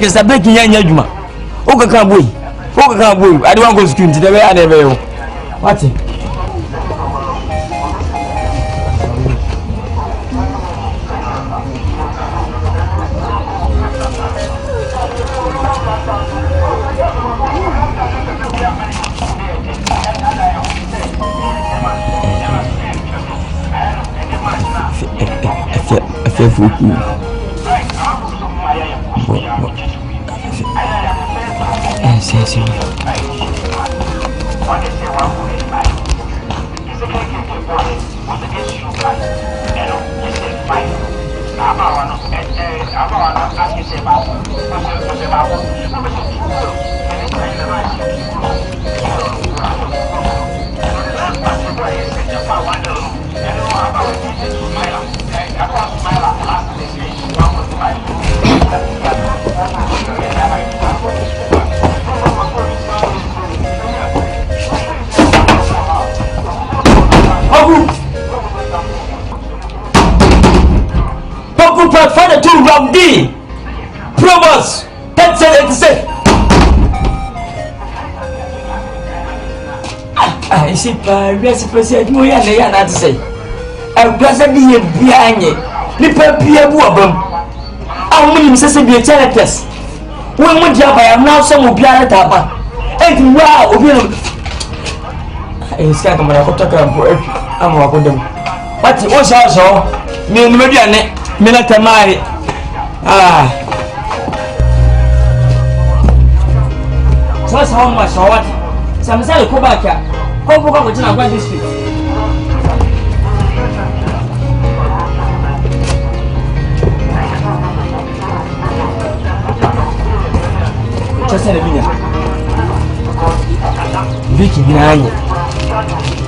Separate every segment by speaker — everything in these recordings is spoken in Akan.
Speaker 1: like a breaking Yajuma. Oka boy. I don't go to school today. I never. What? Father to Rob D. Provost. That's it. I see, recipe, no, yeah, not to say. I'm present here behind you. Nipper be a woman. I'll mean, Mrs. Be a therapist. When would you have now some will be a tapa? And wow, I scared of my talk about I'm walking them. But it was also me, maybe a minute my so that's how much or what? Some say go back here. Come go to Nyarkoh district. Just say the binya. Vicky binanye.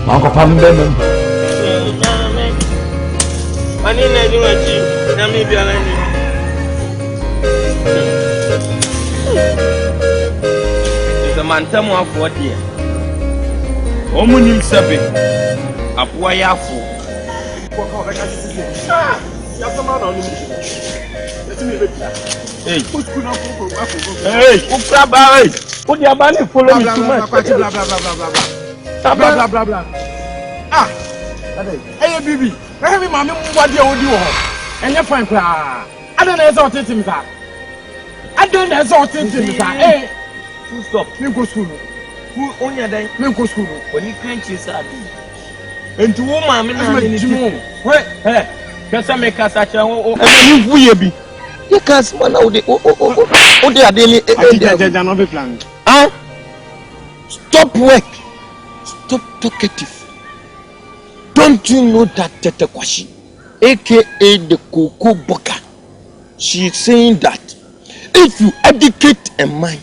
Speaker 1: Mako pambembe. Mani na ni wachi na mi bia na ni. The man tamo afọ dia. Omunim sebe. Apoa yafo. Ya tama na oni. Hey, hey, put your money follow me too much. Blah blah. Ah, hey, baby. Where have mommy what do you do? And you find I don't know something to me, sir. I don't know something to me, sir. Hey, stop. Me go school. Who on your day? Me go school. When you can't choose that. And to woman, wait, hey, can some make us such a and you be. You can't smell out the daily plan. Huh? Stop work. Stop talkative. Don't you know that Tete Kwashi, aka the Cocoa Boka, she is saying that if you educate a man,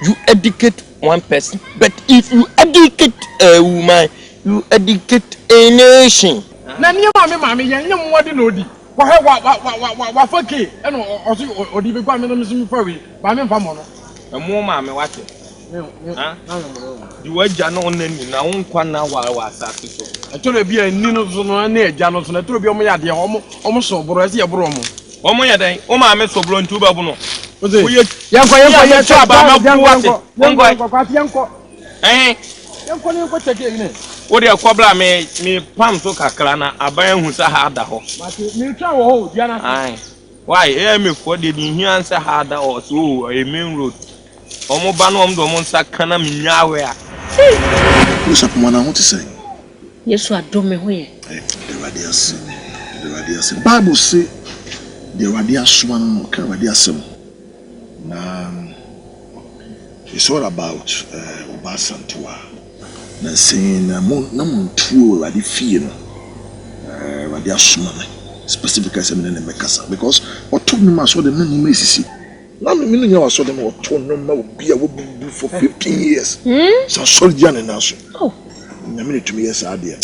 Speaker 1: you educate one person. But if you educate a woman, you educate a nation. Nani mami, you want to know the. What for key? And or the big one is for me. But I'm from one. A more mammy, what? You were Jano on the now one was I told you be a Nino near Janos and I told you my idea almost so, but I see a bromo. Oh, my day, oh, my mess of blown to Babuno. What do you call me? Pam to Kakrana, a bayan who's a harder horse. Why, me for did he answer harder or so a main road? Omobanom do Monsakana Minyawea. What's up, man? I want to say. Yes, I don't know where. The radius. Bible say the radius one can radius. It's all about ASANTEWAAH. Na saying no true radi fear radi asuma specifically say me na Nkansah because what told me ma so dem na ni mesisi na me no nya so dem what told no ma obi a wo bu for 15 years so soldier na so oh na me to me yes ade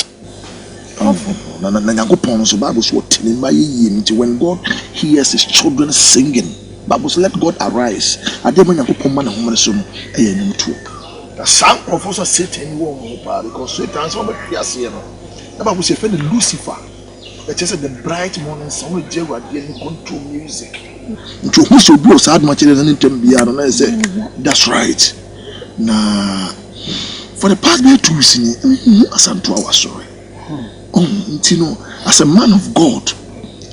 Speaker 1: na Nyankopon so Bible so what in my ye when God hears his children singing Bible so let God arise ade ma Nyankopon ma na ho so no e ye nim to some professor Satan won't because Satan is over here. The Bible says, Lucifer, that is the bright morning sun with Jehovah control music.
Speaker 2: Nti who so be sad much than Tembia and I say that's right. Nah, for the past 2 weeks, ASANTEWAAH was sorry. As a man of God,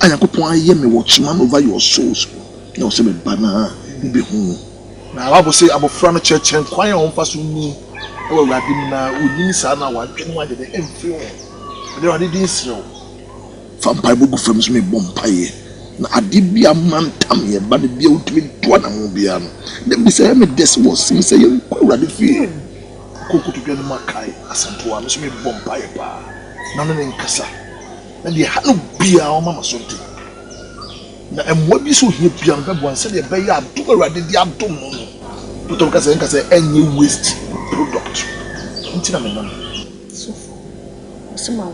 Speaker 2: I am going to watchman over your souls. No, say banner be home. Now I will say about front church and choir on fast with me. Oh, Radina, we need Sana, one can why the influence. There are this row. From Bible films me bompire. Now I did be a man, Tammy, but the built with one and be an. Then we say, I'm a desk was, me say, you ready feel. Coco to get my kai, ASANTEWAAH, Miss me bompire bar. None in Nkansah. And the hand be our mamma something. Now, and what you so here beyond that one said, a bay up to already the abdomen. Put on Kasa any waste product. Until I'm so my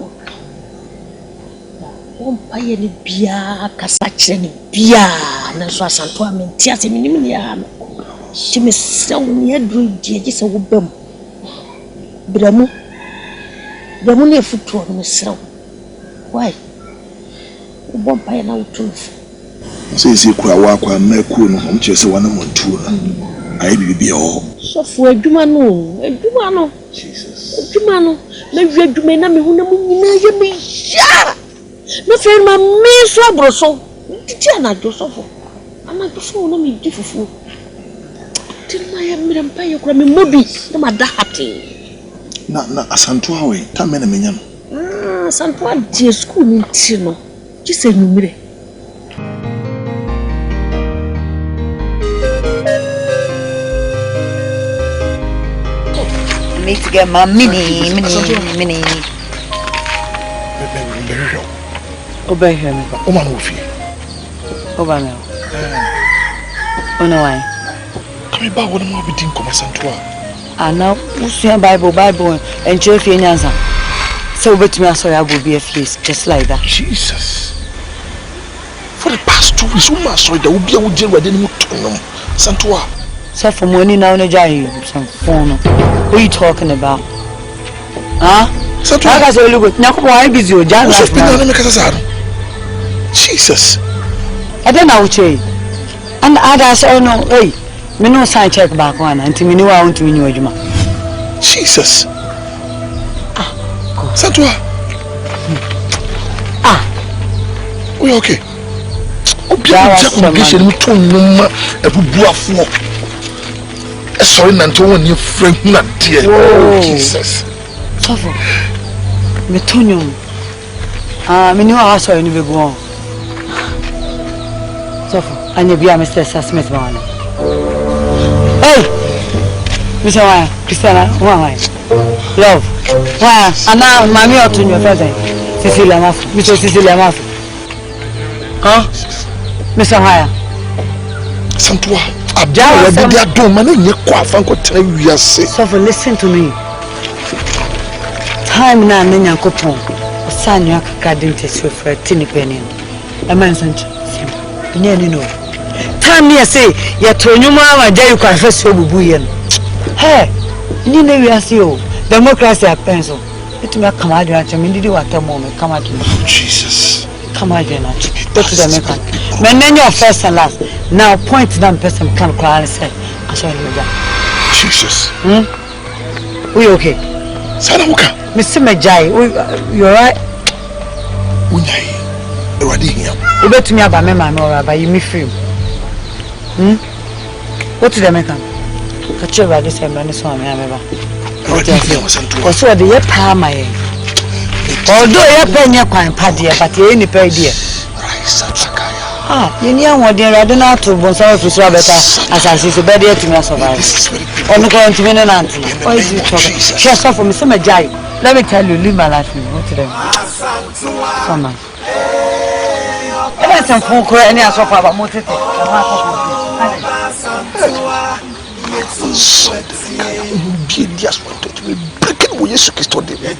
Speaker 2: one pie any beer, Casach any beer, and so ASANTEWAAH mean tears in Miniam. She may sell near dream, just a woman. Bramu, the money of foot on myself. Why? One pie now truth. Says you Kumawood and Nyarkoh, I'm just 1 and 2. I will be all. So for a Dumano, Jesus, Dumano, maybe a Dumana, who me share. No friend, my main swabro so. Did not do so? I'm not so no me difficult. Till my empire from me mobi, no matter happy. Na ASANTEWAAH ta mena menya no ASANTEWAAH die school ni ti no gise numire me to get my mini obey him o ma no fi oba na ono why come ba wona mo bidin ko ASANTEWAAH now, who's your Bible, and Jeffy Nkansah. So, but me, I saw you be a face just like that. Jesus. For the past 2 weeks, I saw that would be a jail where they didn't ASANTEWAAH. So, for money now, some phone. What are you talking about? Huh? ASANTEWAAH. I said, look, Nyarkoh, why busy? Jesus. I don't know what you and others, oh no, hey. Me no sign check back one until me know I want to win you. Jesus. ASANTEWAAH. We okay. Sorry, Nanto, you friend, not dear. Jesus. Suffer. Me Tonyo. Me know I saw you go on. Suffer. And you be a Mr. Smith man. Hey, Mr. Christiana, why? Love. Why? And now, Mammy, or to your present. Cecilia Maff, Mr. Cecilia Maff. Huh? Mr. Hire. ASANTEWAAH. Abjad, they are doing money. You quite fancy tell you are sick. So, listen to me. Time now, Nyarkoh. Son, you are garden test for a tinny penny. A man's and you know. Time me say ya tonyu ma ja you can first so bubu ye no hey ni na wi ase o democracy apenso it me come adwa cha me didi watamo me come adwa Jesus come adwa na go to the American me nanya first and last now point them person can cry and say I shall you Jesus we okay sana uka me se me jai you right unyai eradi hia obetumi aba me ma me ora ba you me free what did I make? Catch you by this time, and so I'm never. Also, the year palm my although you're paying your quite paddy, but you ain't paid dear. You know what they're rather not to Bonsai to so better as I see the bed to me survive. Only going to win an auntie. Why is it talking? She has suffered me some jai. Let me tell you, live my life. What to them? Come on. Some folk any as of our motor. Just wanted to be breaking with Jesus Christ today.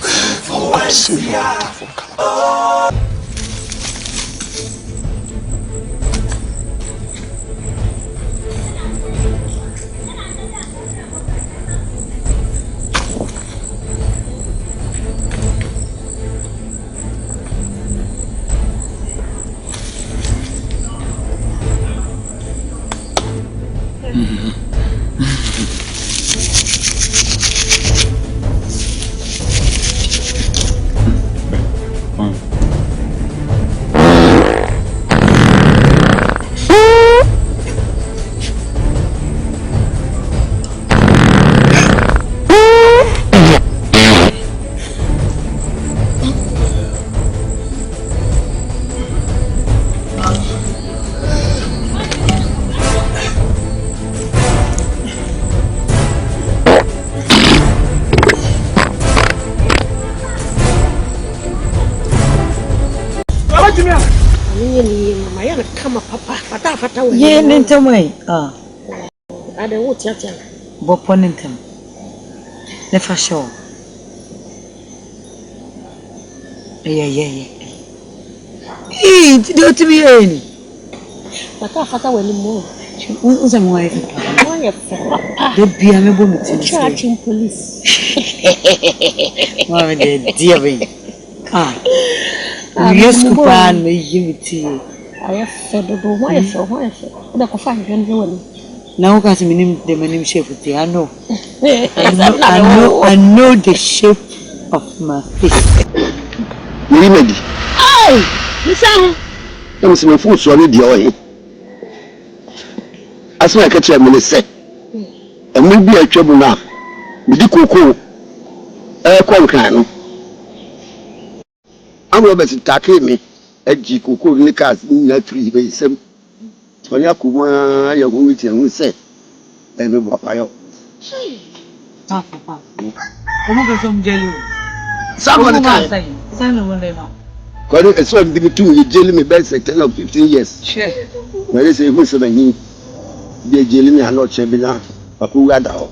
Speaker 1: what you
Speaker 2: mean? My other come up, papa, fata.
Speaker 3: Ye nintamai. Ah.
Speaker 2: I don't want to.
Speaker 3: Boponintam. Never show. Yeah. Hey, don't be any.
Speaker 2: Fata when you move.
Speaker 3: Who's a wife? The Bianabo charging police. Mamma, dear me. Ah, yes, Kupan, may give it to you.
Speaker 2: I have said the wife or wife. The coffin can do it.
Speaker 3: Now, got me the name shape with you. I know. I know the shape of my face.
Speaker 4: Remedy.
Speaker 2: Oh, listen.
Speaker 4: There was some food so the oil. As I catch a minute set, and maybe a trouble now. With the cocoa, I'm Robert attacking me. A G cocoa in the cars in the 3 days. When Yakuma, you're going to who said, and we walk out.
Speaker 3: Papa, some jelly.
Speaker 4: Someone saying, Because it's one thing too, you jail me best 10 or 15 years.
Speaker 3: Sure.
Speaker 4: When they say who's the need, they jail me and not Chebina, but who got out.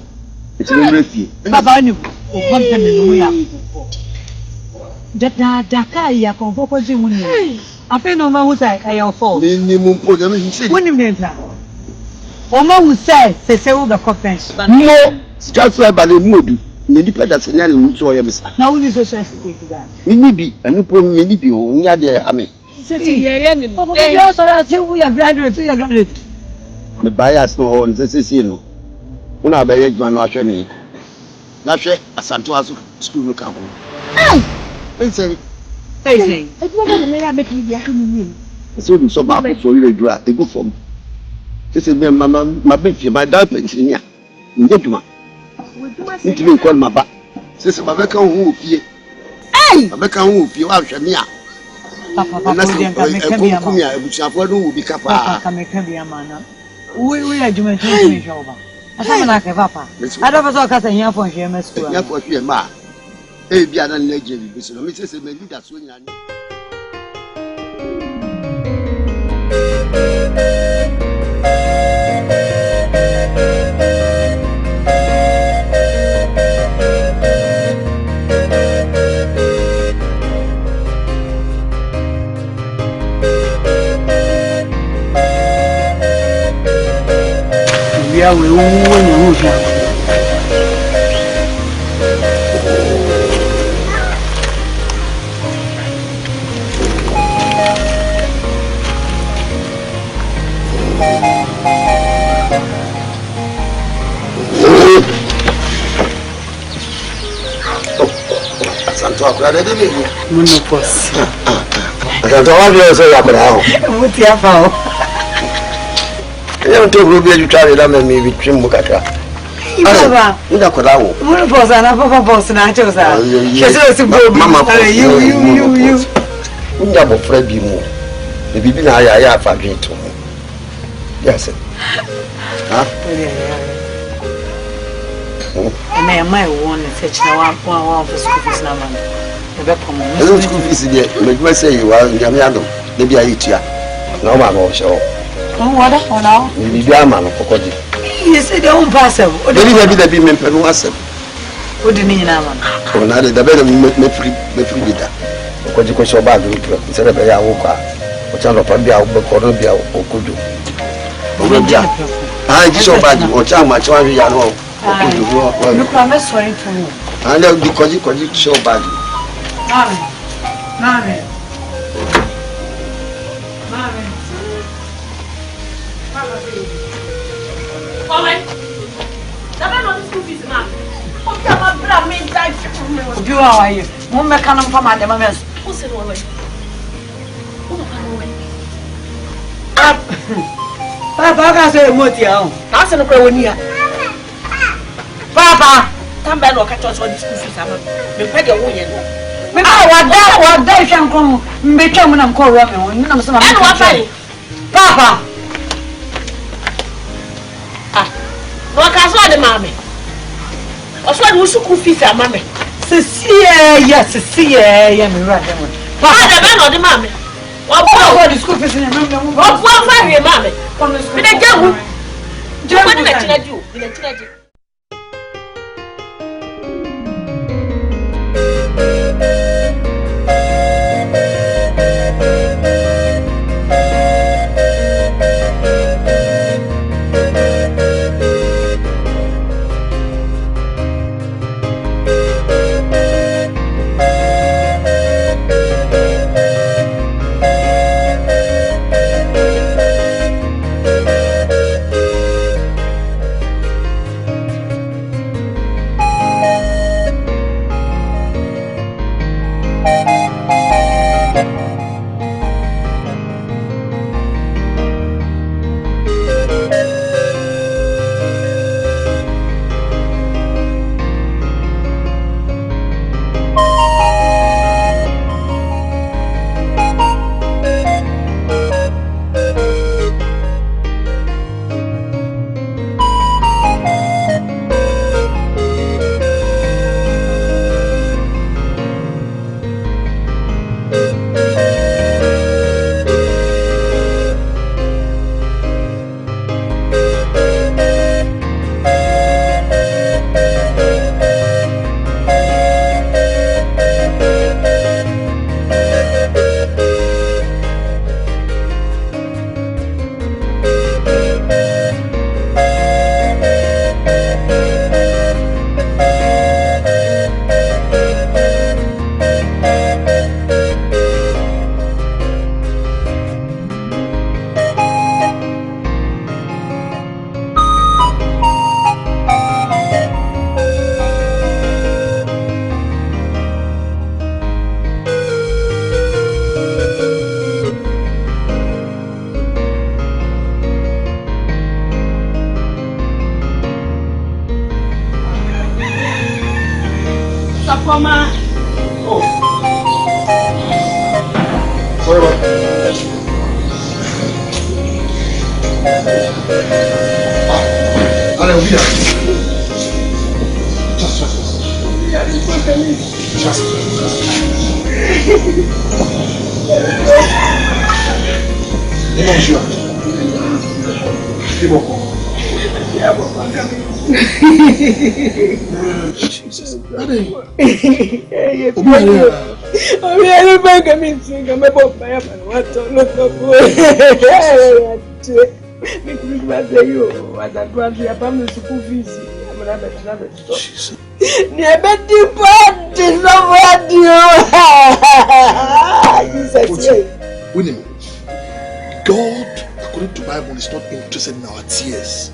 Speaker 4: It's a refugee.
Speaker 3: Papa, I knew. That I can focus on you. I feel no man who's like I am for.
Speaker 4: Minimum for them, he said.
Speaker 3: When you name that. Oma who said, say, all the coffins.
Speaker 4: No, just like by the mood. Independence and then so I am.
Speaker 3: Now, we so sensitive to that.
Speaker 4: Maybe, and you put many people near there. I mean,
Speaker 3: we are graduate.
Speaker 4: the bias no on this is you. When I buy man, watch me. Not sure, ASANTEWAAH school come. Hey, say,
Speaker 2: It's never made a bit of
Speaker 4: so so bad for you to draw. They go from. This is my baby, my dad pension here. In Gentleman. Need to call my back. Since my back on who fear. Hey! My back on who fear, I'll show me.
Speaker 3: Papa,
Speaker 4: will be capable.
Speaker 3: We are doing things over. I don't like a papa. I don't know what I'm for him.
Speaker 4: Yeah, for you, ma. Hey, be an legend. Mrs. Maybe that's when I know.
Speaker 3: We will
Speaker 4: ASANTEWAAH, I didn't know.
Speaker 3: Monopos.
Speaker 4: ASANTEWAAH, you say I'm now.
Speaker 3: What's your fault?
Speaker 4: I don't think we'll be able to try that me with Trim Mukaka.
Speaker 3: Papa, Monopos and a papa boss and I chose that.
Speaker 4: You never afraid you more. The baby I have a drink to me. Yes, huh?
Speaker 3: And I might want to fetch now one for school fees now.
Speaker 4: The school fees there, make me say you are in Yamiano. Maybe I eat ya. No, my boy, show.
Speaker 3: Oh, what for now?
Speaker 4: Maybe I'm a man of Kwadjo.
Speaker 3: You said your own parcel.
Speaker 4: What did you be men for myself?
Speaker 3: What do you mean, Aman?
Speaker 4: Oh, now the better me free with that. Kwadjo was so bad, instead of a walker. What's on the Pabia or Columbia or Kwadjo? I just so bad, or how much are you know?
Speaker 3: Look, I'm sorry to you.
Speaker 4: I know because you could so bad.
Speaker 3: Mommy. You are you? One mechanic from my demands. Who's it away? Papa, I say, what you are? That's an approach. Papa, come back or catch us on the school fees. The peg of women. What day can come, become when I'm called Roman. Papa. What can I say, mammy? What's what you school fees, mammy? Yes, see, yeah, me right. Papa, the man or the mammy. What the school fees in the room? What family, mammy? From the school.
Speaker 5: Mama.
Speaker 6: Oh. Sorry, ma. Allez, on vient. Just. Bonjour. C'est bon. Jesus. Allez. God, according to the Bible, is not interested in our tears,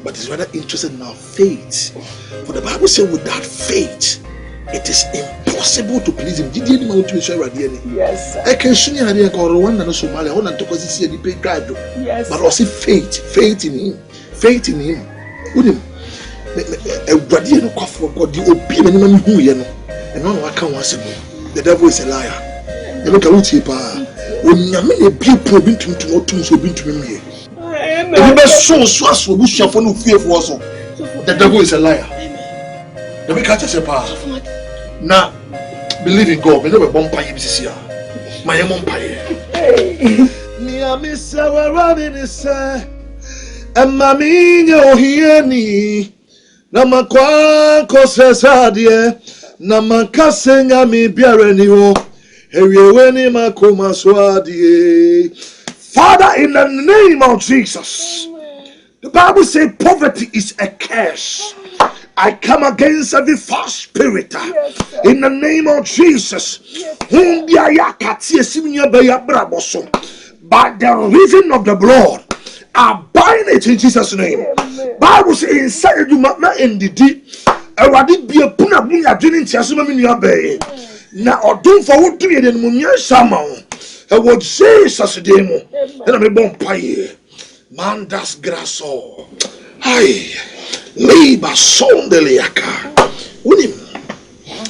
Speaker 6: but is rather interested in our faith. For the Bible says, without faith, it is impossible to please Him. Did you know to share again?
Speaker 5: Yes, sir.
Speaker 6: I can show you how to go Rwanda and Somalia. I want to go see the big Kwadjo.
Speaker 5: Yes,
Speaker 6: but also faith in Him, faith in Him. With Him, everybody no call for God. The obedient who you know, and no one can once more. The devil is a liar. You look at what he pa. When you mean a people been to so been to me. The best so we shall follow fear for us. The devil is a liar. The big catch a pa. Now, believe in God. We never bomb pie this year. My mom pie. Near Miss Sarah running is and mammy, you hear me. Namakwa Kosadia, Namakasanga me Biareniho, Hereweni Makoma Swadi. Father, in the name of Jesus, the Bible says poverty is a curse. I come against every false spirit in the name of Jesus. By the reason of the blood, I bind it in Jesus' name. Bible says inside you not in the deep. I would be a puna bunya drinking Tiasuma bay. Now, or do for what do you in Munya Sama? I would say such a demo. And I'm a bomb pie. Man, that's grasso. Hi. Labor son de leaka. Unim.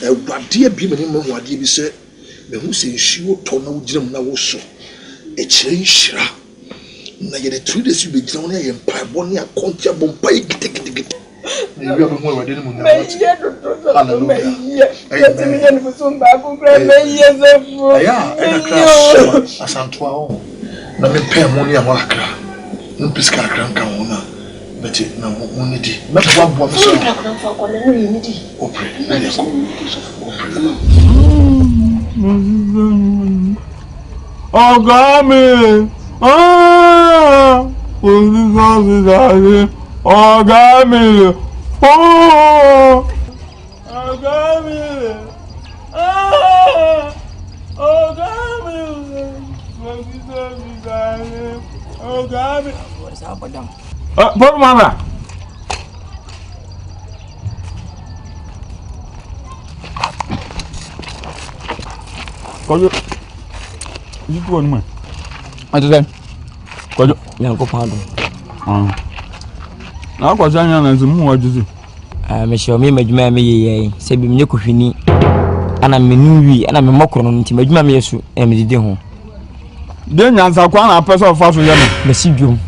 Speaker 6: A dear beam and what you said. The who say she will turn out Jim Nawoso. A change. Na yet 3 days you be down here and Pibonia Concha Bombay. We are more than one. ASANTEWAAH. Na me pay money and work. No pisca crank on. But it no money. Not one boy. Oh, God, me. Oh, God, me. Oh, God, me. Oh, God, me. Oh, God, me. What's up, madam? Put mama. Kwadjo. You go on, man. Adejei. Kwadjo.
Speaker 5: Nyarkoh pardon.
Speaker 6: Na kwa janya na nzimu wajuzi.
Speaker 5: Me show me madwuma me ye se bi me kohwini ana me nuwi ana me mokro no nti madwuma me yesu me didi ho.
Speaker 6: De nyansa kwa na pesa of faso ye no.
Speaker 5: Me si dwom.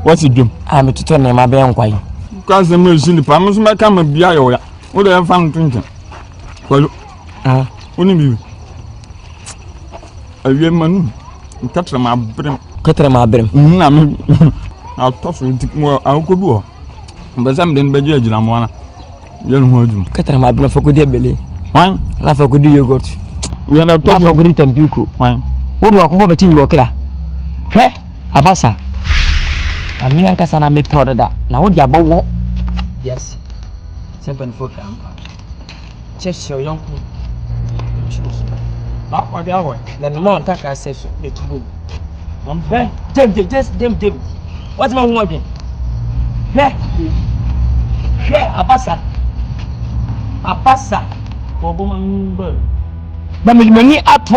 Speaker 6: What dwom?
Speaker 5: Me tuto na ma be nkwai.
Speaker 6: Kwa se me si ni pa me so me ka me bia yo ya. Wo de fa ntuntin. Kwadjo. Oni bi. Awie manu. Nkatra ma brem.
Speaker 5: Katra ma brem.
Speaker 6: Na me atoso ntik mo akobi ho. Mbazam den beje agina mo na. Yen ho adum.
Speaker 5: Katra ma brem fakodi abele.
Speaker 6: Wan,
Speaker 5: la fakodi yogurt.
Speaker 6: We na to
Speaker 5: fakodi tampiku.
Speaker 6: Wan.
Speaker 5: Wo do akofo beti wo kra. He, abasa. Ami Nkansah na me proud da. Na wo dia bawo. Yes. Sempen fo kam. Chesho yonku.
Speaker 6: Na kwa dia ho.
Speaker 5: Na no ntaka seso de tubu. Hey, dem. What's my one again? Hey, Abasa. But me at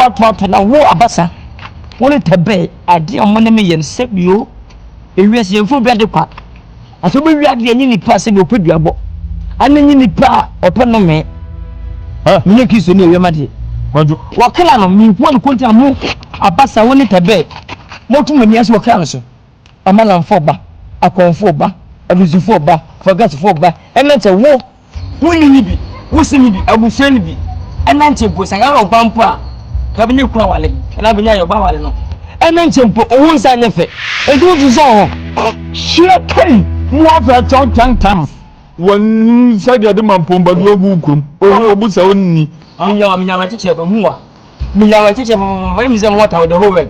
Speaker 5: na wo Abasa. Wole tebe ade omone me yen sebio. Ewiase yemfo bia de kwa. Aso be wi ade nyi nipa se be opeduabo. Ana nyi nipa otono me. Me kiso ni ewemade.
Speaker 6: Kwadjo.
Speaker 5: Wakala no mi won konti amu Abasa wole tebe. Motu mani aso wakala so. Amala mfoba, akonfoba, abuzufoba, fagasofoba. Enante wo ni bi, wo se ni bi, abufe ni bi. Enante bo sanga ro bampo a. Ka bi ni kura wale. Na bi nya yo ba wale no. Enante mpo owo nsa nyefe. Edu du so ho.
Speaker 6: Shit kai. Mo afa tam. Won sade de mampomba do obu krom. Obu sa onni.
Speaker 5: Minya chiche ba huwa. Minya chiche ba mi ze mo water the whole world.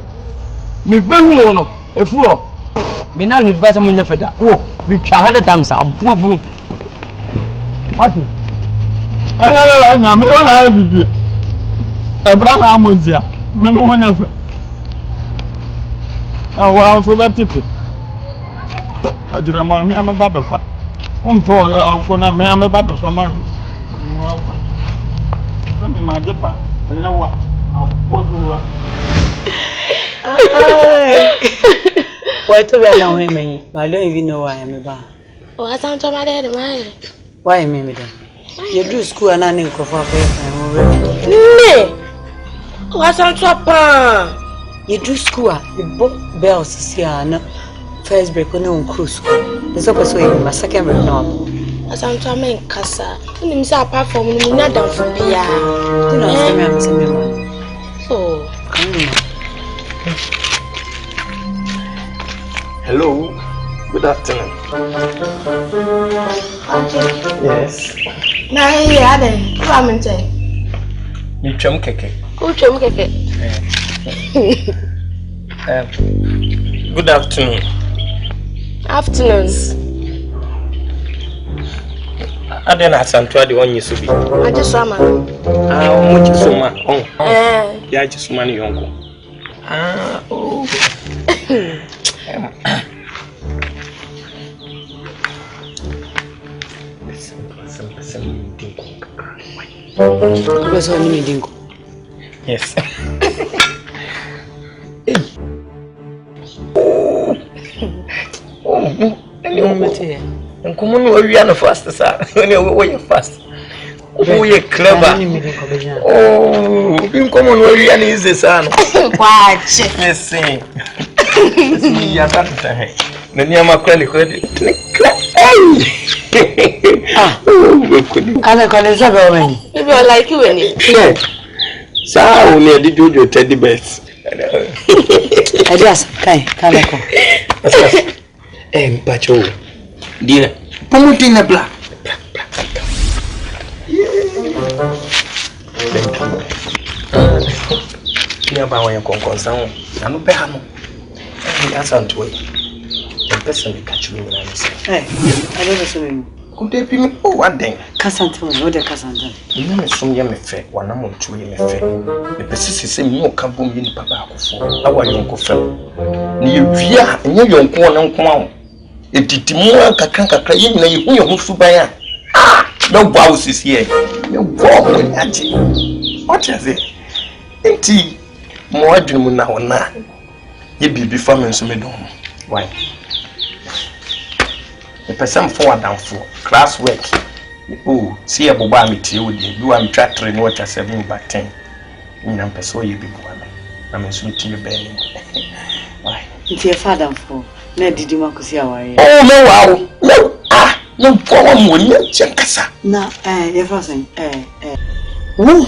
Speaker 5: Mi behu no efuo. Benard is better than the oh, we try 100 times. I'm poor. What?
Speaker 6: I'm going to have you. Abraham was there. Remember when I said, oh, well, so that's it. I did a man, I'm a battle. I'm for I'm a battle for my dipper. You know what?
Speaker 3: Why to be alone with me? I don't even know why I'm about.
Speaker 2: Oh, I don't my daddy, man.
Speaker 3: Why me then? You do school and I need to go for
Speaker 2: No! Oh, I don't papa.
Speaker 3: You do school, you book bells here, no first break on cruise. There's always my second break now.
Speaker 2: As I'm trying to Nkansah. And I'm apart from me, not down for Pia.
Speaker 3: Do not say I'm saying,
Speaker 2: oh,
Speaker 7: hello, good afternoon. Yes.
Speaker 2: now yeah, then come and say,
Speaker 7: You chum keke. Good afternoon.
Speaker 2: Afternoons.
Speaker 7: I didn't ASANTEWAAH the one you should be.
Speaker 2: I just saw my
Speaker 7: Much so much. Yeah, just money, uncle. Oh. Yes. And come on, we are fast, sir. When you're fast. Oh, you're clever. Oh, you come on, we are easy, son.
Speaker 2: Watch.
Speaker 7: Yes, sir. Nani ama kweli kweli.
Speaker 3: Kana kwa zabe wani.
Speaker 2: Maybe I like you when you.
Speaker 7: Saa uni adijojo teddy bears.
Speaker 3: Adias kai kana kwa.
Speaker 7: Mpacho.
Speaker 3: Dia. Pamuti na bla.
Speaker 7: Pia ba wan konkonsan na no pe ha no. Asantewaah. The person catch me when I say.
Speaker 3: I don't know.
Speaker 7: Could they be one thing?
Speaker 3: Asantewaah, no de Asantewaah.
Speaker 7: You know, some young me one among 2 years me the person say no campo in papa for our young fellow. You via and you young one. It did more kakanka crying na you who subaya. No bows is here. No wow what is it? Enti more dream now na. Ye be farming so me don't. Why? The person forward down for class work. Oh, see a boba me tea with you. Do I'm tractoring what I 7/10. In a person you be one. I'm a sweet to your belly. Why?
Speaker 3: It's your father for. Na didi makusia wae.
Speaker 7: Oh no wow. No no problem when you Nkansah.
Speaker 3: Na your first Woo.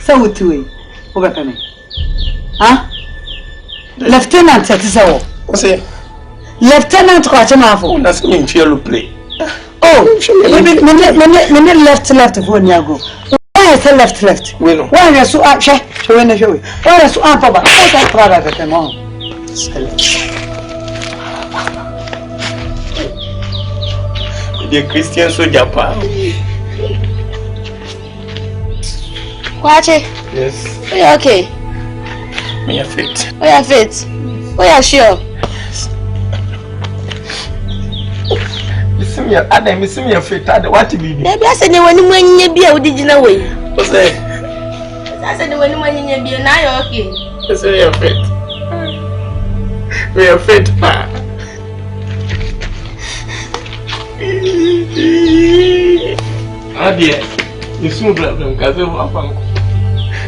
Speaker 3: So what do we? Obeka me. Ah? Lieutenant Atisawo.
Speaker 7: What's it?
Speaker 3: Lieutenant Kwadjo mafo.
Speaker 7: That's me in yellow play.
Speaker 3: Oh, maybe left for Nyago. Why is left?
Speaker 7: We know.
Speaker 3: Why are so action? So when show. Why are so papa? What's that product at mom?
Speaker 7: The Christian soldier pa.
Speaker 2: Kwadjo.
Speaker 7: Yes.
Speaker 2: Are you okay?
Speaker 7: Me a fit.
Speaker 2: Oh, you're fit. Oh, you're sure.
Speaker 7: Miss me a fit. What to be?
Speaker 2: Maybe I said when you be a original way.
Speaker 7: What's that?
Speaker 2: I said when you be now you're okay.
Speaker 7: Yes, we are fit. We are fit, pa. Dear, you soon grab them because they were up.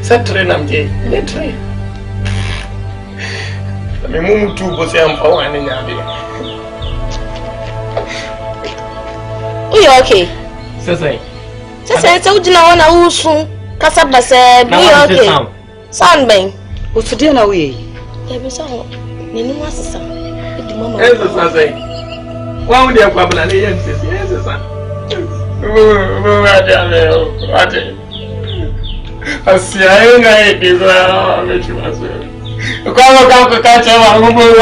Speaker 7: Set train, I'm gay. Let train. I mean, two was young for one in your day.
Speaker 2: Oh, you're okay.
Speaker 7: Says I
Speaker 2: told you now on Owusu. Kasaba said, be okay. Sunbang.
Speaker 3: What's the dinner we?
Speaker 2: Yeah, be so. Nini was a son.
Speaker 7: Yes, I say. Why would you have a yes, son? I see, I ain't give her what you must say. Come to catch her, I'm going to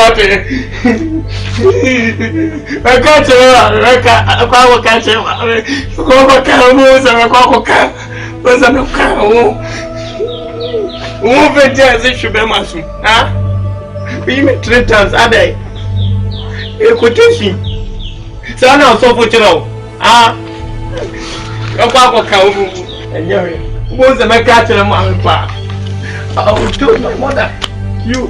Speaker 7: I catch her, I catch her, move it as if you be masu. Ah, we make 3 times a day. You could teach him. So now, so put it out. Ah, your papa can and you was a catch and mamma. I will do my mother. You.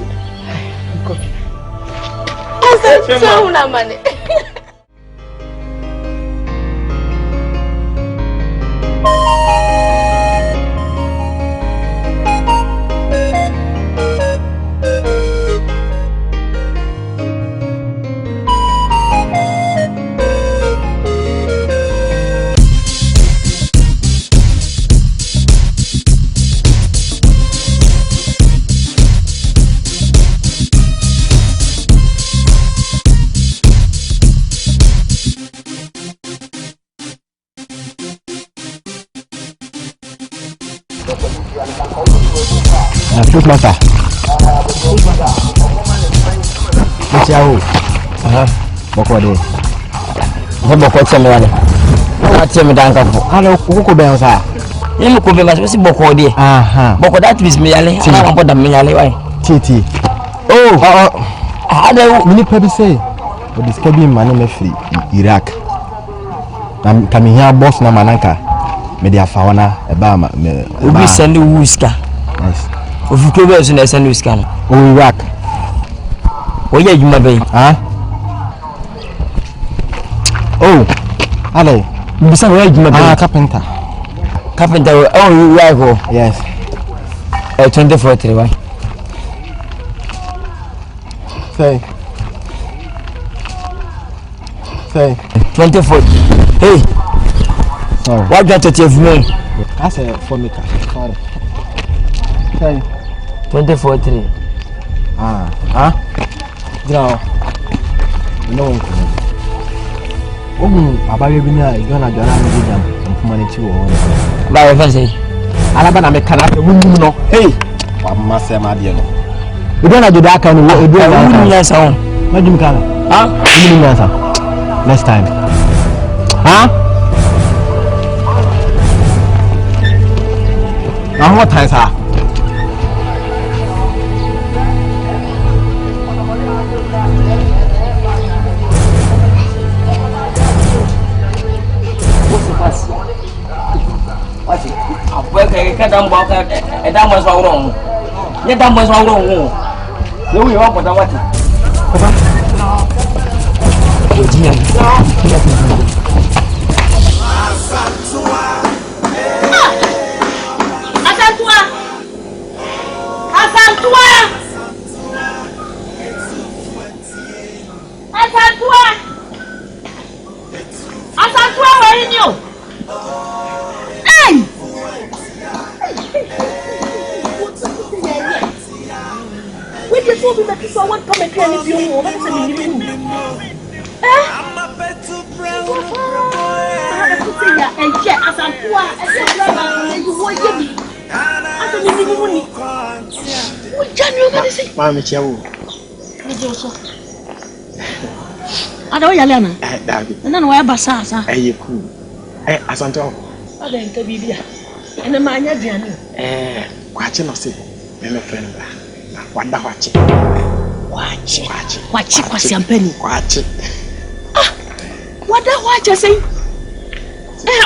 Speaker 2: I said, so na money.
Speaker 1: Fruit master. What's your Boko de. Boko Chamani. What's your Danko? Hello, Kuku Benza. You could be much Boko de. Boko that is me. I want to put me away. Titi. Oh, I don't many people say, but this cabin man free Iraq. I'm coming here, boss Namanaka. Media fauna, Obama. We send you whisker. Yes. If you go to the send whisker. Oh, Iraq. Oh, yeah, you might be. Oh, Ale. You said, where you might be? Carpenter. Carpenter, oh, you rival. Yes. 24 right? Say,
Speaker 5: Say 24. Hey. Sorry. What got to tell me? I said for me. Sorry. Say 24-3. Draw. No. Abaye bi na Ghana Ghana mi jam humanity wo. Ba we fa say. Alaba na me kana munum no. Hey. Wa ma se ma de no. Obi na joda aka no obi na munum na sa won. Ma dum kana. Munum na sa. Next time. What time sa? Kadang bawa ke edam mas wrong. Ni dam mas wrong. Lu yo apa dah wati? Apa? Ujian.
Speaker 2: Asantewaah where you? Hey! We just want to make someone come and clean if you want. What is it? I don't yell. And then why Basasa?
Speaker 1: You cool. Asantewaah.
Speaker 2: I didn't be here. And the man,
Speaker 1: Kwadjo no say, my friend. What the watch?
Speaker 2: Watch champagne.
Speaker 1: Watch it.
Speaker 2: What the watch I say?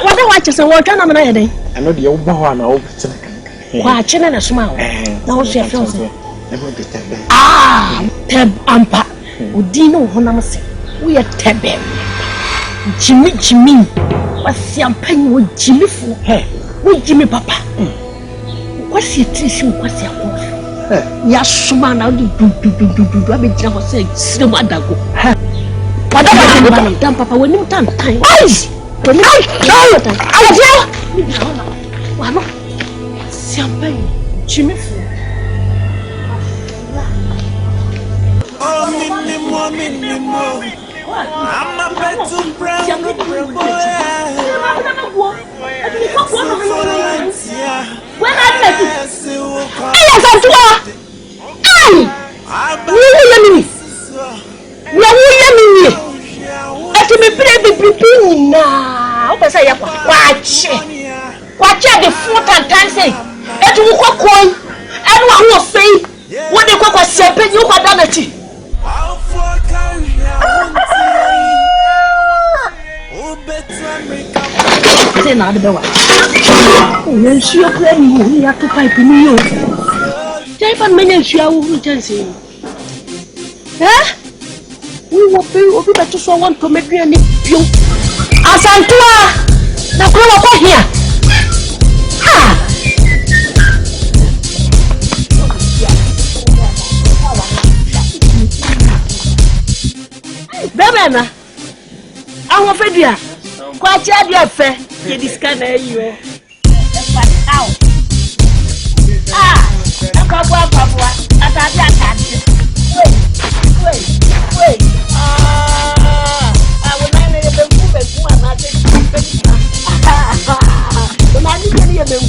Speaker 2: What the watch I say? What can I do?
Speaker 1: I know the old boy and old.
Speaker 2: Watching and a smile. Now she feels it. Tab Ampa. Udino Honamasi. We are Tabem. Jimmy. What's champagne with Jimmy for her? With Jimmy Papa. What's your tissue? What's your coffee? Yasuma na do abejira ho say sire wadago wada wa dan papa woni tan tan wise woni tan adia wa no siampe chimi fu minimo I'm a better brown when I met it, Asantewaah. Watch the foot and dancing. And you walk on, and what will say when they walk was champagne, you got done it. Say now the boy. Oh, she are playing you have to pipe in you. Take a minute, you are who can say. We will be better so one to make me any you. Asantewaah, now come over here. Bemena, I'm afraid you are. Quite a fair. You discover you. I can't walk up. I can't. Wait. I will not let them move and go and not take the man is getting them.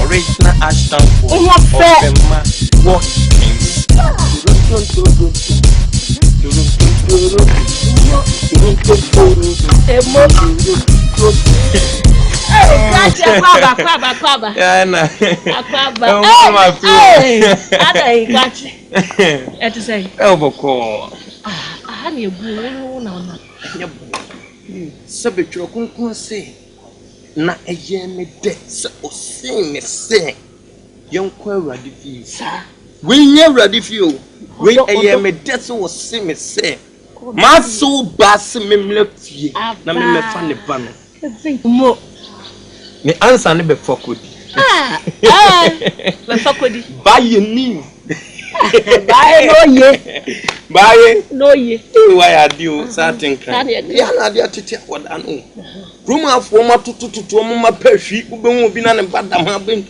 Speaker 7: Original Ashton.
Speaker 2: Kwaba. Adejei got you. At say.
Speaker 7: Elboko.
Speaker 2: I had you no.
Speaker 7: Sabetro kunkun say. Na eye me de se o sin me say. Yonkwa awurade fi. We nye awurade fi o. We eye me de se o sin me say. Maso bas me mlefie na me fa ne ba no.
Speaker 2: Mo.
Speaker 7: Me answer ne be fokodi.
Speaker 2: Me fakodi.
Speaker 7: Buy ni.
Speaker 2: Buy no ye.
Speaker 7: Buy
Speaker 2: no ye.
Speaker 7: Why are you certain kind? Ya na dia tete akoda no. Roma afo ma tututu ma pahwi ubehu bi na ne badam ha ben.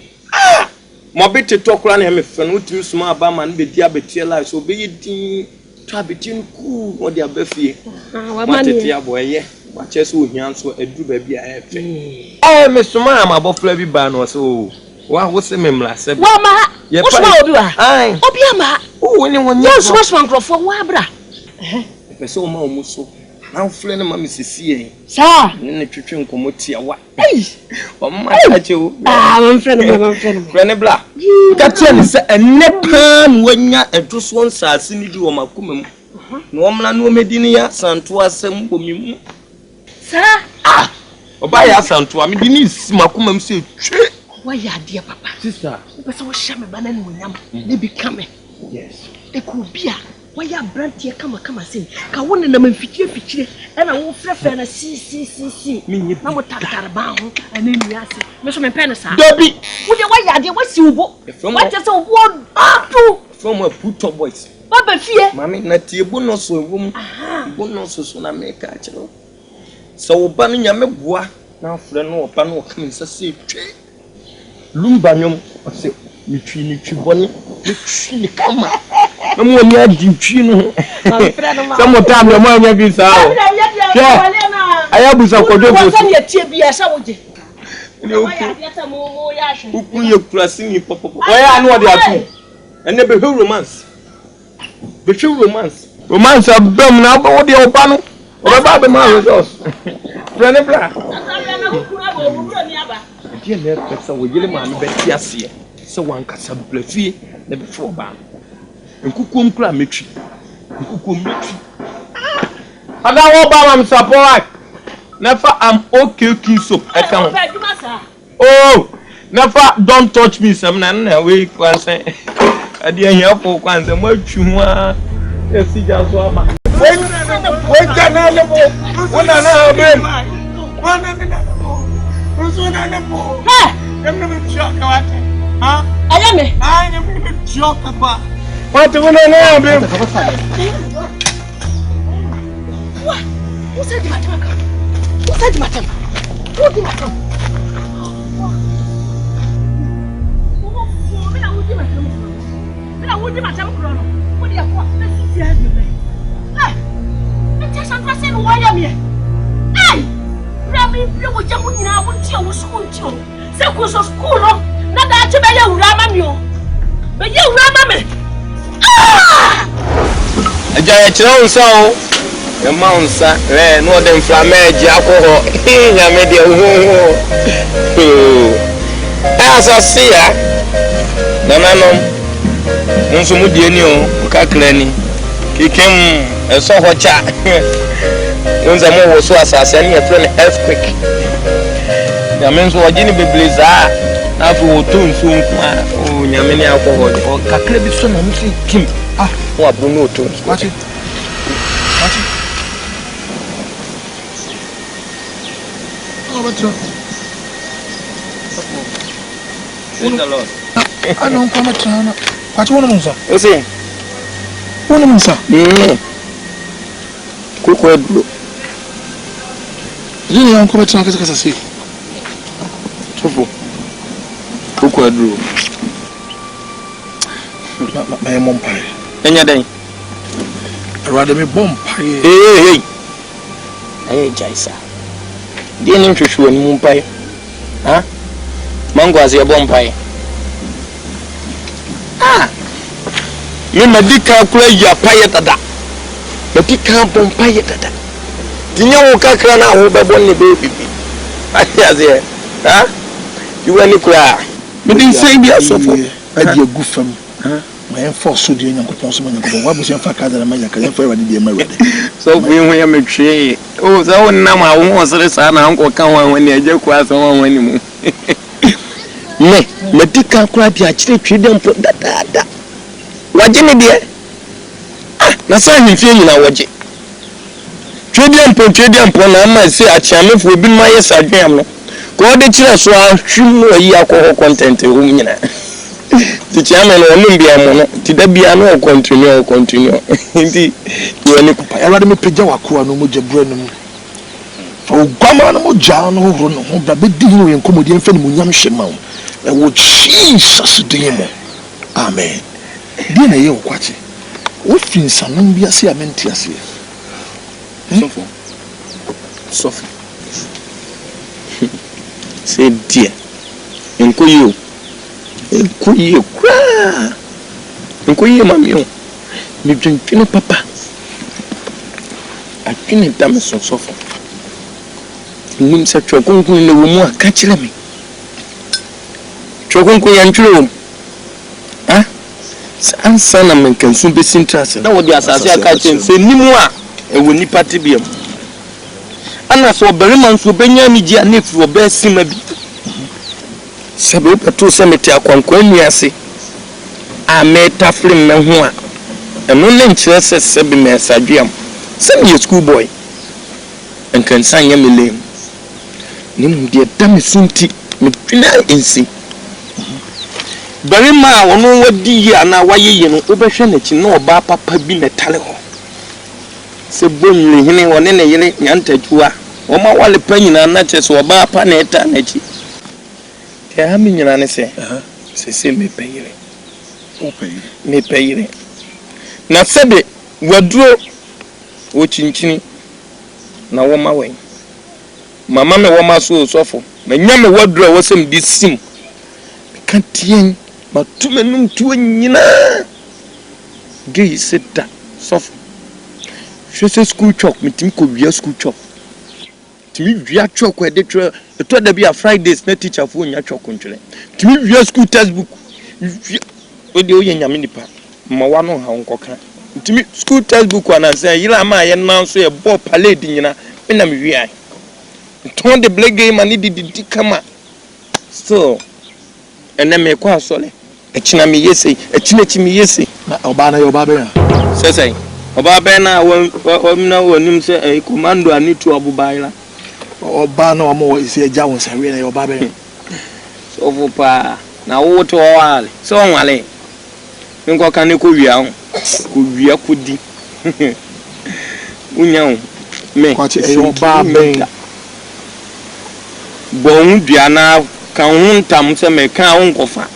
Speaker 7: Mo bete tokura na me fe no timi suma aba ma no be dia betie life so be yidin twa betie ku o dia bafie. Ma tete aboye. Wa chese ohian so adu ba bi a efe. Me suma am abofra bi ba no so. Wa wo se memla se.
Speaker 2: Wa ma. Wo suma obi wa. Obi ama.
Speaker 7: Wo ni wonya.
Speaker 2: Wo suma nkrofo wa abra.
Speaker 7: Pese o ma o muso. Na fle ne ma misisi
Speaker 2: sa
Speaker 7: ne twetwe nkomo tia wa
Speaker 2: o
Speaker 7: ma kache o
Speaker 2: man friend
Speaker 7: friend bla ka tia ni se enne pan wanya edoso nsase ni di wo makoma mu na wo mla no medini ya santo asem bomimu
Speaker 2: sa
Speaker 7: oba ya santo a medini makoma mu se twe
Speaker 2: wa ya de papa
Speaker 7: sister
Speaker 2: pese wo hya me bana ni wonyam ne bi kame
Speaker 7: yes
Speaker 2: e ko bia waya brantie kama sei ka woni na manfikie na wo frefre na si na mo tatar ba ho ana ni ase me so me pen sa
Speaker 7: dobi
Speaker 2: wo de waya de wasi ubo wa tese ubo atu
Speaker 7: from a puto boys
Speaker 2: baba fie
Speaker 7: mami na tie bonus so wom bonus so na me ka chiro so wo ba no nyame boa na frɛ no opa no kam nsa se twe lumba nyom ose ni twi boni ni twi ni kama na mo ni adi twi no samo tam na mo anya bi sa o aya busa kodo bo
Speaker 2: so ye tie bia sa woje
Speaker 7: uku ye kurasi ni popopo oya anu ode atu ene be romance abam na ba wode opa no oba ba ma resource friend bra die na pesa wo yele ma no be tiase se wankasa blafie na be fo ba nkukum kura metwi ada wo ba mam support never am okay king soap e kan oh never don't touch me some na we kwanse ade ahia fo kwanse mo atwi ho a esi jaso ama we kana le bo wona na be wona na Rosona na bo emna me choka wate ha
Speaker 2: ayame
Speaker 7: me choka ba wate wona na be
Speaker 2: wa usa di matam Mina wudi matam krono wudi akwa esi adu me ntesa ntase no waya me Rami wo jamu nyina wo ti o school ti o se ko so school no na da che be ye wura ma mi o be ye wura ma me
Speaker 7: Adejei chira unsa o e ma unsa no de inflame eji akoho nya me de asasia nananom nso mu die ni o kakra ni kikem eso hocha Unza mo wo so asase na yefre ne earthquake. Ya menzo wajini bebleza na fu otun so nkwa o nyame ne akoho o kakra bi so na mfi kim wo abro no otun.
Speaker 6: Kwachi. Oh, batro.
Speaker 7: Praise the Lord.
Speaker 6: I don't come at China. Kwachi wona munsa.
Speaker 7: O se.
Speaker 6: Wona munsa.
Speaker 7: Kuko edlo.
Speaker 6: Yini ya nko betina kasa si.
Speaker 7: Topo. Kuko edlo.
Speaker 6: Ma mompai.
Speaker 7: Enya den.
Speaker 6: Arade me bompai.
Speaker 7: Hey. Aye jaisa. Die ni nhwehwe ni mompai. Ha? Mango azie bompai. Me madika kula ya paye tada. Madika bompai tada. Tinya wo kakra na ho bebo ne be bibi. Azie. Ha? You ni kula. Me din say bi asofo.
Speaker 6: Adi egu fam. Ma en force de nyankopon so nyankopon. Wa busen fa ka dara ma ya ka ya fa wa de ma wede.
Speaker 7: So we hu ya metwe. Oh, za won na ma wo osere sa na anko kan wan wani aje kwa so wan wani mu. Ne, madika kula bi a kire twede mpo dada. Waje ne de na sa hwefie nyina waje twede mpo na ma se achiamefo obi ma yes adwen am no Go the church one, you are content. The chairman will not be a mono, to be a no continue. Indeed, you are not.
Speaker 6: I rather me Pejawa no more Jabrenum. For Gama no Jan or no, but be dealing and comedian Fenimum Shemau. And what Jesus demon. Amen. Dinner you watch it. What things some be a sea mentias here?
Speaker 7: Sophie. Say, dear, and could you? Could you cry? And could you, mammy? You drink papa. I can't damn so soft. Nim such a conquer in the woman, catch me. Choconco and true. Ah, son of man can soon be interested. Now, what the assassin catching say, Nimua, and will nip at Tibium. And I saw Berryman to Benyamin and if for best sim a bit. Sabu to cemetery conqueniasi. I made Tafflin Mahua. And no name says Sabi Messagium. Send me a schoolboy. And can sign him a lame. Nim dear damn Sunti, Mipina in sea. Berryman will know what dear and now why you know, Obershanich no bar papa being a tally. Sebunli hini wanene yele nyante chua wama wale penyi na naches waba pane eta nechi kia hami nyilane se se mepeyire mepeyire na sebe wadro wachinchini na wama wen mama me wama so sofo na nyame wadro wasem disim kantien matume numtuwe nyina gei seta sofo she say school chop me tim ko wia school chop timi wia chop ko de tro to da bia Fridays na teacher fo nya chop ntwere timi wia school textbook o de o ye nyame nipa ma wa no ha nkoka timi school textbook ana say yira ma ye nan so ye ball parade nyina me na me wia ton de black game ani di kama so ene me kwa sole echina me yesi echina me yesi
Speaker 6: na oba na yo ba be ya
Speaker 7: say Oba bena wamna wonim se e commando ani tu abubaila
Speaker 6: oba na omo isi eja won sawe na oba be
Speaker 7: so fupa na wo to wale so wale nko kan ko wia kudi unyan me
Speaker 6: kwati e oba be
Speaker 7: bon dua na kan huntam se me kan onkofa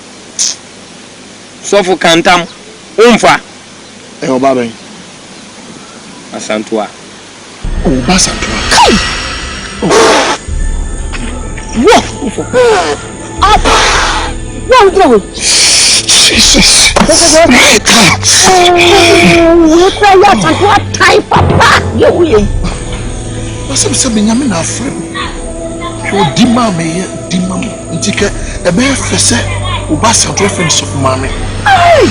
Speaker 7: so fu kantam umfa
Speaker 6: e oba be
Speaker 7: ASANTEWAAH.
Speaker 6: Oh, ASANTEWAAH.
Speaker 2: What do
Speaker 6: Jesus.
Speaker 2: What type papa? You
Speaker 6: what's up, Sabinyami na friend? You dima me, dima me. Ntike, ebe fese, ASANTEWAAH friends of mommy.
Speaker 2: Hey!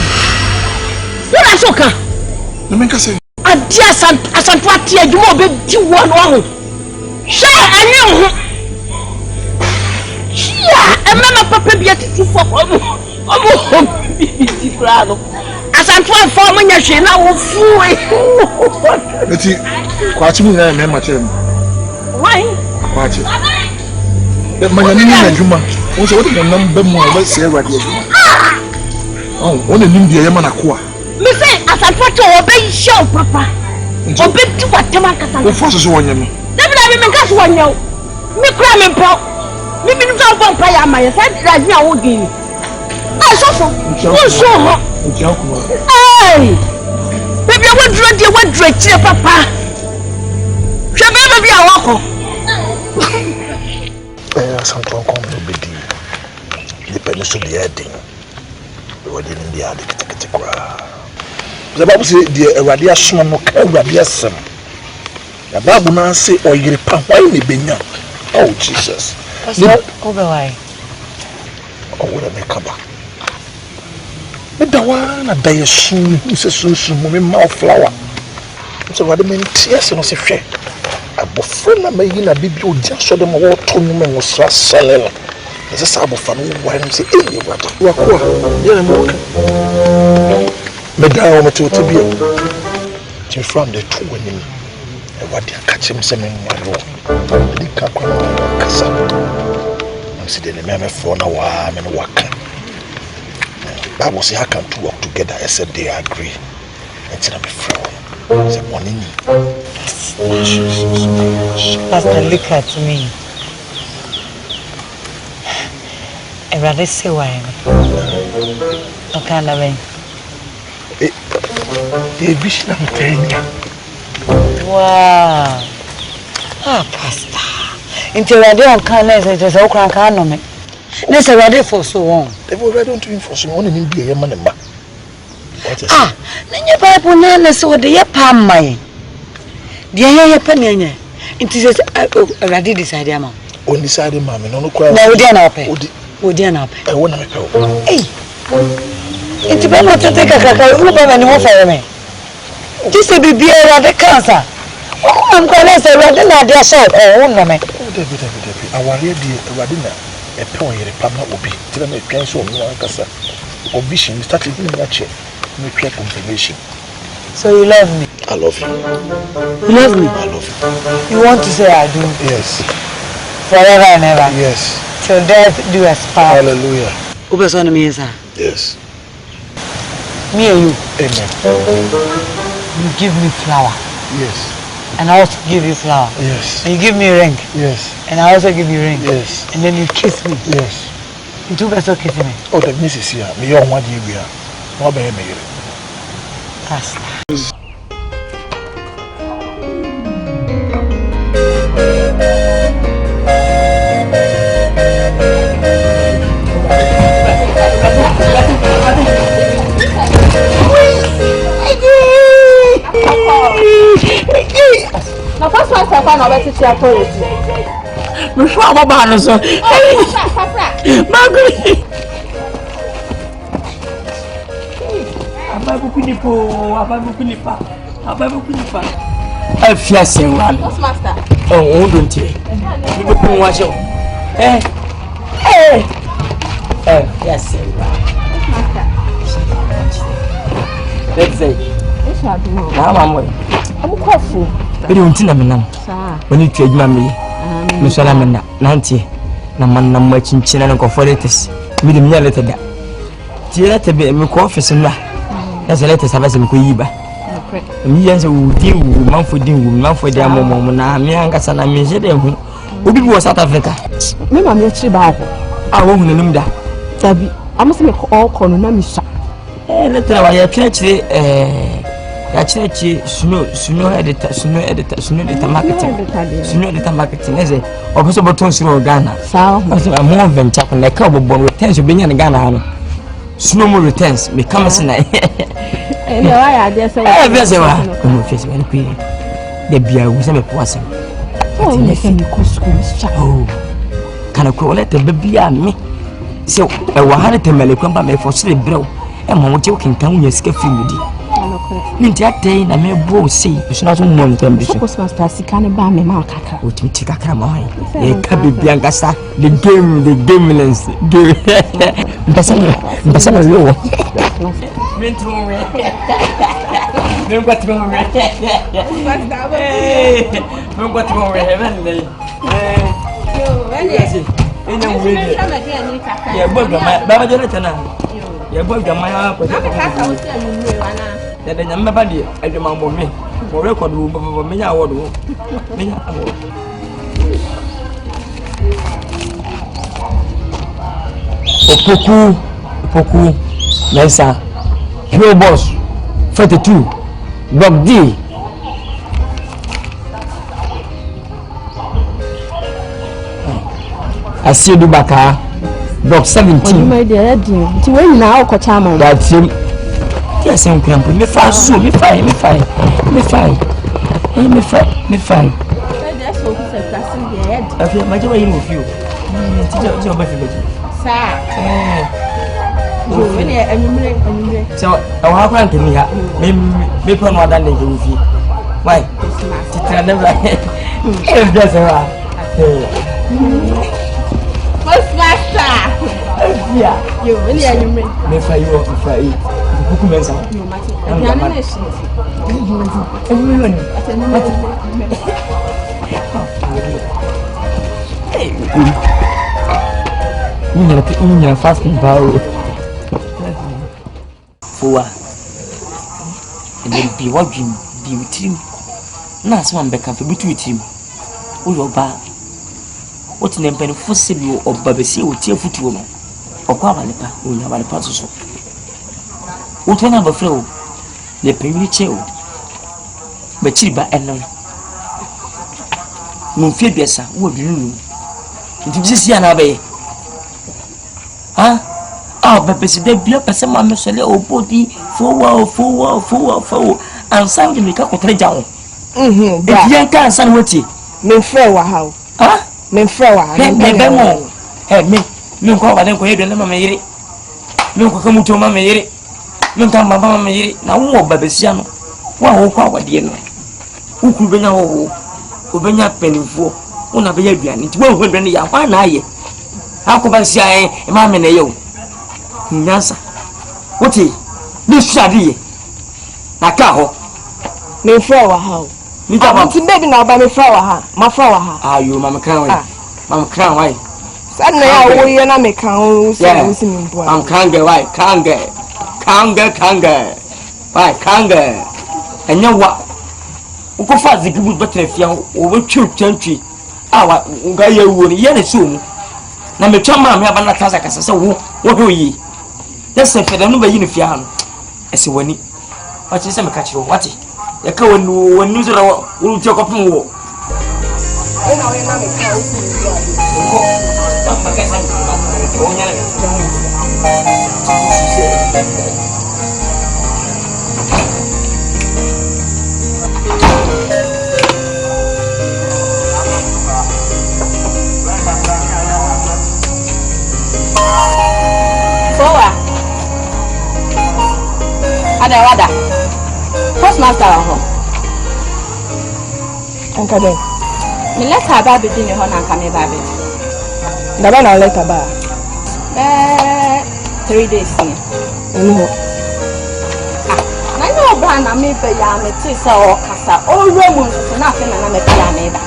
Speaker 2: What are you talking?
Speaker 6: Nemenka say.
Speaker 2: Adia ASANTEWAAH tia jumo be di one one. Sha anya ho. Ya, emma papa bi atitu fo omo bi krano. ASANTEWAAH fo mo nya hwe na wo fuwe.
Speaker 6: Eti kwachi mu na me chere mu.
Speaker 2: Why?
Speaker 6: Kwachi. The manyani ni na juma. Wo se wo de nam ba mu ba se awade juma. Oh, wona nim de yema na ko a.
Speaker 2: Me say ASANTEWAAH obey show papa. Obey do whatever kasa.
Speaker 6: Wo force so wonya me.
Speaker 2: David me nka so wonya o. Me kura me mpo. Me bi nso bon pa ya ma ye say that me awo gi. Ah so. Wo so ho.
Speaker 6: Ntia ko.
Speaker 2: Hey! Baby wadro chire papa. Hwe baby awako.
Speaker 6: ASANTEWAAH kom no bedi. The pencil the heading. We didn't be able to cry. The Bible says the Radia Son of Radia Sam. The Bible now say, or you repent, why me benya? Oh, Jesus.
Speaker 3: Over why?
Speaker 6: Oh, what a make up. But the one at the soon, who says soon, moving mouth flower. So, what I mean, tears and I say, fair. A buffer may in a baby, just so them all 2 women was selling. There's a sab of fun, why don't say, hey, what? You are cool. You're a Medal to be from the 2 women. And what they catch him saying, my lord. The Capra Casa. me phone wa me no waka. Bible say how can two work together except they agree. It's not be fraud. It's a money.
Speaker 3: Pastor, look at me. I rather say why. Okay, na me.
Speaker 6: Vision I'm telling you.
Speaker 3: Wow. Ah, Pastor. Until I don't can it is all crank on me. This already for so long.
Speaker 6: They've already done to for so long in be a man and back.
Speaker 3: Ah, then your Bible nana so the yapam my. Dear Penny. It is already decided, Mamma.
Speaker 6: Only decided, Mammy, no crowd.
Speaker 3: No, dear, no pay. Oh, dear, no pay.
Speaker 6: I want to make out.
Speaker 3: Hey, it's better to take a cacao and more for me. Just to be rather cancer. Oh, I'm going to say, rather not their shop. Oh, no, man.
Speaker 6: Oh, David, our lady, Radina, a poem, a pama will be till I make cancel Nkansah. Or vision started in that chair. Make clear confirmation.
Speaker 3: So you love me?
Speaker 6: I love you.
Speaker 3: You love me?
Speaker 6: I love you.
Speaker 3: You want to say I do?
Speaker 6: Yes.
Speaker 3: Forever and ever?
Speaker 6: Yes.
Speaker 3: Till death do us part.
Speaker 6: Hallelujah.
Speaker 3: Who was on me, sir?
Speaker 6: Yes.
Speaker 3: Me and you?
Speaker 6: Amen.
Speaker 3: You give me flower.
Speaker 6: Yes.
Speaker 3: And I also give you flower.
Speaker 6: Yes.
Speaker 3: And you give me a ring.
Speaker 6: Yes.
Speaker 3: And I also give you a ring.
Speaker 6: Yes.
Speaker 3: And then you kiss me.
Speaker 6: Yes.
Speaker 3: You two better kissing me.
Speaker 6: Oh, the missus here. Me on one year we are. No be me.
Speaker 3: Pastor.
Speaker 2: Na first one say na be titi atoro ti.
Speaker 5: Me sure am ba no so. Magri. Ababu kunipa. Afia senwa.
Speaker 2: What's master?
Speaker 5: Oh, don't you? You go watch it. Yes, let's say. Now I'm coffee. But you don't know. When you trade mammy, Miss Alamanda, Nancy, Naman, much in China and Conformatus, medium year letter. Tia to be a coffee, and that's a letter of some Kuiba. Millions of deal, man for their moment. Me and Cassana, me, who was South Africa.
Speaker 2: Remember me, Chibago.
Speaker 5: I won't know that.
Speaker 2: Sabi, I must make all corner, Miss.
Speaker 5: Letter I actually, snow editor, marketing, as a officer buttons through Ghana. So I'm more than tapping like cowboy bone returns being in Ghana. Snow more returns, becomes an I guess I was a queen. The beer was a person. Oh, can I call it a baby and me? So I will have to Melicomba me for sleep, bro. And my joking can we escape food? Nintiate na me bo say so na so mo ntam bi so
Speaker 2: master sika ne ba me ma kaka
Speaker 5: o timi tika kra ma han e ka bibia ngasa the gameless do mpasa na lo mentro me nem kwatimo me nem kwatimo me heaven dey yo enya mo me ya boga ma ba jere tana ya boga ma ko kaka o ti anu wana the number body at the mambo me for record me award me award opoku Mensa Pure Boss 42 Bob D Asiedu Baka Bob 17
Speaker 2: my dear ti we na okocha ma
Speaker 5: that's him. Yes, I'm cramped. Me fine.
Speaker 2: That's what he said. That's in the head.
Speaker 5: I feel my joy in with you. So, I want to me put more than the movie. Why? Never. If that's
Speaker 2: What's master? Yeah, you really are you me
Speaker 5: for you for it. Kukumenza.
Speaker 2: No matter.
Speaker 5: Minha faz com Paulo. Foa. E then be what dream be with him. Na so am beka fe bitu with him. O yo ba. O ti ne mpani fo se bi o babesi o tie futuo no. Okwa balepa, o nya balepa so so. O to na ba fre o. Le penwi che o. Ba chiri ba enon. No fie biasa, wo bi nu. Nti bisi ana ba ye. Ah, babesi de bia pese ma me sele o body for and sound me ka kotre jawo. If you can san wati,
Speaker 8: me frɛ wa ha.
Speaker 5: Ah,
Speaker 8: me frɛ wa.
Speaker 5: Me be mo. Me ko ba den ko yedo na ma me yire. Me ko ka muto ma me yire. Me kan baba ma me yire. Na wo babesi ano. Wa wo kwa wade no. Ukuru benya wo. Obenya penifo. Una be ya aduane. Nti wo ho aduane ya kwa na aye. Akoba sia ma me na yo. Nkansah. Woti, ni shadi na ka ho.
Speaker 8: Me frɛ wa ha.
Speaker 5: Ni ta ba.
Speaker 8: Nti baby na ba me frɛ wa ha. Ma frɛ wa ha.
Speaker 5: Ayo mama kan wai. Mama kan wai.
Speaker 8: Sanna ya wo ye na me kan o so wo si me mpo.
Speaker 5: Am kange wai, kange. Wai kange. Enya wa. Uko fa zigibu betrefia o be twetwantwi. Awa nga ye wo ni ye na so mu. Na me twama me aba na tasa kasa se wo ho yi. Yese fede no ba yi ni fia no. Ese wani. Wachi se me ka chiro wati. Ya ka wani so da wo ti okopun wo.
Speaker 8: Na we na me ka o si ni
Speaker 5: ko. Ba ka sa ni o nya na.
Speaker 8: Wada. First master ho. Anka de. Me letter ba be ni ho na anka me ba be. Da ba na letter ba. 3 days ni. No. Na no ba na me be ya me ti se o kasa. O romu so na fe na me be ya me ba.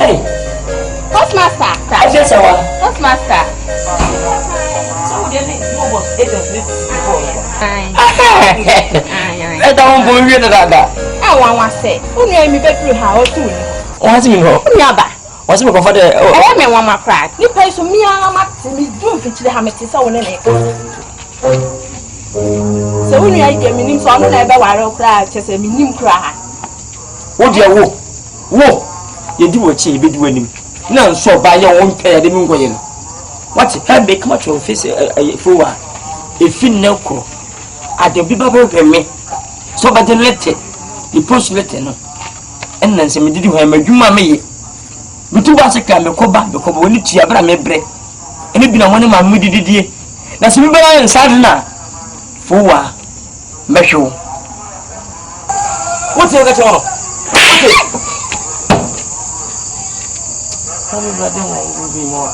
Speaker 5: Hey.
Speaker 8: First master.
Speaker 5: First
Speaker 8: master.
Speaker 5: I don't believe that.
Speaker 8: I want to say, who knew me better how to me?
Speaker 5: What's me? What's me for the I
Speaker 8: am one more crack. You pay some me, I'm me doing for the hammer so in it. So when I get me, so I'm never wild cry, just a minimum cry.
Speaker 5: What do you walk? You do what you be doing. No, so by your own pay, the moon going. What's it? Have become much of face a fool. If you know, at the people me. So, but the letter, the post letter, no. And then some did you have a human me. We two was a camera go back because we need to have a bread. And it been a one of my moody dear. That's me by inside now. For measure. What's the other all? Tell me that there will be more.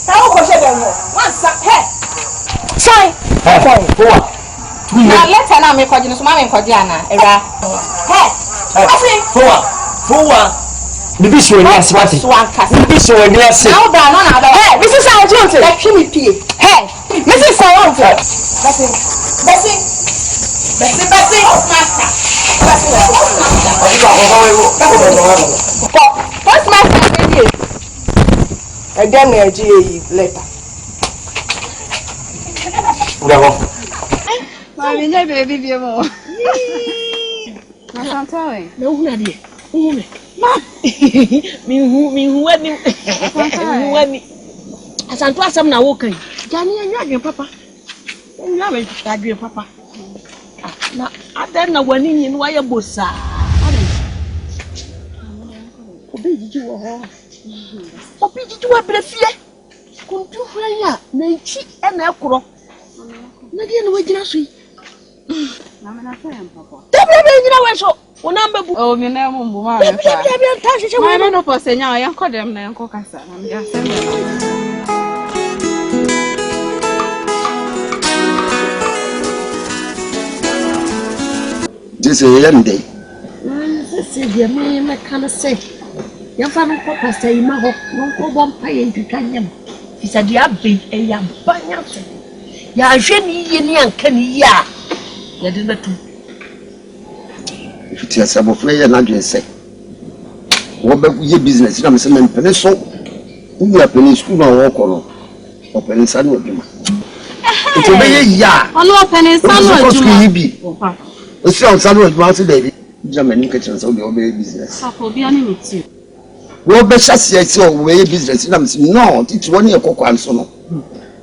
Speaker 8: How was it? What's up? Hey, sorry.
Speaker 5: Hey,
Speaker 8: now let's allow me Kwadjo so mama Kwadjana era. Hey,
Speaker 5: for bibi so ni aswati. Bibi so ni ase.
Speaker 8: Now da no na da. Hey, this is how you want it. Let me pay. Hey, Mrs. Sawanto. Basi. Master. First master dey. Again Adejei later.
Speaker 5: Bravo.
Speaker 9: Mami, nya baby bi mo. ASANTEWAAH.
Speaker 2: No huna die. Ume. Ma. Mi hu ani. Wani. ASANTEWAAH asam na wo kan. Jani anya adwen papa. Anya me adwen papa. Na adan na wani nyi no aye bosa. Obi jiji wo ho. Obi jiji wa brefie. Kuntu hwanya na nchi e na ekoro. Na die no wagina so yi.
Speaker 9: Mama na fa em papa.
Speaker 2: Dabra nyina we so. Wonamba bu.
Speaker 9: Oh, me na mumbu ma me fa.
Speaker 2: Dabra ta hwehwe we.
Speaker 9: Mama no po senya ya nkodem na enko kasa. Na me asem na.
Speaker 4: This is Yende.
Speaker 2: This is the me kind of say. Ya fa no ko pasta yi ma ho. No ko bom pa ye ntwitwa nyam. He said, "You have been a young banyan. Ya Jenny and Kenny, ya. You did not.
Speaker 4: If you tell some of player, not just say, what about your business? I'm saying, Peneso, who are penny school or walk on, or penny son of you. It's a very ya.
Speaker 9: Oh, no, penny son of
Speaker 4: be. The sound son of Mountain David, German kitchens on your business.
Speaker 9: I'll be on it too.
Speaker 4: Well, Bessas, I saw way business. No, it's 1 year cock and so.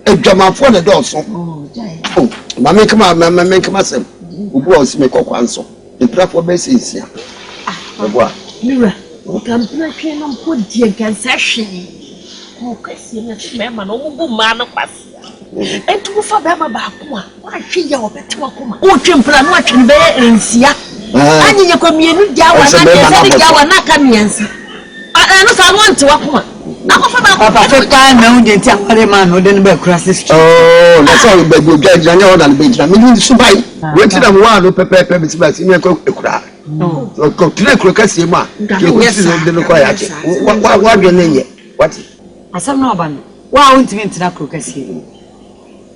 Speaker 4: A drama for the door, so. Oh, Mamma, come on, Mamma, make myself. Who was make cock and so. The proper basis here.
Speaker 2: Mira, you can play on put dear concession. Oh, Christiana, man, oh, man of us. And to for Bama Bakuma, why she yelled at Wakuma? Oh, Chimplan, watching bear and see. And in your community, Yawanaka. I want to Wakuma.
Speaker 3: Papa, no, they tell a man who didn't be cross the street.
Speaker 4: Oh, that's all, but you get Daniel and Benjamin. I mean, so by waiting a while to prepare permits by senior cook a crack. No, go to the crocus, ma. Yes, the local. What your name? What?
Speaker 3: I saw no one. Why won't you into that crocus here?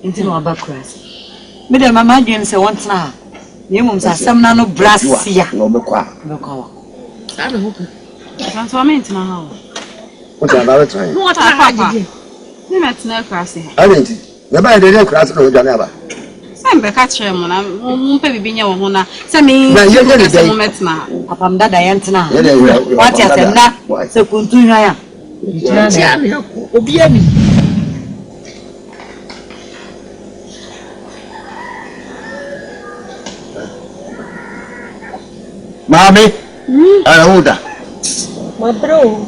Speaker 3: Into no about cross. Madam, my imagine say once now. You must have some nano brass here.
Speaker 4: No, no,
Speaker 9: I don't know. Transforming now.
Speaker 4: What about time?
Speaker 9: What I did. You met no crossing.
Speaker 4: I didn't. Never did a cross or Janaba.
Speaker 9: Some catch him when I'm being your honor. Some me,
Speaker 4: you're going to say,
Speaker 3: Upon that I enter now. What you said that? So continue.
Speaker 4: Mommy, I hold that.
Speaker 2: My bro,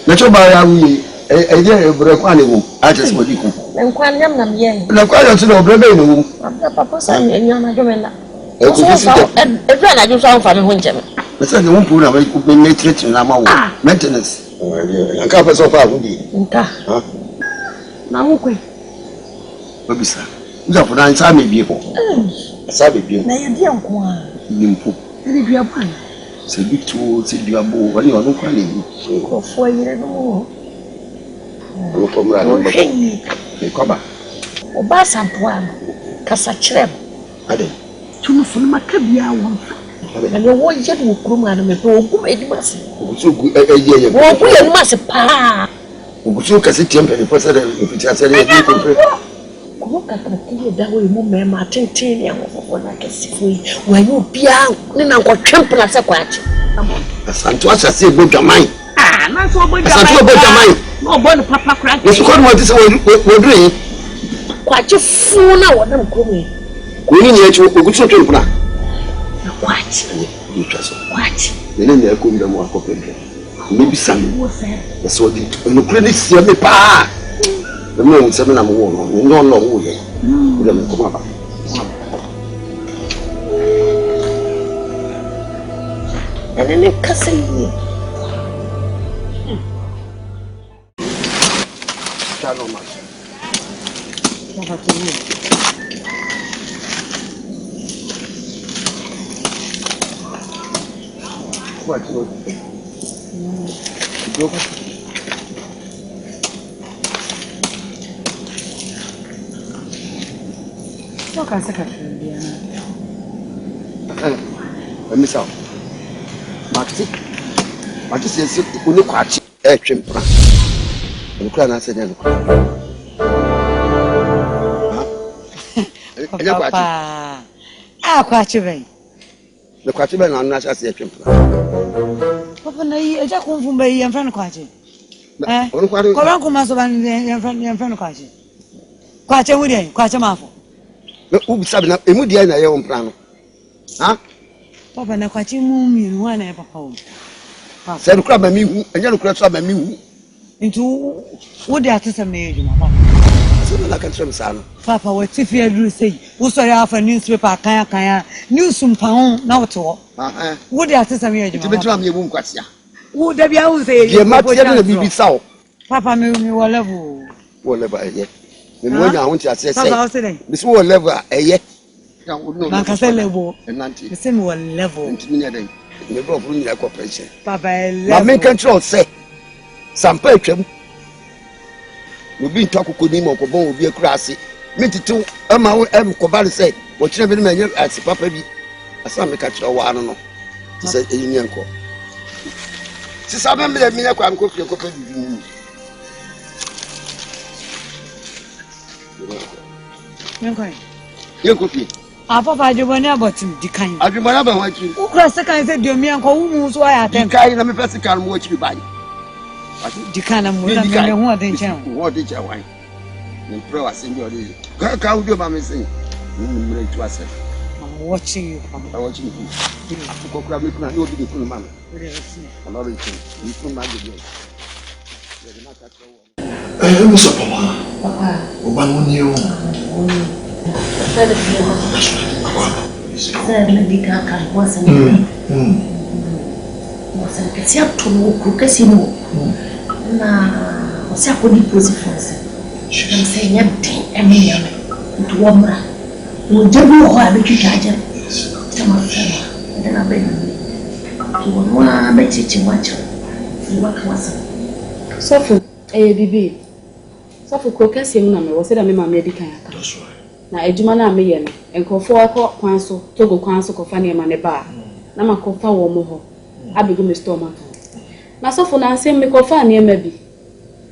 Speaker 4: Let your buyer we a year broke animal. I just want you.
Speaker 2: and Quaniam, yea.
Speaker 4: And I'm quite to know, brother.
Speaker 2: Papa, son, and young Agomena.
Speaker 5: A friend I do sound for the winter.
Speaker 4: The second one put away could be made rich in our maintenance. A couple so far would be.
Speaker 2: Now, okay.
Speaker 4: Baby, sir. You have 9 Sammy people. Sabi people.
Speaker 2: Now, you dear one.
Speaker 4: Limpo.
Speaker 2: And if you are one.
Speaker 4: C'est du tout, c'est du amour. Allez, on nous connaît.
Speaker 2: Au foyer, non.
Speaker 4: On comme là, mais comment?
Speaker 2: Au bas, ASANTEWAAH, Kassachrem.
Speaker 4: Allez.
Speaker 2: Tu nous fais ma cabia one. And your one jet will come and make no good edmas.
Speaker 4: So good a year.
Speaker 2: Oh, we are massive pa.
Speaker 4: Owusu kasi temper the person that if it has any compare.
Speaker 2: Look at the thing that way, Mumma, Tintin, and I can see when you be out, then I'll trample as a quatch.
Speaker 4: ASANTEWAAH say, go to mine.
Speaker 2: Ah, not so much.
Speaker 4: ASANTEWAAH go to mine.
Speaker 2: No, born Papa crack.
Speaker 4: Yes, what this we're doing?
Speaker 2: Quite a fool now, what I'm coming.
Speaker 4: We need to go to Temple.
Speaker 2: What?
Speaker 4: You trust
Speaker 2: What?
Speaker 4: Then they're going to walk up again. Maybe some. That's what they do. No credit, see me pa. The moon 7 I'm warm. No long way. Come up.
Speaker 2: And then they cussing me.
Speaker 4: What?
Speaker 3: Look at secretary.
Speaker 4: Miss out. But this is only Kwadjo. Chimpra. And Crown answered them.
Speaker 3: Papa. Ah, Kwadjo.
Speaker 4: The Kwadjo and Nasha say Chimpra.
Speaker 3: Papa, I just come from Bay and friend Kwadjo. Eh? Koranko Masoban and friend Kwadjo. Kwadjo with him, Kwadjo Mafo.
Speaker 4: Who said that immediately in your own plan? Huh?
Speaker 3: Papa, na Kwadjo mumi one ever home.
Speaker 4: Said the crab and me, and you crab some and me.
Speaker 3: Into what the artist made, Papa.
Speaker 4: So I can tell son.
Speaker 3: Papa, what if you say, who saw you have a newspaper, Kaya, news some pound, now to what the artist made you.
Speaker 4: Between your womb, Kwasia.
Speaker 3: Who the Bible say,
Speaker 4: you might be so.
Speaker 3: Papa, me will level.
Speaker 4: Whatever I get. The more I want to say,
Speaker 3: this
Speaker 4: will level a yet.
Speaker 3: Nkansah level,
Speaker 4: and Nanti,
Speaker 3: the same level.
Speaker 4: The above room like corporation.
Speaker 3: Papa,
Speaker 4: I make control say some patron. Obi ntwakoko ni mo ko bon obi akura ase. Me tete ama wo ko ba le say, wo kire bi na nya ase papa bi. Asa me ka kire wo ano no. Ti say eyi ni enko. Sisa me me nya kwa nko fie ko pa bi ni. Yenko fie.
Speaker 3: Papa adwobani abotim dikan.
Speaker 4: Adwobani abawa chi.
Speaker 3: Ukura sekan se dio mi anko wu so aya tem.
Speaker 4: Dikan na me pese kan mo chi ba.
Speaker 3: Dikan na mo na me hu aden chen.
Speaker 4: Wo de cha wan. Ni pro asembi odi. Ka udio ba me sin. Ni mre tu ase.
Speaker 3: I'm watching you.
Speaker 4: I'm watching you. Ko kura me kuna ni obi de kuna ma. I'm not reaching. You from my day.
Speaker 6: Musa Papa. Oba no ni o.
Speaker 9: Bibi. So for kokasi mu na me wo se da me ma me di kan aka. That's right. Na ejuma na me ye no. Enkofo akọ kwan so, togo kwan so kofa ne ma ne ba. Na makofa wo mo ho. Abegu me store ma kan. Na so for na nsem me kofa ne ma bi.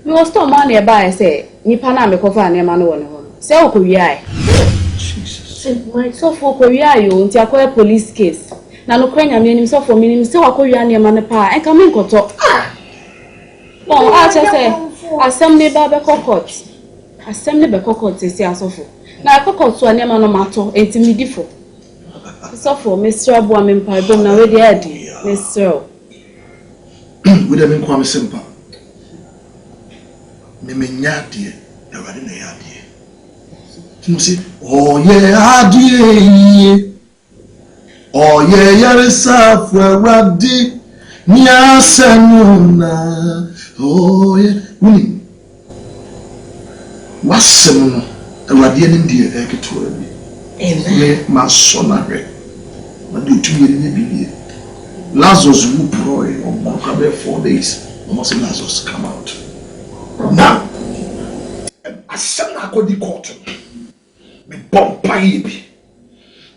Speaker 9: Me wo store ma ne ba e se nipa na me kofa ne ma no wo ne ho. Se wo ko wi ai. Jesus. My so for ko wi ai o nti akọ police case. Na no kwanya me nim so for me nim se wa ko wi ne ma ne pa. Enka me nkoto. Oh, I just say assembly ba court. Assembly be court say asofo. Na court so anema no mato entimidifo. Asofo Mr. Abu amempa bom na we dey adi. Mr.
Speaker 6: We dey mean kwame simple. Me menya die, e wade na ya die. You see, oh yeah adie. Oh yeah yaresa for radi. Nya senuna. Oh yeah, Willie. What's some Radian India? I could tell me. Amen. My son, I read. I do 2 years in the Bible. Lazarus will pray on Moncabe 4 days. Almost Lazarus come out. Now, I said, I got the court. Me bomb baby.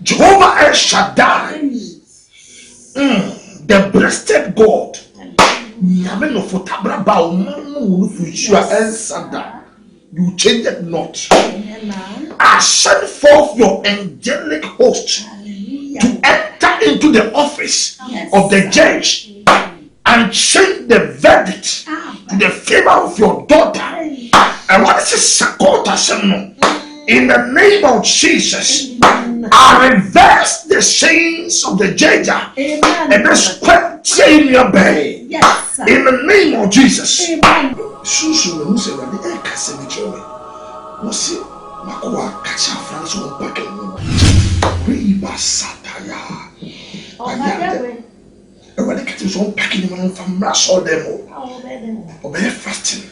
Speaker 6: Jehovah El Shaddai. The breasted God. Nyame no fotabra ba o manu fuchua ensada. You change it not. I send forth your angelic host to enter into the office of the judge and change the verdict to the favor of your daughter. And what is this Sakota Semno? In the name of Jesus, I reverse the sins of the judge and respect in your bay. Yes, in the name of Jesus. Amen. Susu no se wade e kase mi chome. No se makoa kacha France on pake no. We basataya. Oh my God. E wade kati so pake ni man from raso demo. Obe fasting.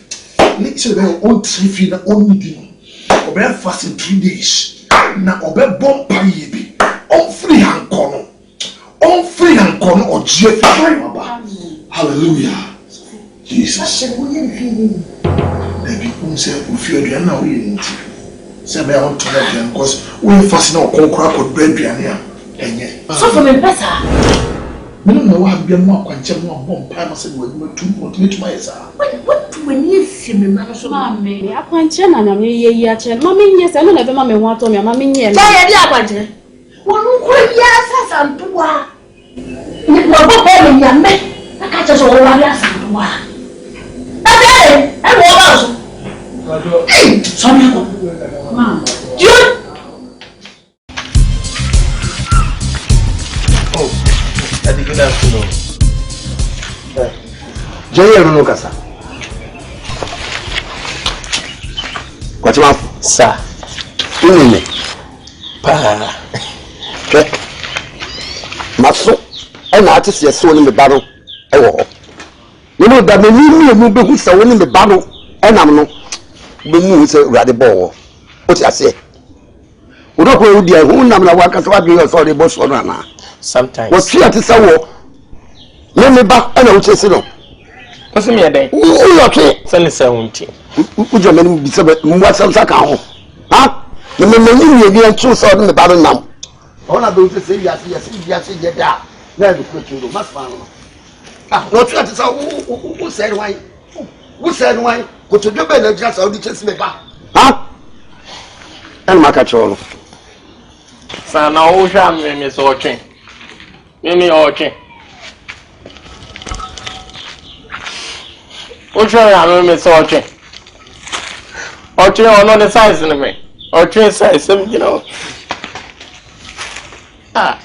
Speaker 6: Ni se be on 3 feet na on di. Obe fasting 3 days. Na obe bompa yebi. On free hankono. On free hankono o je fi baba. Hallelujah. Jesus. People say, if you're doing now, we need to say, I want to let them because we're fasting or conquer bread. So, for me, better. We don't know what I'm more quantum more time. I said, we're to my son. What do we need? Mammy, I can't tell and yes, I don't have a mammy want to me, mammy. Yes, I want to. One quick yes, and two are. I can't just all yes, and one. And what else? Hey, some people. You.
Speaker 4: Oh, good afternoon. Jay, Nkansah. Kwadjo, sir. Inene. Pa. Ke. Maso. E na ati se so ni me ba no. E wo ho. You know that me mu be hu se wo ni me ba no. E nam no. Be mu se urade bo. O ti ase. O do ko udi e hu nam na wa ka so wa bi so de bo so no na. Sometimes. What you ati se wo. Me ba e na wo chesi no.
Speaker 7: What's the matter?
Speaker 4: Oh, okay.
Speaker 7: Send the sound.
Speaker 4: Would you mean be some account? Huh? The men you be two sort in the battle now. All I do is say yes, yeah. Then you must find. Ah, not try to say who said why? Who said why? Go to the bed and just all the chest me back. Huh? And my control.
Speaker 7: Son, now who shall me so watching? Me watching. Who shall me so watching? Watching on the size in me. Watching size, you know. Ah.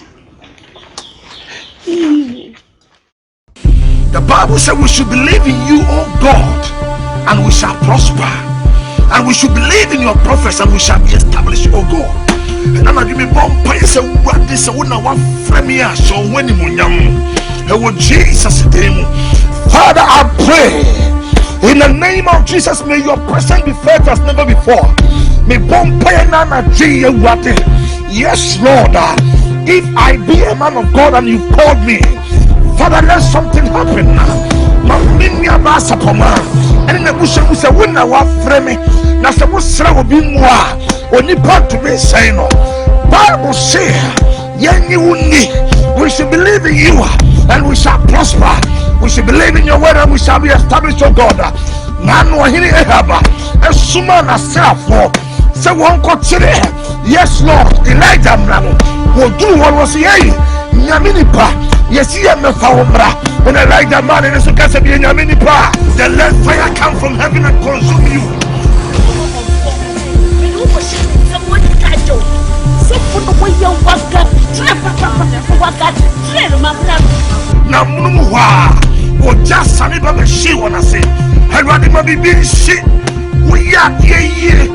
Speaker 6: The Bible said we should believe in you, O God, and we shall prosper. And we should believe in your prophets, and we shall be established, O God. And I'm going to be born by what this one frame here. So when you young, Jesus' name, Father, I pray in the name of Jesus, may your presence be felt as never before. May born by yes, Lord. If I be a man of God and you called me, Father, let something happen now. And in the bush, we say, when I was framing, that's the most will be more. Only part to be saying, Bible say, we should believe in you and we shall prosper. We should believe in your word and we shall be established, oh God. Nano hini ehaba, esumana self. Say one continue. Yes, Lord. Elijah Mramo will do what was here. Nyaminipa. Yes, he am the Fawmbra. When Elijah man in the Sukasabi Nyaminipa, the let fire come from heaven and consume you. Namuwa. O just Sani Baba she wanna say. I'd rather be being shit. We are here.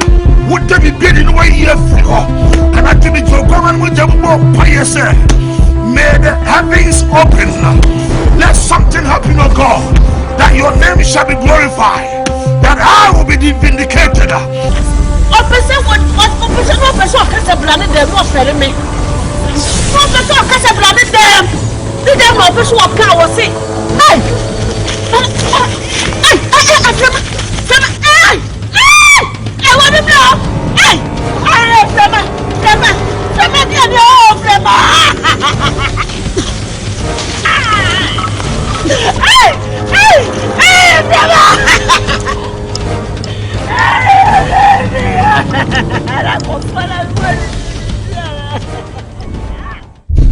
Speaker 6: Would they be bidding away here for? And I give it to a woman with a more pious. May the heavens open. Let something happen, oh God, that your name shall be glorified, that I will be vindicated.
Speaker 2: Opposite what opposite blinded them, not for me. Professor blinded them. Did them opposite what power say? I want to know.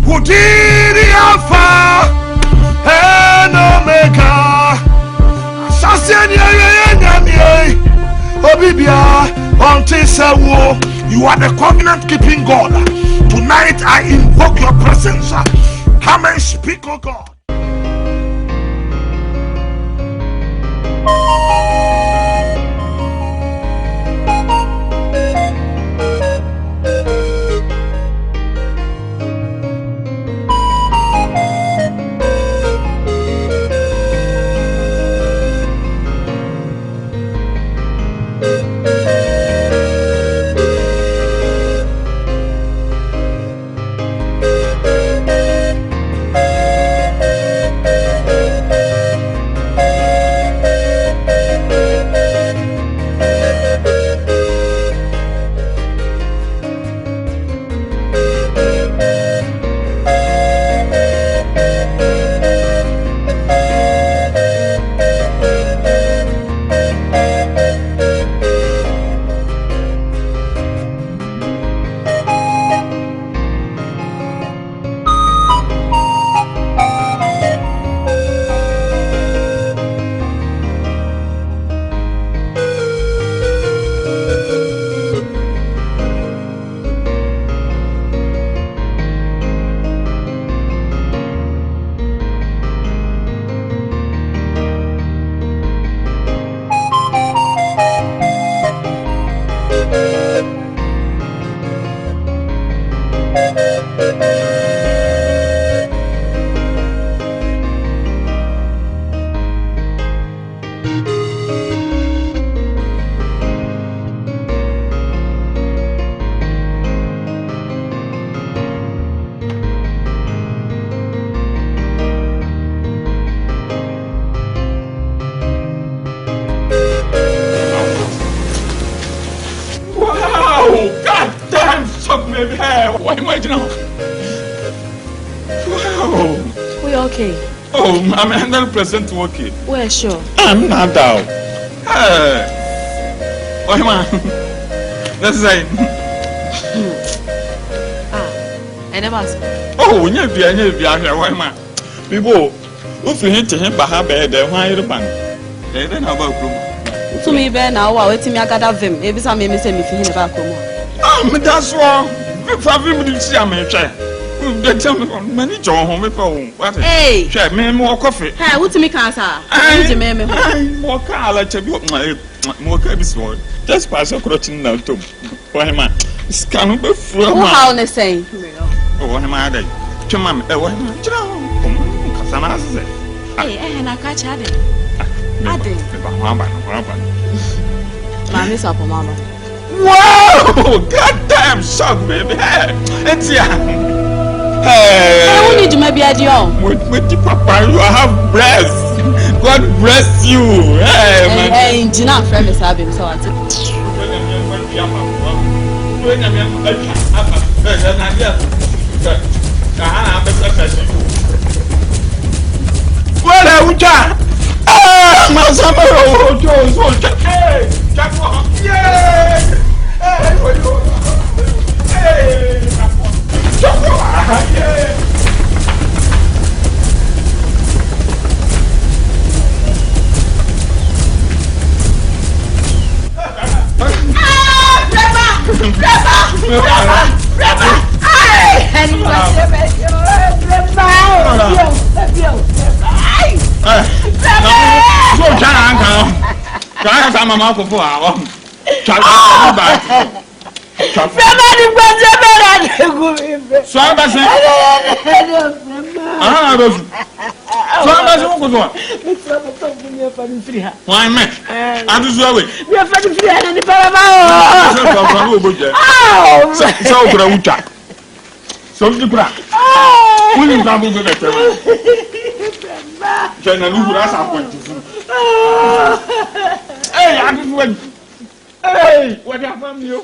Speaker 6: Who did the Alpha and Omega? You are the covenant keeping God. Tonight I invoke your presence. Come and speak, oh God.
Speaker 10: Why am I now? Wow.
Speaker 9: We okay?
Speaker 10: Oh, I'm 100% okay.
Speaker 9: We're sure.
Speaker 10: I'm not down. Why am I? That's right.
Speaker 9: I never asked.
Speaker 10: Oh, when you're here, why am I? People, if you hit him by her bed, why are you bang? Then how about Kuma?
Speaker 9: To me, Ben, now, waiting me, I got of him. Every time I miss him, if you hear about Kuma.
Speaker 10: Ah, that's wrong. If I didn't see a man, they tell me many John home. Hey, share me more coffee. Hey, what's me, Nkansah? I'm more car like a book, my more cabis word. Just pass a crotching now, too. Why am I? It's kind of a fool. How they say? Oh, what am I? To Mamma, what am I? Hey, and I catch Adejei.
Speaker 9: Mommy's up, Mama.
Speaker 10: Wow! Goddamn shock, baby. It's ya. Hey,
Speaker 9: I need to maybe add you on.
Speaker 10: With the papa, you have breasts. God bless you. Hey,
Speaker 9: Gina, friend is having so I
Speaker 10: well, ah, my summer, hey, yeah, hey, why, man? I'm just away. We are fighting free and the Paramount. So, the crack. Will you come over the China? Hey, I just went. Hey, what happened to you?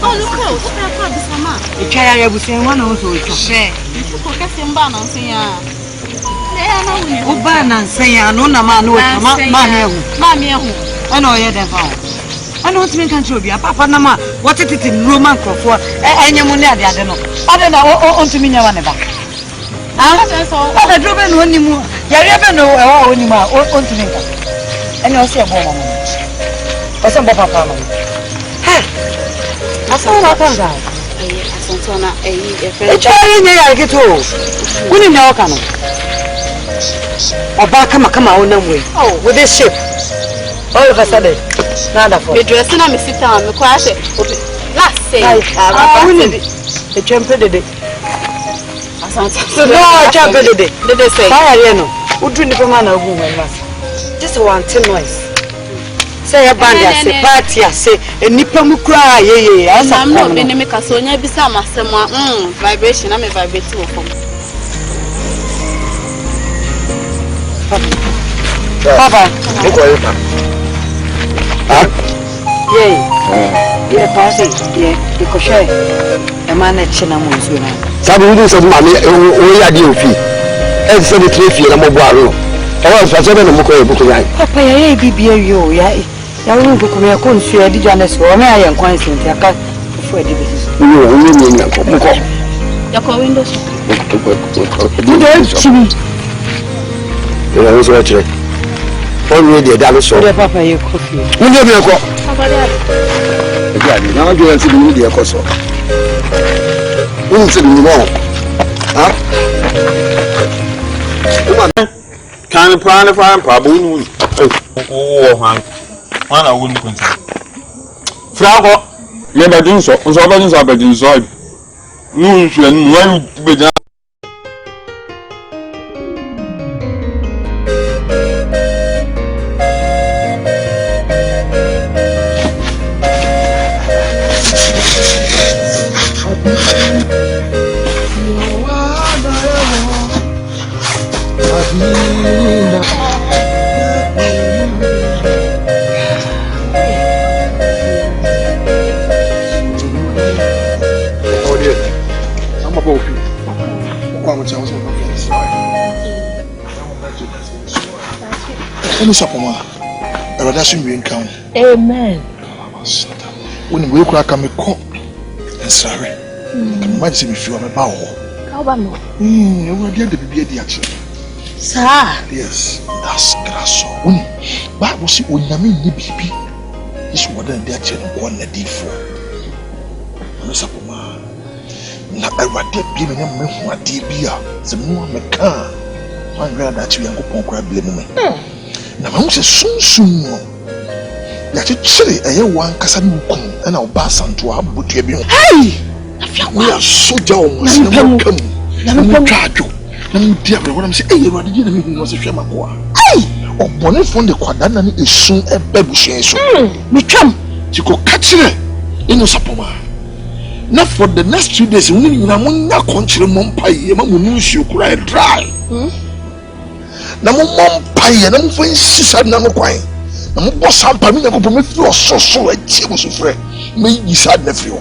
Speaker 9: Oh, look out! What happened to Mama?
Speaker 3: The child was saying one also. Share. Ubana say I know na man I know you them found. I know what me can show you. Papa na ma what it in Roman for enya mo na dia de no. Ade na on to me nya wa ne ba. Ah, I drove in one mu. Ya rebe no e wa oni ma on to me ka. Enya o se bo mo. O se bo papa mo. Hey. Asa na kan ga.
Speaker 9: Asantona e
Speaker 3: friend. E chari nya ya gitu. Kuni na o kanu. Oba kama onam way. Oh, with this ship. All of a sudden, nada for.
Speaker 9: Me dress na me sit down, me kwa say. Last say.
Speaker 3: The champion did it.
Speaker 9: Asante.
Speaker 3: No, champion did it.
Speaker 9: Did they say?
Speaker 3: Fire no. Udru ni pema na ogu when mas. Just one tin noise. Say a band ya say party ya say enipa mu kra ye.
Speaker 9: I'm not be me ka so nya bisa masema vibration na me vibrate wo form.
Speaker 3: Papa, yeah, party, yeah, because a man at Chinamon.
Speaker 4: Some do some money, we are due fee. And so the 3 feet, I'm a borrow. I was for 7 of Moko.
Speaker 3: Papa, I be you, yeah. I won't go to your consul, did you understand? I am quite simple. I can't afford it.
Speaker 9: Your windows.
Speaker 4: You know, so already a dollar so.
Speaker 3: Papa, you coffee.
Speaker 4: We never go. Again, now you want to do the cost. Who's in the wall? Huh?
Speaker 10: Can you plan if I'm Pabu? Oh, one I wouldn't consider. Frago, never do so. So, I'm being so. No, you be done.
Speaker 6: come about you. Come on, tell us what I'm saying. I rather see you in count.
Speaker 2: Amen.
Speaker 6: When we crack me call and sorry. Might see me feel I'm a bow.
Speaker 2: How about no?
Speaker 6: You will get the baby action.
Speaker 2: Sir.
Speaker 6: Yes, that's grass. But was it when I mean the baby? It's more than that one a deed for. Miss Apoma. Now I rather be in a man who are dear beer. The more me can. I'm glad that you are going to blame me. Now I'm soon. That you chilly a one Casanukum and our ASANTEWAAH but you be. Hey! We are so down. Come. Kwadjo. Dear, what I'm saying, hey, you didn't know the Shamakoa. Hey! Or bonnet from the Quadana is soon a baby. Me come. You go catch it in the Sapoma. Not for the next 2 days, when you are not country Mompai, Mamunus, you cry dry. No Mompai, and I'm for inside Namaquine. I'm boss up, I mean, I'm going to feel so a table of friend. May you sad nephew.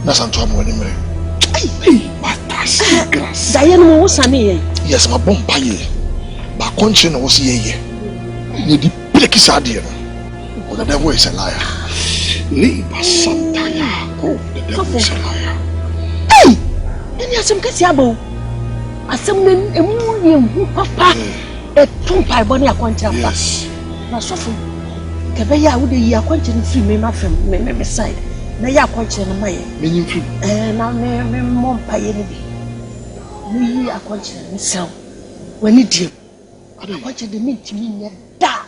Speaker 6: That's Antoine anyway. Hey, what that's grass.
Speaker 2: Diana was sunny.
Speaker 6: Yes, my bomb pie. But conscience was ye. You the picky idea. Oh, the devil is a liar. Leave ASANTEWAAH. Oh, the devil is a liar.
Speaker 2: Hey! And you're some Cassiabo. As some men, a million papa, a tumpai bonny a quantum.
Speaker 6: Yes.
Speaker 2: Na sofo kebeya wo de yi akwanche no free me ma fam me side na ya akwanche no maye
Speaker 6: menyim free
Speaker 2: na me mompa ye ni bi ni yi akwanche no sew wani die akwanche de mintimi nya da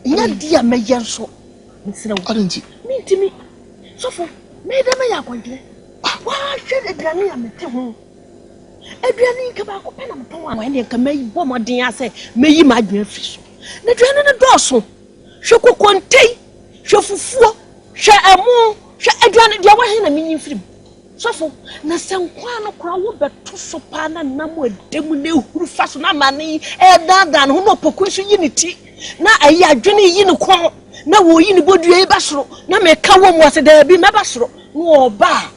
Speaker 2: nya dia me yenso nsew
Speaker 6: adenti
Speaker 2: mintimi sofo me de me ya akwanche wa hwe aduane ya mete ho aduane ke ba ko pe na mton wa ne ka me bo modin ase me yi ma adwene free so na duane no doso hwe kokontei hwe fufuo hwe emu hwe aduane dia wa he na minyin firim sofo na senkwa no kora wo beto so pa na namo ademu na ehuru fa so na mane dan ho no poku so yi ni ti na ayi adwene yi ni kon na wo yi ni bodua yi basoro na me ka wo mu ase da bi me basoro no oba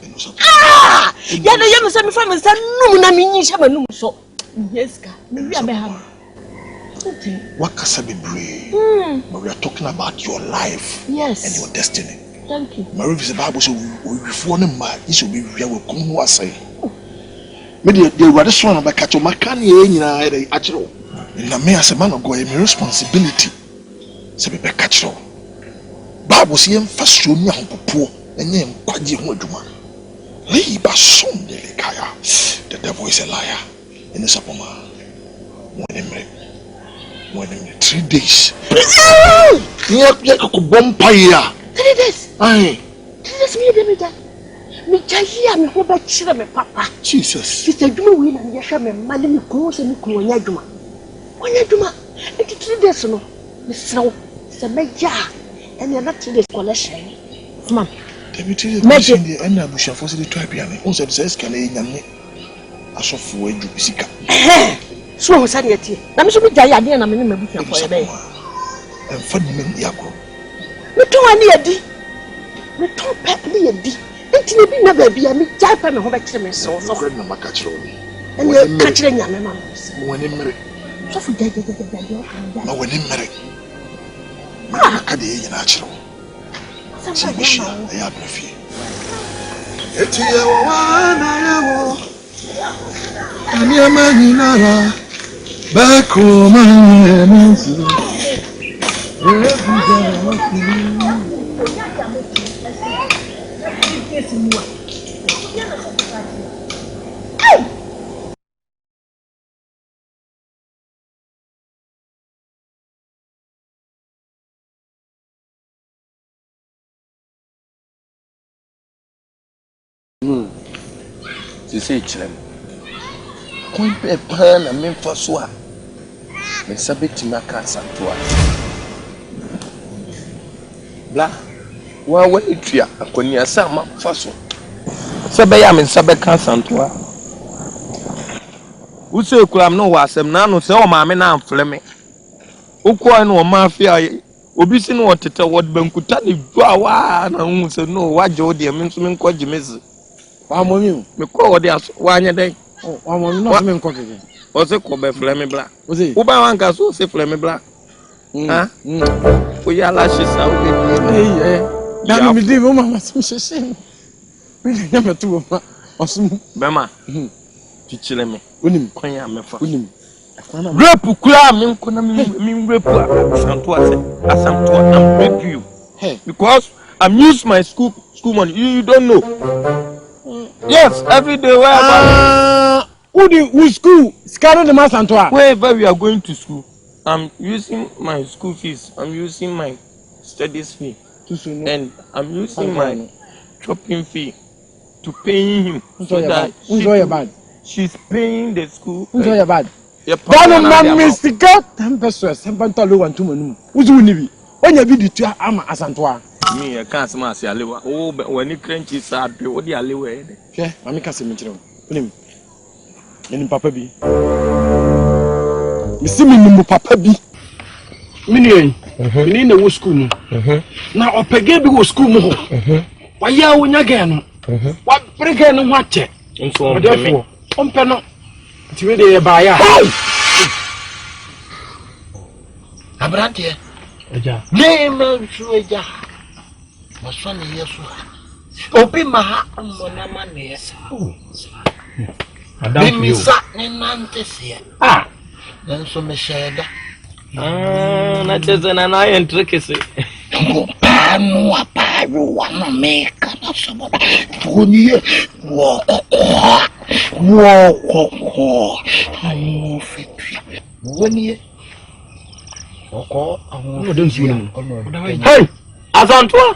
Speaker 2: ya na yem se me fa me se num na minyin hye manum so yeska me wi abeha. Okay.
Speaker 6: What can I be brave? But we are talking about your life,
Speaker 2: yes,
Speaker 6: and your destiny.
Speaker 2: Thank you.
Speaker 6: My rev is the Bible, so we before them, it should be we will come who I say. Maybe they were this one about Kwadjo. My can you actually? And me as a man of God, my responsibility. So be Kwadjo. Bible say first show me how poor and then Kwadjo who do man. Leave a son de kaya. The devil is a liar. In the Sapoma. When in 3 days. 3
Speaker 2: days. Aye. 3 days me dem da. Me jaya me ho ba kire me papa.
Speaker 6: Jesus.
Speaker 2: Sister dwuma we na ye hwe me male me ko se me ko onya dwuma. Onya dwuma. Enti 3 days no. Me sew. Se me ja. And na 3 days collection. Mam.
Speaker 6: Debi 3 days collection dey and abusha for the tribe yan. On se say scan e nyame. Asofo adu bisika.
Speaker 2: So who said it? Na me so be jaya ade na me ma bufa for e be.
Speaker 6: En fa ni me yakro.
Speaker 2: Me to ani adi. Me to pe ni adi. Enti na bi na ba bia me jaya pe me ho ba kire me so so.
Speaker 6: Na maka kire o.
Speaker 2: En ka kire nyame ma.
Speaker 6: Mo wani mere.
Speaker 2: So fu jaya.
Speaker 6: Ma wani mere. Ma ka de yi na kire o. Sa bi shi ya brefi. Eti ya wa na ya wo. Ani amani nara. Back home, I'm
Speaker 7: You say, Chilem. Point a pan and men for swap. Me sabe ti maka ASANTEWAAH. Bla. Wa wani tria akoni asa ma faso. Sabe ya me sabe ka ASANTEWAAH. Use kuram no wasem na no se o ma me na amfle me. Ukwo no ma afia obi si no otete wod bankuta ne dua wa na hu se no waje o de me nso me nkọ gimezi.
Speaker 1: Amonu.
Speaker 7: Me call the one day.
Speaker 1: Oh, Amonu not me cooking.
Speaker 7: Was a cobe flame black.
Speaker 1: Was it?
Speaker 7: Uba one can so say flame black. Huh? We are lashes out.
Speaker 1: Hey, now me did woman some shame. We never two awesome.
Speaker 7: Bema. Teaching me.
Speaker 1: Unim,
Speaker 7: Konya mefa.
Speaker 1: unim.
Speaker 7: Rapu kura me nkona me rapu asantoa I'm beg you.
Speaker 1: Hey,
Speaker 7: Because I'm use my school money. You don't know. Yes, every day where
Speaker 1: who school? Scanning the mass and
Speaker 7: wherever we are going to school, I'm using my school fees. I'm using my studies fee, and I'm using my shopping fee to pay him so that she's paying the school.
Speaker 1: Who's your bad?
Speaker 7: Don't
Speaker 1: man mystical 10 pesos. Sempanta low and 2 manu. Who's unibi? When you be the ama ASANTEWAAH.
Speaker 7: Me, I can't smell see Alewa. Oh, but when it crunchy sad, what the Alewa?
Speaker 1: Yeah, I'm a cemetery. And Papa B. You see me, Papa B. Minion, we need a school. Now, a peggy was school. Why, ya win again? What breaking what check? And so, therefore, on penal. It's really a buyer.
Speaker 6: Abrantie. Name Suja. My son is open my heart on Monamania. Madame, you sat in Nantes here. Ah, then so Michelle.
Speaker 7: That is an iron tricky.
Speaker 6: No, I want to make walk.
Speaker 7: Hey, ASANTEWAAH.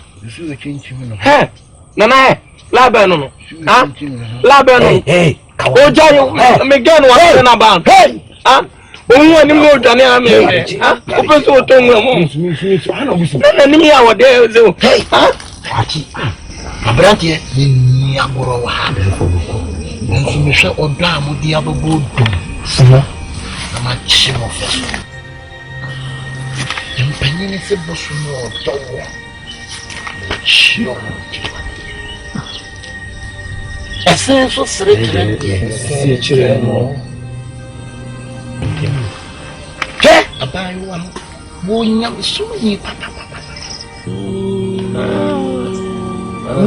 Speaker 7: Hey, Nana, Labano. Huh? Labano. Hey, Kwadjo, Megan was in a band. Hey, huh? Only one more than I mean. Open to a tongue. I was there. Hey, huh?
Speaker 6: Abrantie, Nyarkoh had and so we shall order with the other good. I'm a chim of us. And Penny is a boss from your door. Sure. A sense of children. A buy one. Won't you so many papa?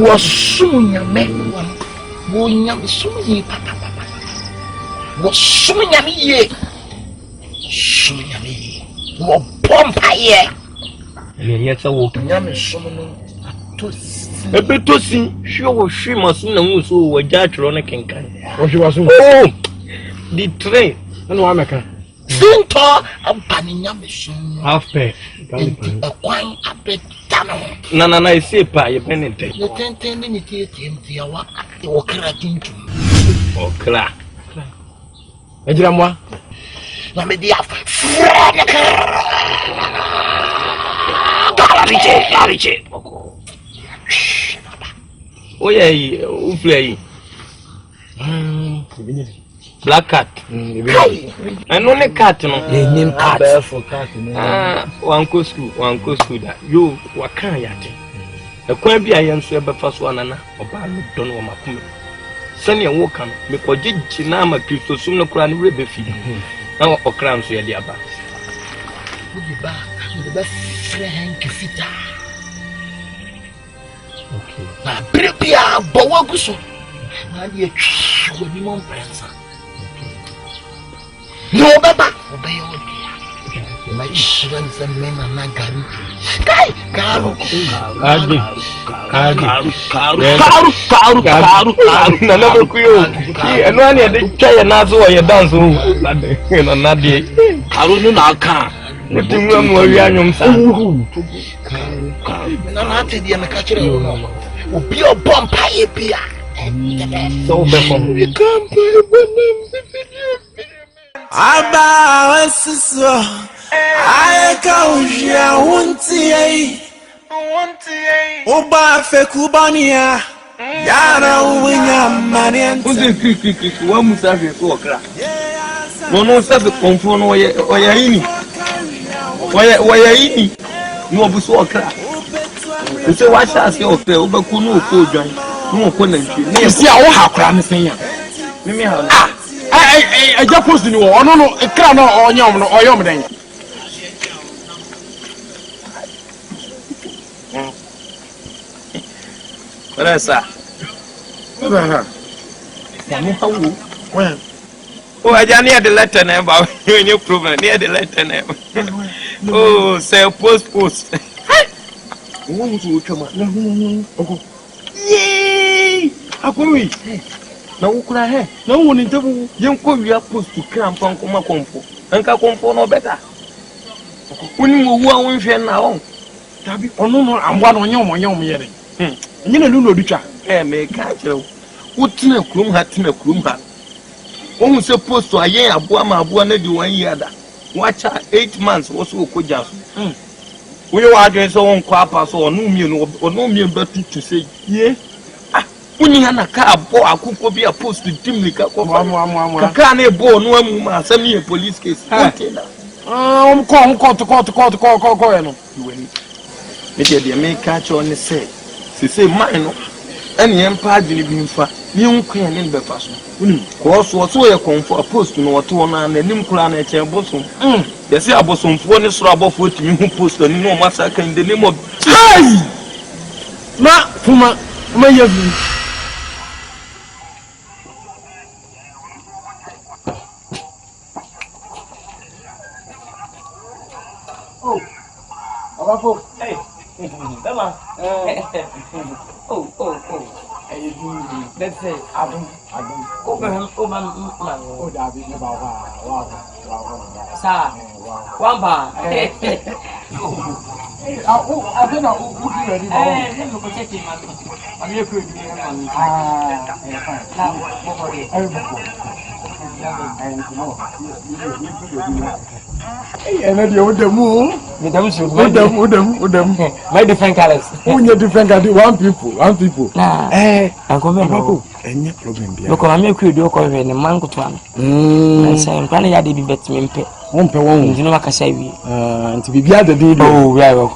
Speaker 6: Was soon your men one. Won't you so many papa? Was soon your ye. Soon your me. What pump I and yet I walk yam summoning a bit to see. She must know who were judged on a kinkai.
Speaker 1: Oh, she was
Speaker 6: the train.
Speaker 1: And one maker.
Speaker 6: Sinto a banana mission.
Speaker 1: Half pay.
Speaker 6: A quine a bit tunnel.
Speaker 7: Nana, I say, pa, you penny.
Speaker 6: The 10 minutes the hour or cracking to.
Speaker 7: Oh, crack.
Speaker 1: A drama.
Speaker 6: Let me dear.
Speaker 7: Oh, yeah, who play? Black cat. And only cat, no.
Speaker 6: They name cat for cat.
Speaker 7: One go school that you were can't yet. A quaint be I am so about first one, Anna, or Ban, don't know my comment. Send your walk on, because Jinama Christo soon no crown river feed. Now, or crowns here, the above.
Speaker 6: Put back the best friend to fit. Okay. Now, prepare Bowaguso. Now, you will be more present. No, Baba, obey all dear. My sons and men are not going. Karu.
Speaker 7: Nana kuyo. And one ya de chaya nazo ya dance na nadi.
Speaker 6: Karu no na ka.
Speaker 7: Mutimwa mwari anyom sa.
Speaker 6: Na na te dia me ka kire wo. Obi obom paye bia.
Speaker 7: So be from.
Speaker 11: Aba wesiso ayeka ujia wunti Oba fekubania yara uwinya maniente
Speaker 7: Uzi kiki wa musafi ko okra Mono safi konfo no oya ini no obuso okra Use wa sha se okra obeku no ko dwan No ko na ntwi.
Speaker 1: Ne si a wo ha kra ne sen ya.
Speaker 7: Me ha.
Speaker 1: I just post ni wo. No e kra no onyom no oyom den.
Speaker 7: Rasa.
Speaker 1: Yami hawo. When?
Speaker 7: Oh, I just need the letter name, but no problem. Near the letter name. Oh, say post. Yay! Akumi. Na ukura he. Na wo ni ntebu yenko wia post kra mpan koma konfo. Anka konfo no better. Woni wo wu awon hwe na won.
Speaker 1: Tabi ono no amwa no nyom yere. Nyina lu no dutwa.
Speaker 7: Me ka kire. Wo tena kurum ha. Who say post to a year, Abuama, na di 1 year. Watch 8 months, also Kojas. We are doing so on Quapas or no mean but to say, yeah. When you had a car, I could be a post to dimly can't bo no one, send me a police case. Call. They may catch on the say. She say, mine. Any empire didn't be far. You can't in the fashion. Course was so a comfort post to what one and a Nimcran at your bosom. They say a bosom for the rubber foot you post on no massacre in the name of Ma Puma, may you be. Oh, hey, Oh. Let's say, Adam. Sir, one bar. I don't know who ready. I'm here for my different colors. Different colors. One people. I'm coming back. Any problem? Look, I'm here to do a man go to one. I say, I'm planning to be better. You know what I say? And to be the deal. Oh, we are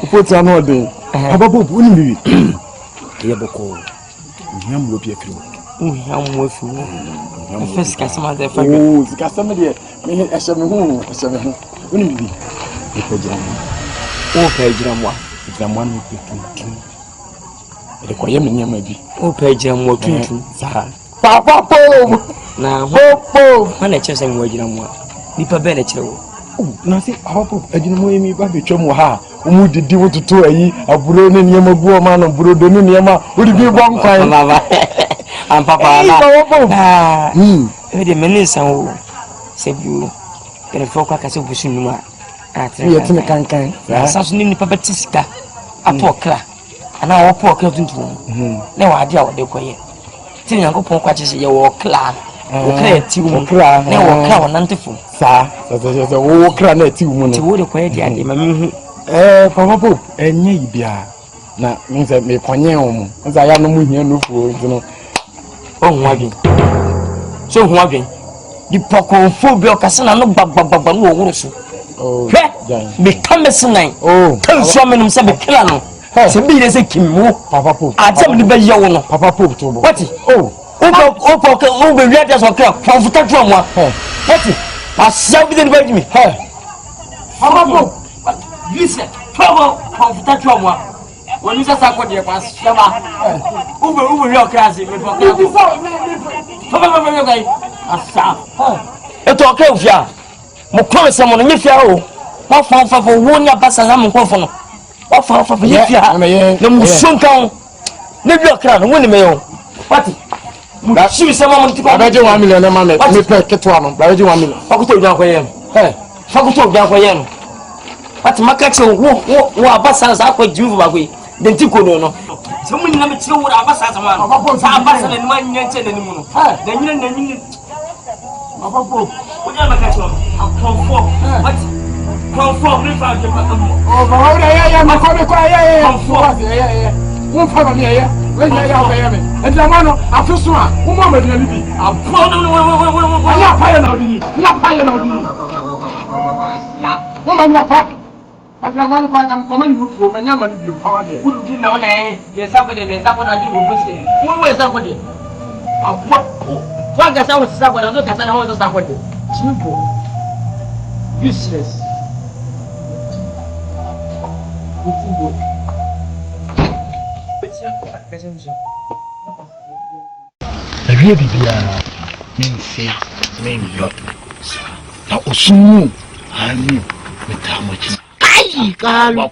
Speaker 7: put on order. How about Bunny? Yaboko. Yam will be a crew. I'm with you. First customer there. Oh, the customer there. I said, Bunny. Okay, Jamwa. If I'm one with the Koyam maybe. Oh, page and what to Papa now, when I chess and wage Jamwa. Nipa Benachel. Oh, nothing. How I didn't know me, Baby Chomoha. Who did you want to tour ye? A Bruno Yamabu man of Bruno Yama. Would it be one fine? And Papa, the minister said you in a folk like a super at 3 can. Something in the Papatisca. A poor clerk. And our poor curtain to no idea what they call it. Till you go for quite a your clerk. Okay, 2 cry. Never come on, Antifu. Sir, there's a whole clan at 2 months. Would acquire the idea. Papa, and ye be now means that me poignant, as I am no here no food, you know. Oh, wagging. So wagging. The poco phobia Cassana no Owusu. Oh, become a sinner. Oh, tell someone himself a killer. So be as a Kimu, Papa. I tell you, the Papa Pope. What? Oh. Oh, we read as a crap from Kwadjo. What? I shall be the baby. Hey, Papa, you said, trouble from Kwadjo. When you said, I got your pass, Uber, your class. It's okay with ya. Mokro someone in your what found for 1 year pass and I'm going for. What found for you? No, soon come. Leave your crown, win the mail. What? She was someone to go. $1 million. Let me pay Ketuano. $1 million. How could you down for him? Hey, how could you down for him? But my catcher who are passers up with you away. Then you could know. So many number 2 would have passed one. I'm passing and 1 year anymore. Then you need. What am I catching? I'll come for what? Come for me. Oh, I am a comic. I am. Won't follow me here. When I am and the man of Fusua, who moment will be. I'll not pay an ordinary. Not pay an ordinary. Woman, not pay.
Speaker 5: I'm coming to my number. You wouldn't know, there's somebody that's up on a new thing. Who was somebody? What does I was someone? I'm not I want to stop with it. Simple. Useless.
Speaker 12: Really, mean say, mean lot. Now, Osu, I knew with how much. Kalu,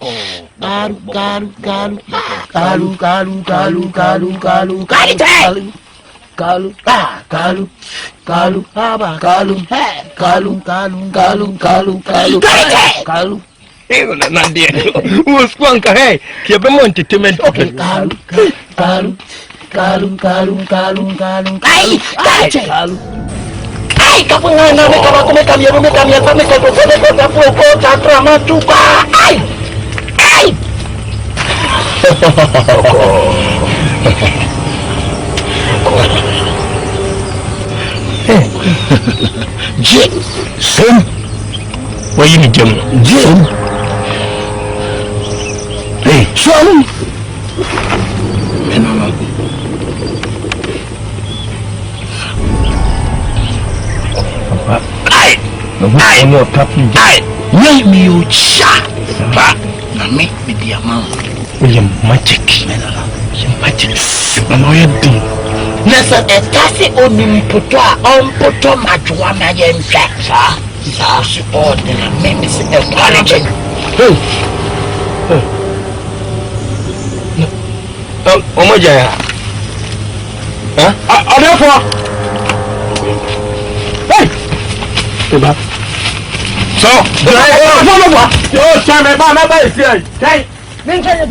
Speaker 12: Ai, kapungan na Ai! Ai! Jim, son. What you doing, Jim? Hey, son. I know Papi. Make me your shot. Now make me the amount. William Magic. Magic. I know you do. Nessa etasi onimputoa omputo majuana yensa. Sa support na mimi si encourage. Hey. Omoja ya. Therefore. Hey. Eba. So, yo, chame ba na ba isi ai. Kai, ninja.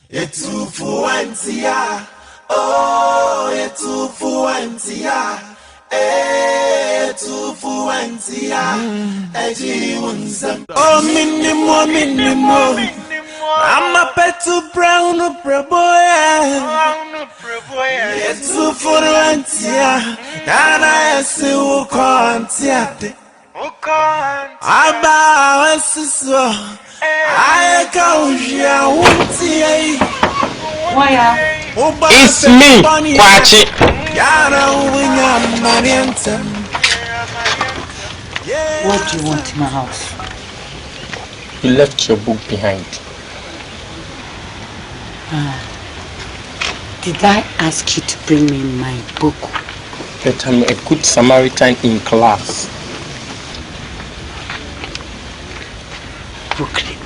Speaker 11: Etufuantia, oh, etufuantia, etufuantia, ejiwunzam. Oh, minimo, I'm a petu brown preboya. Etufuantia, nana esi ukoantia. Aba wesiso.
Speaker 7: It's me, Kwachi.
Speaker 3: What do you want in my house?
Speaker 7: You left your book behind.
Speaker 3: Did I ask you to bring me my book?
Speaker 7: That I'm a good Samaritan in class.
Speaker 3: Booklet.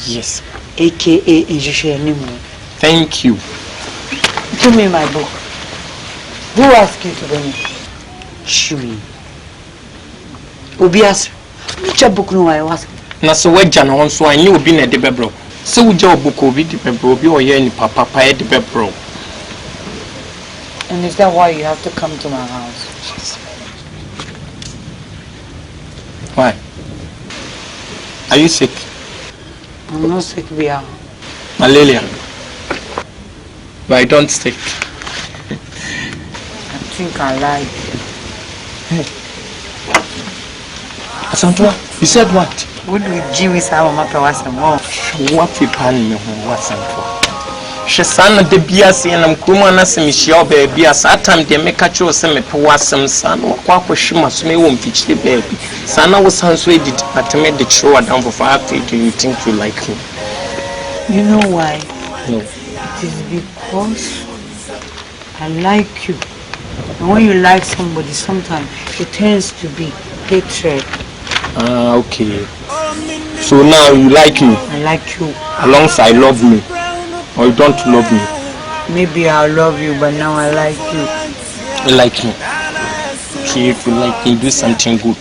Speaker 7: Yes.
Speaker 3: AKA Injushenimo.
Speaker 7: Thank you.
Speaker 3: Give me my book. Who asked you to bring it? Show me. Obias, which book no I ask?
Speaker 7: Na so wajan on so I knew be na de bebro. So we job book obi de bebro bi o ye ni papa de bebro.
Speaker 3: And is that why you have to come to my house?
Speaker 7: Yes. Why? Are you sick?
Speaker 3: I'm not sick, Bia.
Speaker 7: Malaria. But I don't sick.
Speaker 3: I think I lied.
Speaker 7: Hey. ASANTEWAAH, you said what?
Speaker 3: What do you with our mapper was a more?
Speaker 7: What people me who ASANTEWAAH? She sana de bias and I'm Kumana Semishio baby as that time they make a choice and me some son or Quakwashima Sme won't teach the baby. Sana was translated but to make the show down for 5 do you think you like me?
Speaker 3: You know why?
Speaker 7: No.
Speaker 3: It is because I like you. And when you like somebody, sometimes it tends to be hatred.
Speaker 7: Ah, okay. So now you like me?
Speaker 3: I like you.
Speaker 7: Alongside love me. Or you don't love me?
Speaker 3: Maybe I love you, but now I like you.
Speaker 7: You like me? Okay, if you like me, do something good.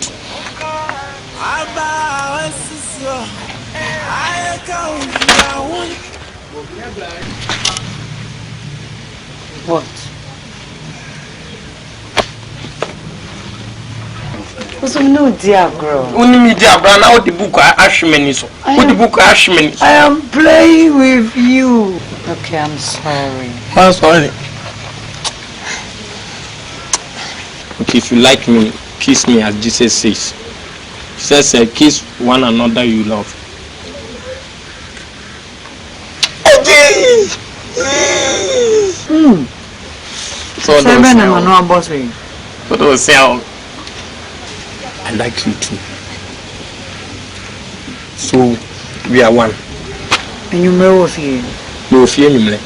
Speaker 3: What? so no dear girl.
Speaker 7: Only me dear brother. Now the book Ashmeni so. What the book Ashmeni?
Speaker 3: I am playing with you. Okay, I'm sorry.
Speaker 7: I'm sorry. Okay, if you like me, kiss me as Jesus says. He says, kiss one another you love. So I like you too. So we are one.
Speaker 3: And you may of you.
Speaker 7: No fear me.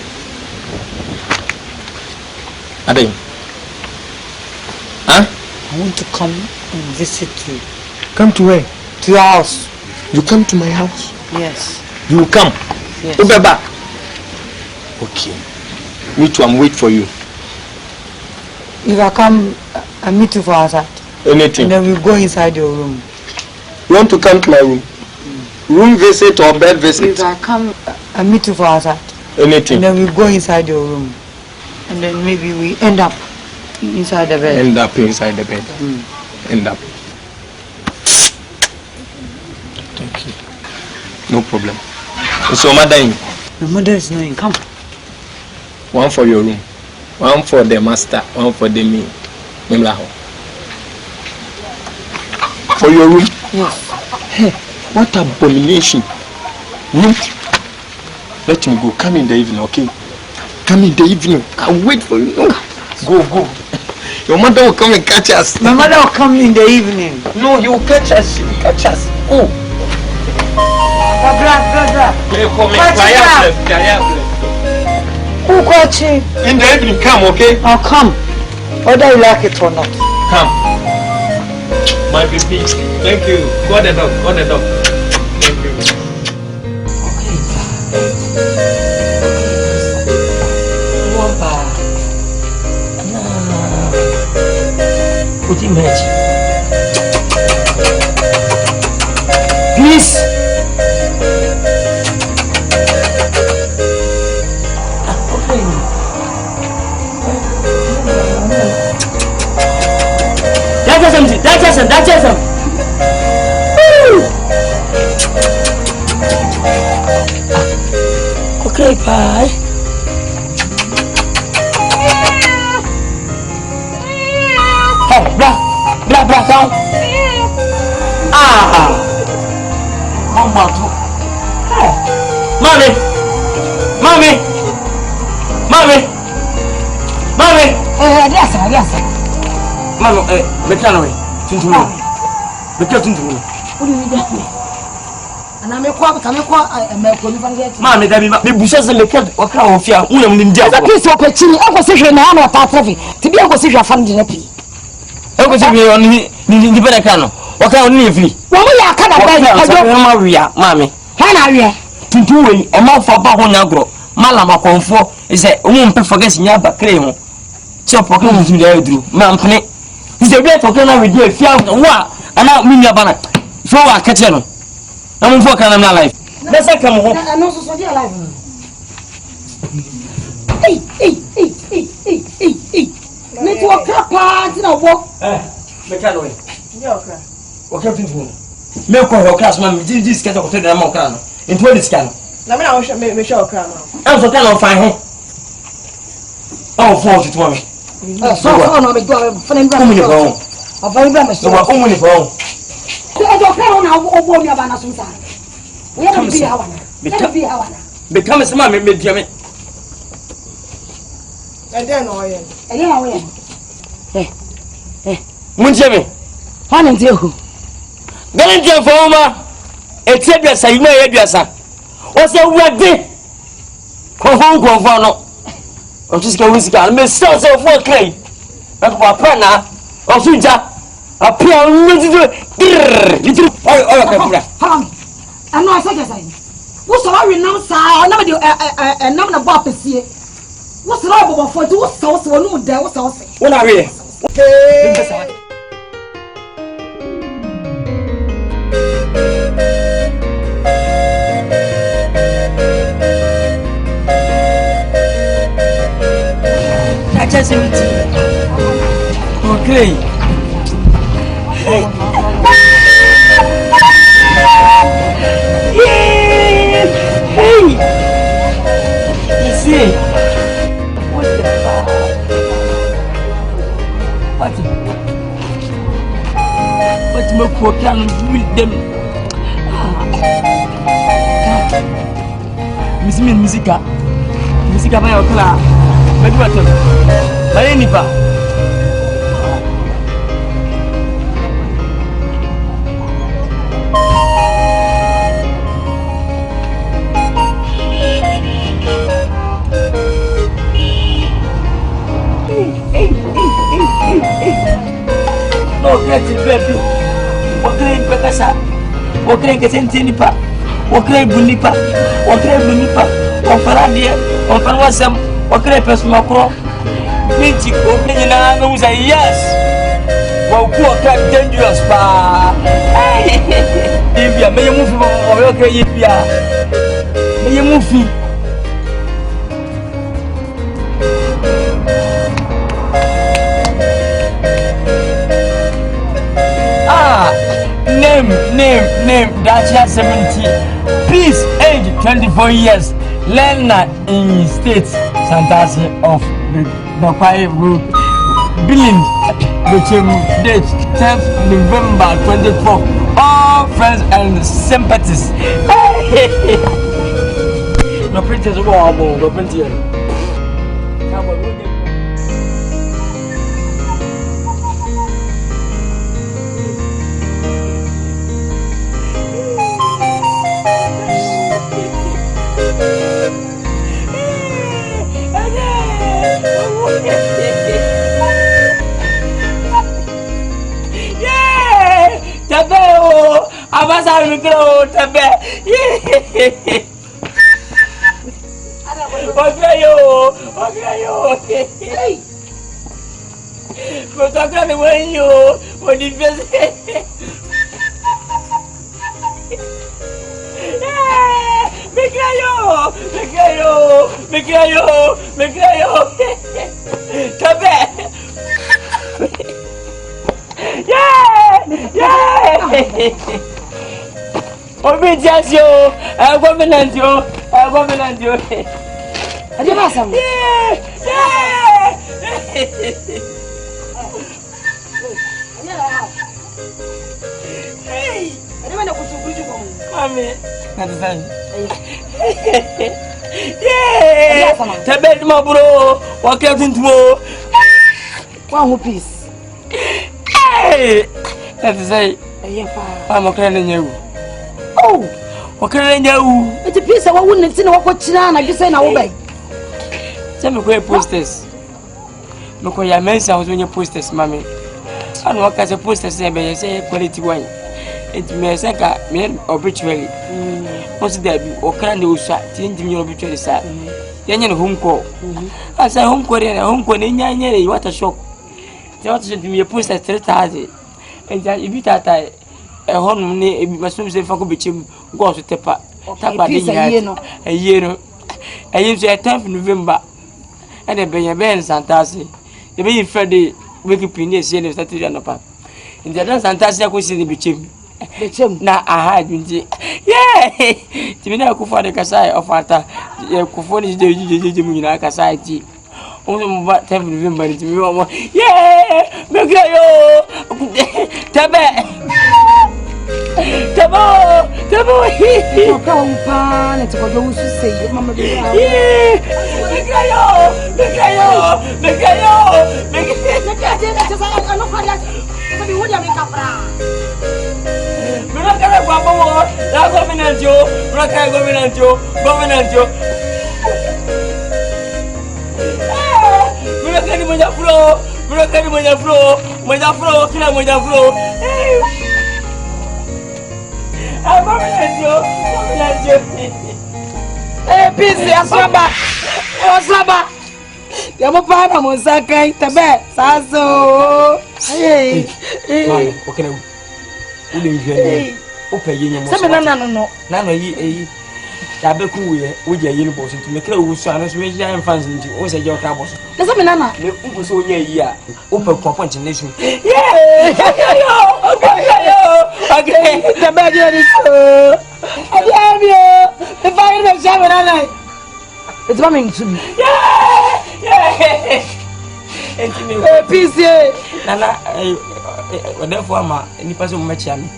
Speaker 7: Adejei. Huh?
Speaker 3: I want to come and visit you.
Speaker 7: Come to where?
Speaker 3: To your house.
Speaker 7: You come to my house?
Speaker 3: Yes.
Speaker 7: You will come?
Speaker 3: Yes.
Speaker 7: Go back. Okay. Me too, I'm waiting for you.
Speaker 3: If I come, I meet you for outside.
Speaker 7: Anything.
Speaker 3: And then we go inside your room.
Speaker 7: You want to come to my room? Room visit or bed visit?
Speaker 3: If I come, I meet you for outside.
Speaker 7: Anything.
Speaker 3: And then we go inside your room. And then maybe we end up inside the bed.
Speaker 7: End up inside the bed. End up. Thank you. No problem. So, madam.
Speaker 3: My mother is knowing. Come.
Speaker 7: One for your room. One for the master. One for the me. For your room?
Speaker 3: Yes.
Speaker 7: Hey, what abomination. Let him go. Come in the evening, okay? Come in the evening. I'll wait for you. No. Go. Your mother will come and catch us.
Speaker 3: My mother will come in the evening.
Speaker 7: No, you will catch us. She will catch us. Oh.
Speaker 3: Brother. Who got you?
Speaker 7: In the evening, come, okay?
Speaker 3: I'll come. Whether you like it or not.
Speaker 7: Come. My baby. Thank you. Go the dog. Thank you.
Speaker 5: Put him here. Please. That's something. Okay, bye. Hey, bra, down. Mama, hey, mommy. Yes, sir. Mama, McBrown. What do you need? And I'm a quack. Mammy, that be bushes and the cat or crown of your woman in jail. Please, I was saying, I am not traffic. To be able to see your family happy. I was on the Benacano. What can I leave? Well, we are kind of Maria, Mammy. Hannah, to do a mouth for Bahonagro. Malama Confor is a woman forgetting Yaba Cremo. So, for going to the Drew, Mammy. Is a great for Canada with you if you have what? And now, Minya for a catcher. I'm for Canada life. Let's come home. I'm also so dear life. Hey. Let's walk up party now. Walk. McBrown. What happened to me? Milk or class, man, this get of the Mocano. Into this can. Now, I should make me show a crown. I'm so kind of fine. Oh, 40 to me. So, I'm going to go for them. I'm very glad. So, I'm only wrong. I don't know how to warm your banner. We have to be our become a smart mid Jimmy. And then I am. Munjimmy. One and two. Benard Former, except yes, I know yes, sir. What's a wedding? Home, or just go with God, Miss Stars of work clay. But for Prana, or Suja, appear little. I'm not saying. What's all I renounce? I never do a number of boppers here. What's the rubber for two sauce or no there was sauce? When I read. Okay. Hey. can with them. Musica by your class. But what? By any part. No, get it, baby. What can you put us up? What can you get into the park? What can you bunipa? What can you bunipa? What paradia? What parasam? What can I pass my crop? Meeting, opening, and I know say yes. Well, poor cat dangerous, pa. If you may move over, okay, if you are. May you move. Name, Dacia 70. Peace, age 24 years. Learner in States, Santasi of the Bakwai Road. Billing, date 10th November 24. All friends and sympathies. No princess, no princess. Abasa mikro tabe. Ograyo. Hey. Ko takra ni wenyo, wodi fese. Migrayo. Tabe. Yeah. Obedience yo, government yo.
Speaker 3: Ade ba sam. Hey, ade ba na kutukuju ko.
Speaker 5: Mami, nadizani. Yeah. Tabet mo bro, waketuntumo.
Speaker 3: Kwa hu peace.
Speaker 5: Hey. Nadizai. I'm okay na nyewu.
Speaker 3: Oh,
Speaker 5: okay na nyewu.
Speaker 3: Eti peace wa wunne ti na wakochina na gise na wo bai.
Speaker 5: Se me ko posters. Me ko ya mensa ho nye posters mami. Anu waka se posters e be se quality wine. Eti me se ka me obituary. Post there bi okra na osua ti ndimi obituary sa. Yenye no home call. Asa home call ne nyanye water shock. They want to send me a post at 3,000. And if you that a home ne masum se fako bichim go to tepa. Tapa a year. I use a 10th November. And a Ben Santasi. The very Friday waking pinion seen Saturday and papa. In the dance Santasi could see the bichim. Now I had been yeah. Timina Kufa de Kasai of Atta. Kufon is the Jimina Kasai. Only about 10th November to me. Yeah, Migrayo. Tabe.
Speaker 3: Come on, it's what you say, Mamma.
Speaker 5: Yeah,
Speaker 3: Busy as Raba. Yamo pana Mosaka, Tabe, Sasso. Hey,
Speaker 5: okay, okay, okay, Tabeku, with your universe to make a son as we are fans into also your cabos.
Speaker 3: There's a banana.
Speaker 5: So, yeah, open confrontation. Yeah, okay, the badger is so. I love you. The fire of Shaman. It's coming to me. Yeah, and to me, PC. Nana, therefore ama nipa so mo chia me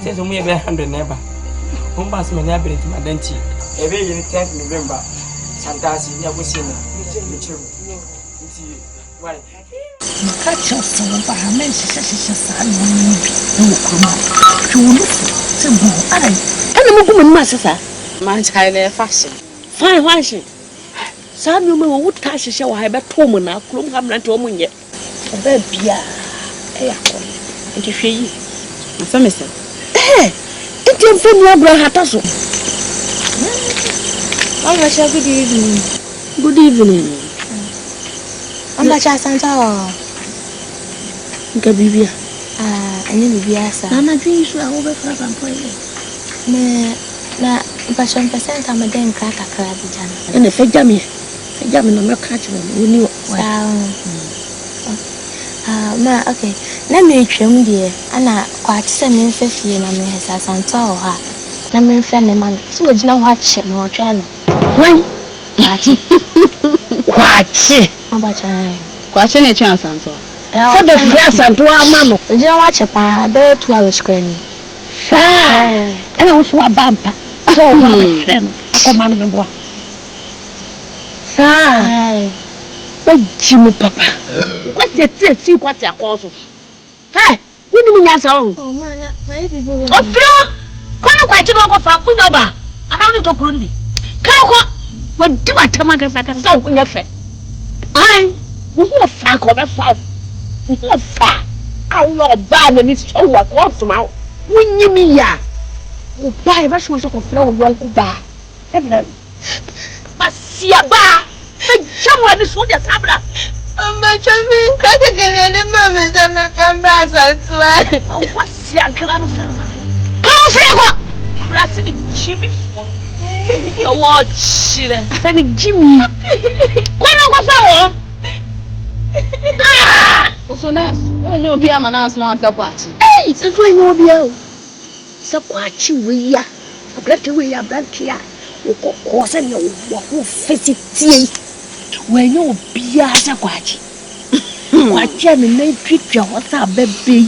Speaker 5: say so mo ye be 100 neighbor mo ba se me na abere ma danti e be yi 10 November santasi ni agosi na mi chiru nti why
Speaker 2: makacha so ba ha men se sa no bi no kuma julu se bo ai ana mo kuma ma sesa
Speaker 9: man china fashion
Speaker 2: fine fashion sa mi mo wo ta hyehyɛ wa ha be to mo na krom ha mrante o mo nye ba bia e akọ nti hwe yi
Speaker 9: asamesa
Speaker 2: nti mfoni abra hata so
Speaker 9: Amasha, good evening.
Speaker 2: Good evening.
Speaker 8: Amasha ASANTEWAAH.
Speaker 2: Nka bibia.
Speaker 8: Ani bibia sa.
Speaker 2: Na dwi so a wo be fra pampo ile.
Speaker 8: Na passion percent amaden kra kakra bi jana.
Speaker 2: Ene fegya me no me ka kire mo ni
Speaker 8: sa. Ma okay. Na me twam de ana kwa tse me mfefie na me ASANTEWAAH ha. Na me mfe ne man. So ogina ho ache no twa no.
Speaker 2: Why?
Speaker 8: Kwachi. Kwachi
Speaker 9: ne twa ASANTEWAAH.
Speaker 2: So the free ASANTEWAAH mama.
Speaker 8: Ogina wa che pa be 2 hours kwani.
Speaker 2: Ela wo so abampa. So wo friend. Akoma no mbo. Jimu papa. What the see what ya call so. Hey, we ni nyasa o.
Speaker 8: Oh man, my people.
Speaker 2: Ofro. Kono kwachi no go fa kunyo ba. Ana ni to kurundi. Kako wadi watama ka so kunya fe. Ai, wo fa ko be fa. Wo fa. Awo ba na ni so wa ko so ma. Wunyimi ya. Wo ba e ba so ko fra wo wo ba. Ebna. Pasia ba. Me jamwa ni so dia sabra.
Speaker 8: Amba chami ka ke ni mama sana kamba ASANTEWAAH.
Speaker 2: Pasia kra no fa. Ka fra ko. Rasi ni chibi fo. Yo watch it. Sani Jimmy. Kwano kwa sawo?
Speaker 9: So na, no be am na so anta kwachi.
Speaker 2: Eh, so do no be o. So kwachi we ya. Abrante we ya branti ya. Wo se ne wo fetitie. We nyo bia sa kwachi. Kwachi na na twitwa wo sa bebe.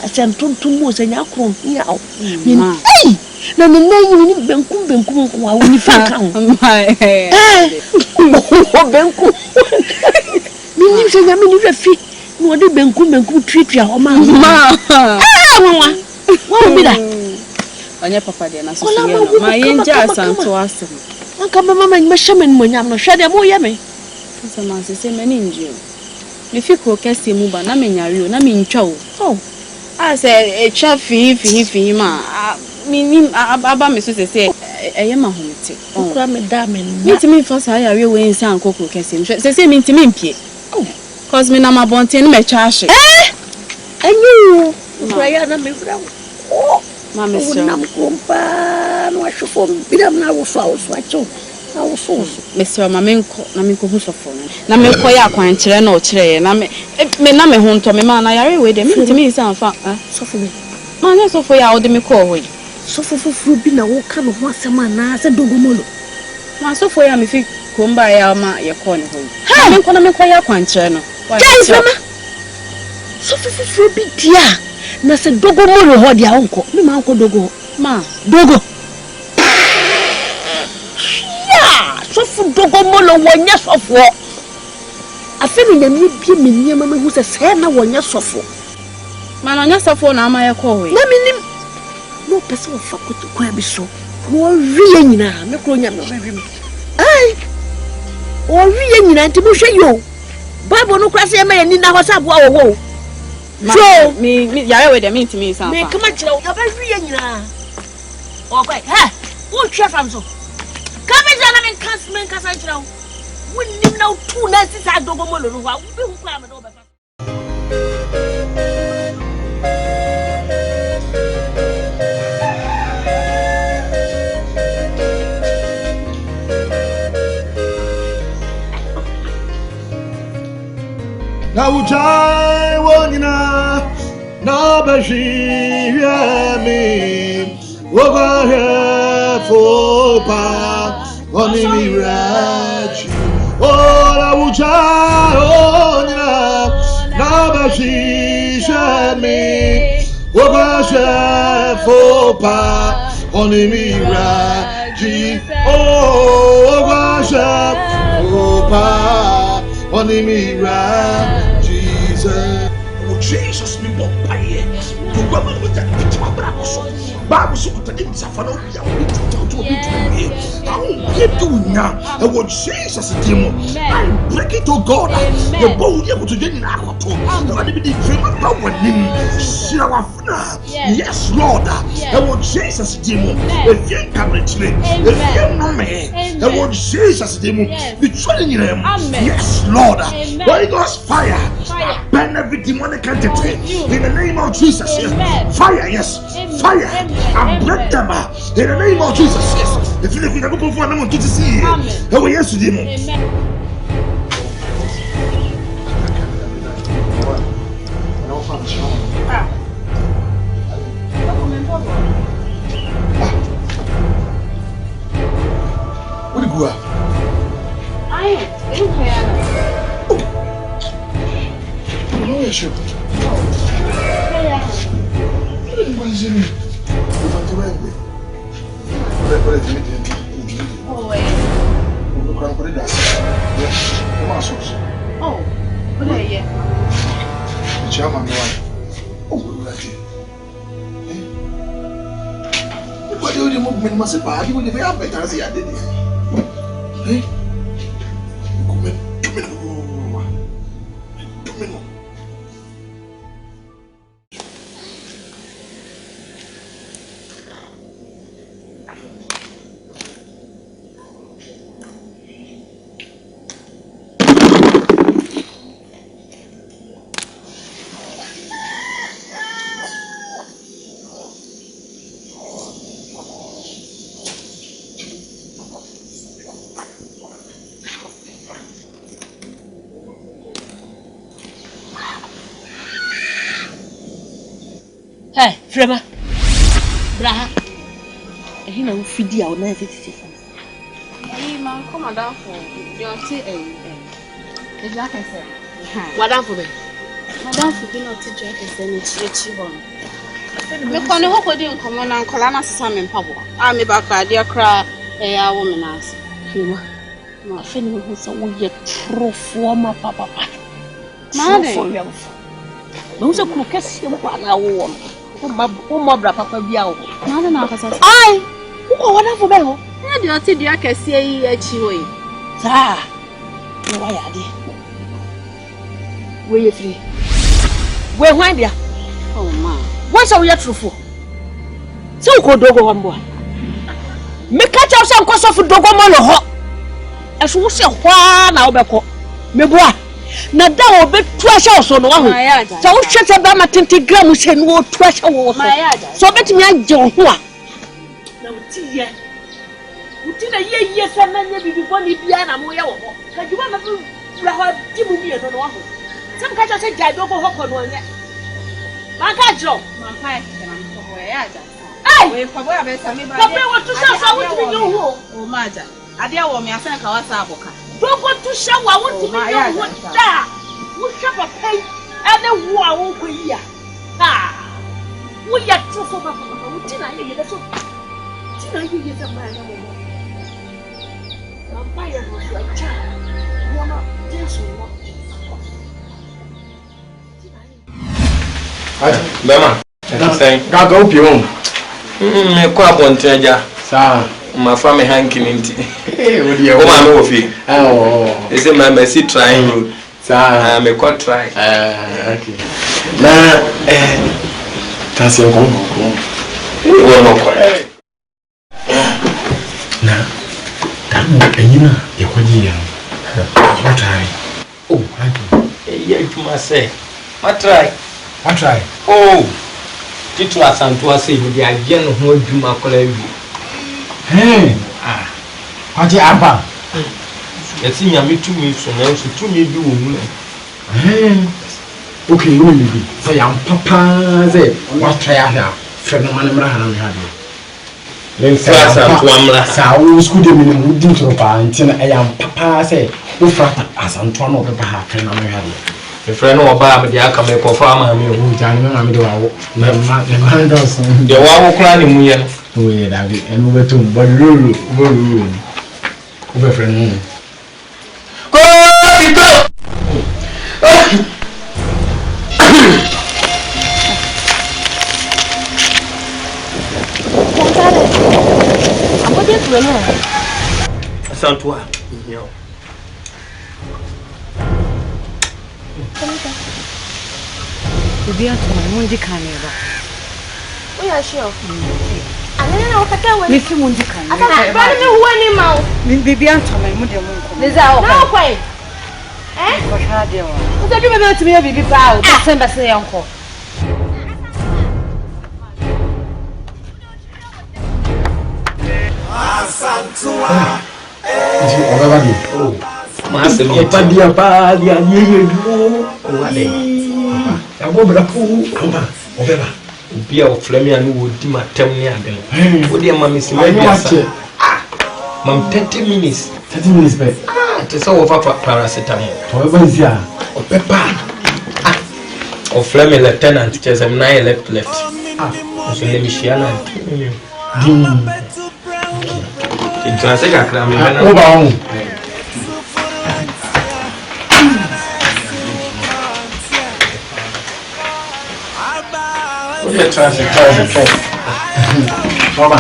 Speaker 2: Asentontum mo se nya kron ya o. Eh! Na me nayi ni benkum kwa woni fa kan. Benkum. Mini se nya me ni refi. No de benkum twitwa ho ma. Mama. Wo bi da.
Speaker 9: Anya papa de na so so ye. Ma yenja ASANTEWAAH asem.
Speaker 2: Anka mama ni mahame ni monyam no hwe de mo ye me.
Speaker 9: So ma se me ni nje. Me fi ko kese mu ba na me nyare o na me ntwa o.
Speaker 2: Oh.
Speaker 9: Ase etwa fi ma. Mini aba me so se eye ma homete
Speaker 2: okura me da me
Speaker 9: ntimi fa sa ya we nsi ankoko kese se me ntimi mpie cause me na ma bonte ni me twa ahye
Speaker 2: anyu okura ya na me fura
Speaker 9: ma me so
Speaker 2: na mkompa no ashofo bidam na wo so acho awo so
Speaker 9: me so ma me nko hu sofo na me ko ya kwan kire na o kire na me na me ho nto me ma na yare we de me ntimi nsi anfa
Speaker 2: sofo me
Speaker 9: ma na sofo ya o de me ko hoyi
Speaker 2: so fufu bi na wo ka no ho asema na se dogomolo
Speaker 9: ma so fo ya me fi komba ya ma ye ko ne ho me ko na me ko ya kwanche no
Speaker 2: jai mama so fufu bi dia na se dogomolo ho dia onko me ma onko dogo
Speaker 9: ma
Speaker 2: dogo ya so fu dogomolo wonya sofo afemi na mi bi me niam ma hu se na wonya sofo
Speaker 9: ma na nya sofo na ama ye ko ho
Speaker 2: na minim no person of faculty kwa biso wo wiye nyina me kro nya me hwehwe ai wo wiye nyina nti mo hwe yo bible no kwase ma yani na ho sabo wo so
Speaker 9: me yare we de me ntimi san
Speaker 2: me kama kire wo ba wiye nyina o kwa wo twa fam so kama jana men kasa kire wo nim na tu na sisa dogomo lo no wa wo bi hu kwa me do ba
Speaker 6: na ujai wonina na bashi yami over here for pa oni mirachi ora ujai wonina na bashi yami Fopa, Onimira, Jesus. Oh, Fopa, Onimira, Jesus. Oh, Jesus, me won't buy it. To woman with that picture of Bible so to get Safano, I won't get to now. I want Jesus to do. I break it to God. The bow able to get Nyarkoh. I didn't be dream about him. Yes, Lord. I want Jesus to do. If you come to me, if you know me, I want Jesus to do. Be training him. Yes, Lord. Holy Ghost fire. Burn every demonic entity in the name of Jesus. Fire, yes, fire. I break them in the name of Jesus. Yes. If you never go for them to see you, oh yes, you did. What do you go?
Speaker 2: Hey, Frema. Braha. He no fidi a ona fiti.
Speaker 9: Hey, man, come down for your tea is like I said.
Speaker 2: What down for me?
Speaker 9: Madam for be not teacher can send it to you. Me kon ho kodi nkomo na nkola na sesa me mpabo. A me ba kwa dia kra a woman as.
Speaker 2: Frema. Ma feni ho so wo ye trofo ma papa.
Speaker 9: Ma de.
Speaker 2: No so ku kesi mo kwa na wo. Uma bra papa bia wo.
Speaker 9: Na de na akasa.
Speaker 2: Ai! Uko wana fo be ho.
Speaker 9: Na de oti dia kese yi achi ho yi.
Speaker 2: Sa. No wa ya de. We ye free. We hwan dia?
Speaker 9: Oh ma.
Speaker 2: Wo so we trufo. Se uko dogo wa mbo. Me ka cha so nko so fu dogo mo no ho. Eso wo se hwa na wo be ko. Me boa. Na da wo be tuasha so no wa ho. So wo hwete ba ma 20 gram se no wo tuasha wo so. So betimi age ho a. Na uti ye. Uti na ye se na nya bibi boni bia na mo ye wo ho. Ka juma na fu la ho di mu ni no wa ho. Some catch us a dogo hop on one. My catcho, my pie, and I'm for Atta. Hey, for where I bet me, but I want to show how to know who. Oh, Maja, I dare want me. I think I was a boca. Don't want to show. I want to know what that. Who shop a pay and the war won't be here. Ah, we are true for my Tina. You're so Tina, you get a man. I'm buying a child. You're not this one.
Speaker 7: Bema,
Speaker 1: gaga upi home.
Speaker 7: Me kwa bonteja.
Speaker 1: Sa,
Speaker 7: ma fa me hanky ninti.
Speaker 1: Odi e
Speaker 7: o ma no fi.
Speaker 1: Oh.
Speaker 7: Ese ma mercy trying road.
Speaker 1: Sa,
Speaker 7: me kwa try.
Speaker 1: Okay. Na tansi ngo.
Speaker 7: Wo no kwa.
Speaker 1: Na. Tamu kanyina e kwaji ya. What try? Oh, thank you.
Speaker 7: Yeah, you must say. What try?
Speaker 1: I try.
Speaker 7: Oh, Titu ASANTEWAAH say we dey again ho adwuma kola wi.
Speaker 1: Hey, Kwadjo aba.
Speaker 7: Yesi nyame tumi so na so tumi bi wo mu.
Speaker 1: Okay, you will be. So yam papa say what try ahia. Fred man mra hana me hade.
Speaker 7: Len ASANTEWAAH mra.
Speaker 1: Sa wo school de me mu di tro pa ntina yam papa say wo frata ASANTEWAAH no be ba ha Fred na me hade.
Speaker 7: The friend of Bob, the Akame performer, me who Johnny, I'm the wow. The wow crying, we are and over to but rule. Over friend. Go! ASANTEWAAH.
Speaker 3: Bibi Atta, mundi kaneba.
Speaker 8: We are sure. Anena okata wani.
Speaker 3: Nifi mundi kaneba.
Speaker 8: Ata brother me huwa ni mau.
Speaker 3: Bibi Atta, mundi munko.
Speaker 8: Liza o. Na okwa.
Speaker 3: Ko hade wa.
Speaker 8: Uta dum be otumi ya bibi pa o.
Speaker 3: December se yanko.
Speaker 11: ASANTEWAAH.
Speaker 7: Oh, Master, you padia padia, you do. I won't be be our Flemian who would do my 10 years. Would your mammy see my Mam 30 minutes. 30 minutes, babe. It is all over paracetamol. However, is ya or pepper or Flemian lieutenant, which has a 9 left. So let me share in Transact, I'm transit. Mama.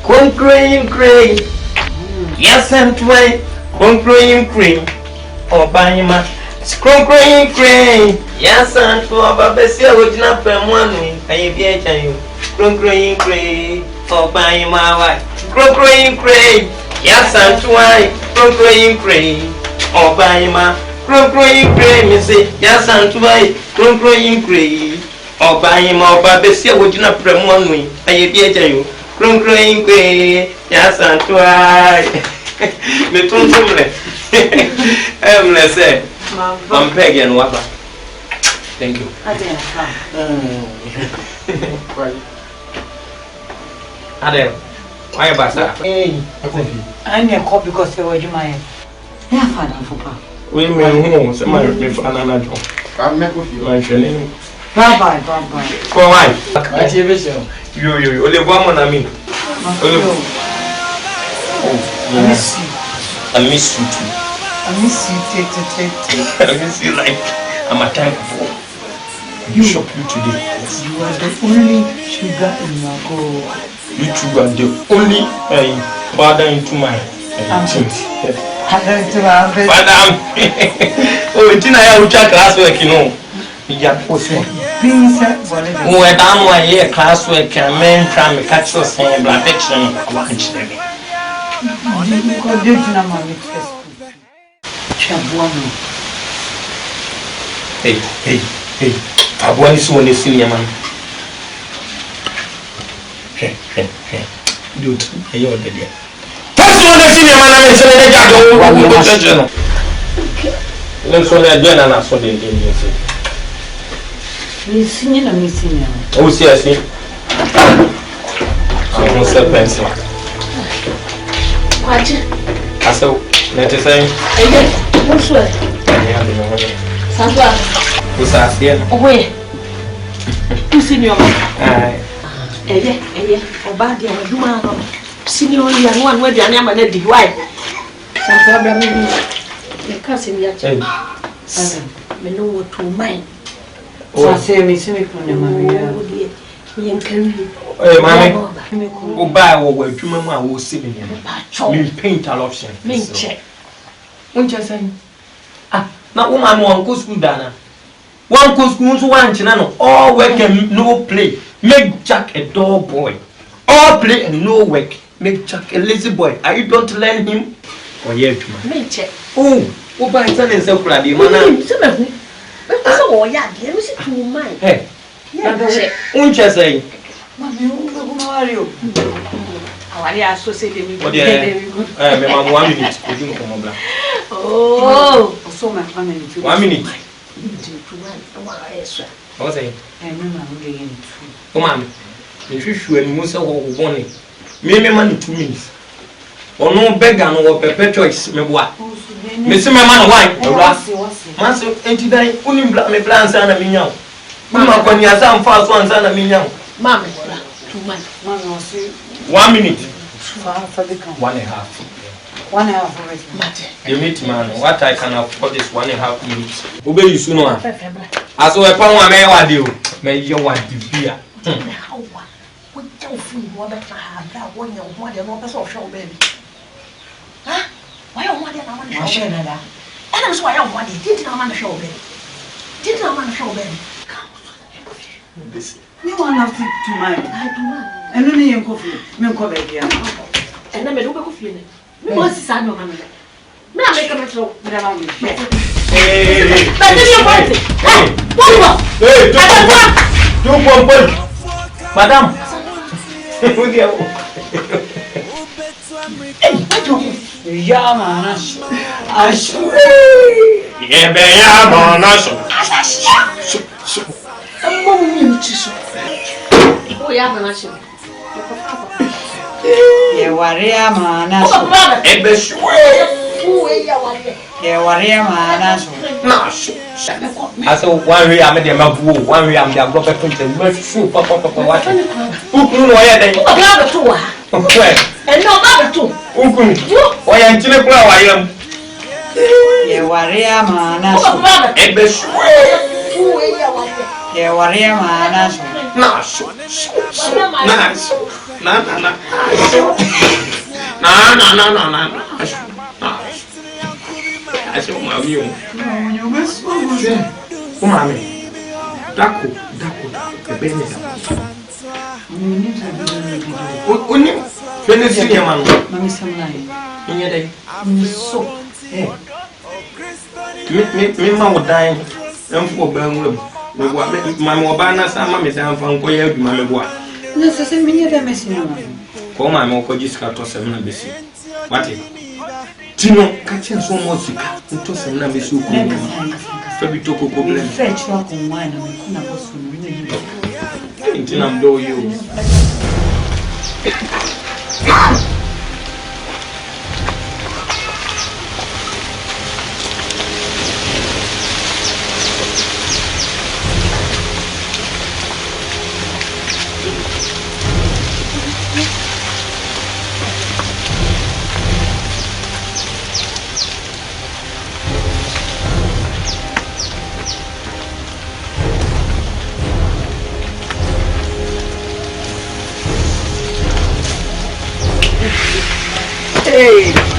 Speaker 7: Concrete. Yes, and way. Concrete. Oh, Banyama. Concrete. Yes, and for Babesia would not pay money. I be a you. Concrete. Oh, Banyama. Concrete. Yes, and why. Concrete. Oh, Banyama. Concrete, you say, yes, ASANTEWAAH, concrete, or by him or Babesia would not pray money. I be you. Concrete, yes, ASANTEWAAH. The Tuntumle. Let's say, I'm Peggy and Wapa. Thank you. Adele, why about that?
Speaker 3: I'm your cop because they were my. Yeah, father for papa.
Speaker 7: We may know some of my father. I'm not with you. My training.
Speaker 3: Bye.
Speaker 7: For why? You only one I mean. I miss you too.
Speaker 3: I miss you,
Speaker 7: I miss you like I'm a type for you. Shop you today. Yes.
Speaker 3: You are the only sugar in my gold.
Speaker 7: You two are the only father into my teeth. Madam, oh, Tina, I will check classwork, you know. When I'm one year classwork, and men try to catch us in black fiction. Hey, I want to see senior man. Dude, you're already. Senior man, I'm saying that let's only again and I saw the Indian.
Speaker 3: Senior and missing.
Speaker 7: Oh, see, I see. I don't sell pencil. I saw, let us say,
Speaker 2: what's what? Sandra.
Speaker 7: Who's asked here?
Speaker 2: Away. Who's in your
Speaker 7: man?
Speaker 2: Or bad, you are. Senior one where the name and the wife. Some problem in cousin yet. Me know what to mind.
Speaker 3: So I say, me from the Maria.
Speaker 7: Hey, mammy, go buy or you mamma will see me. Me paint a lot.
Speaker 2: Me check.
Speaker 3: What you saying?
Speaker 7: Now, woman, one goes school, Dana. One goes school to one channel, all work and no play. Make Jack a dull boy. All play and no work. Make Jack a lazy boy. Are you don't learn him? Or yet,
Speaker 2: me check.
Speaker 7: Oh, what by telling so glad you man?
Speaker 2: So, yeah, let me see to mine.
Speaker 7: Hey,
Speaker 2: won't
Speaker 7: you say?
Speaker 3: Mammy, who are you?
Speaker 2: How are you associated with
Speaker 7: me? 1 minute.
Speaker 3: Oh, so my family.
Speaker 7: 1 minute. What's it?
Speaker 3: I remember getting it.
Speaker 7: Come on. If you should, and Musa will want it. Maybe money 2 minutes. Or no beggar no perpetuates me what. Miss Mamma, why? Master, ain't today, only black me plans and a minion. Mamma, when you are some fast ones and a minion.
Speaker 2: Mamma, 2 months.
Speaker 7: 1 minute.
Speaker 3: 1.5.
Speaker 7: 1.5. You meet man, what I can afford is 1.5 minutes. Obey you sooner. As well, upon one may I do. May you want to be a
Speaker 2: baby. Huh? Why don't want to show that? And that's why I want it. Didn't I want to show baby? Didn't I want to show baby?
Speaker 3: You want to mind.
Speaker 2: I do not.
Speaker 3: And only in coffee, milk baby.
Speaker 2: And then I don't go feeling. What's the son of a man? Now make a little.
Speaker 7: Hey, Madam. I saw 1 way I made them a boo, 1 way I'm their brother printed, but shoot, Papa, what? Who know where they are? And no other two. Why I'm Chile Flower, I am.
Speaker 3: Yeah, warrior man,
Speaker 7: I said, my view. Come on, Dako, Ebenezer. Only finish your man. Mammy, some line. In your day, so. Me, mamma dying. I'm for Bangum. My mobile, some mammies, I'm from Koya, my boy.
Speaker 3: Necessary, many of them is in.
Speaker 7: Come, my moko just got to 7 and busy. What if? Tino, catching so much to some numbers who come. Fabi toko problem.
Speaker 3: Fetch rock and wine and
Speaker 7: I'm do you.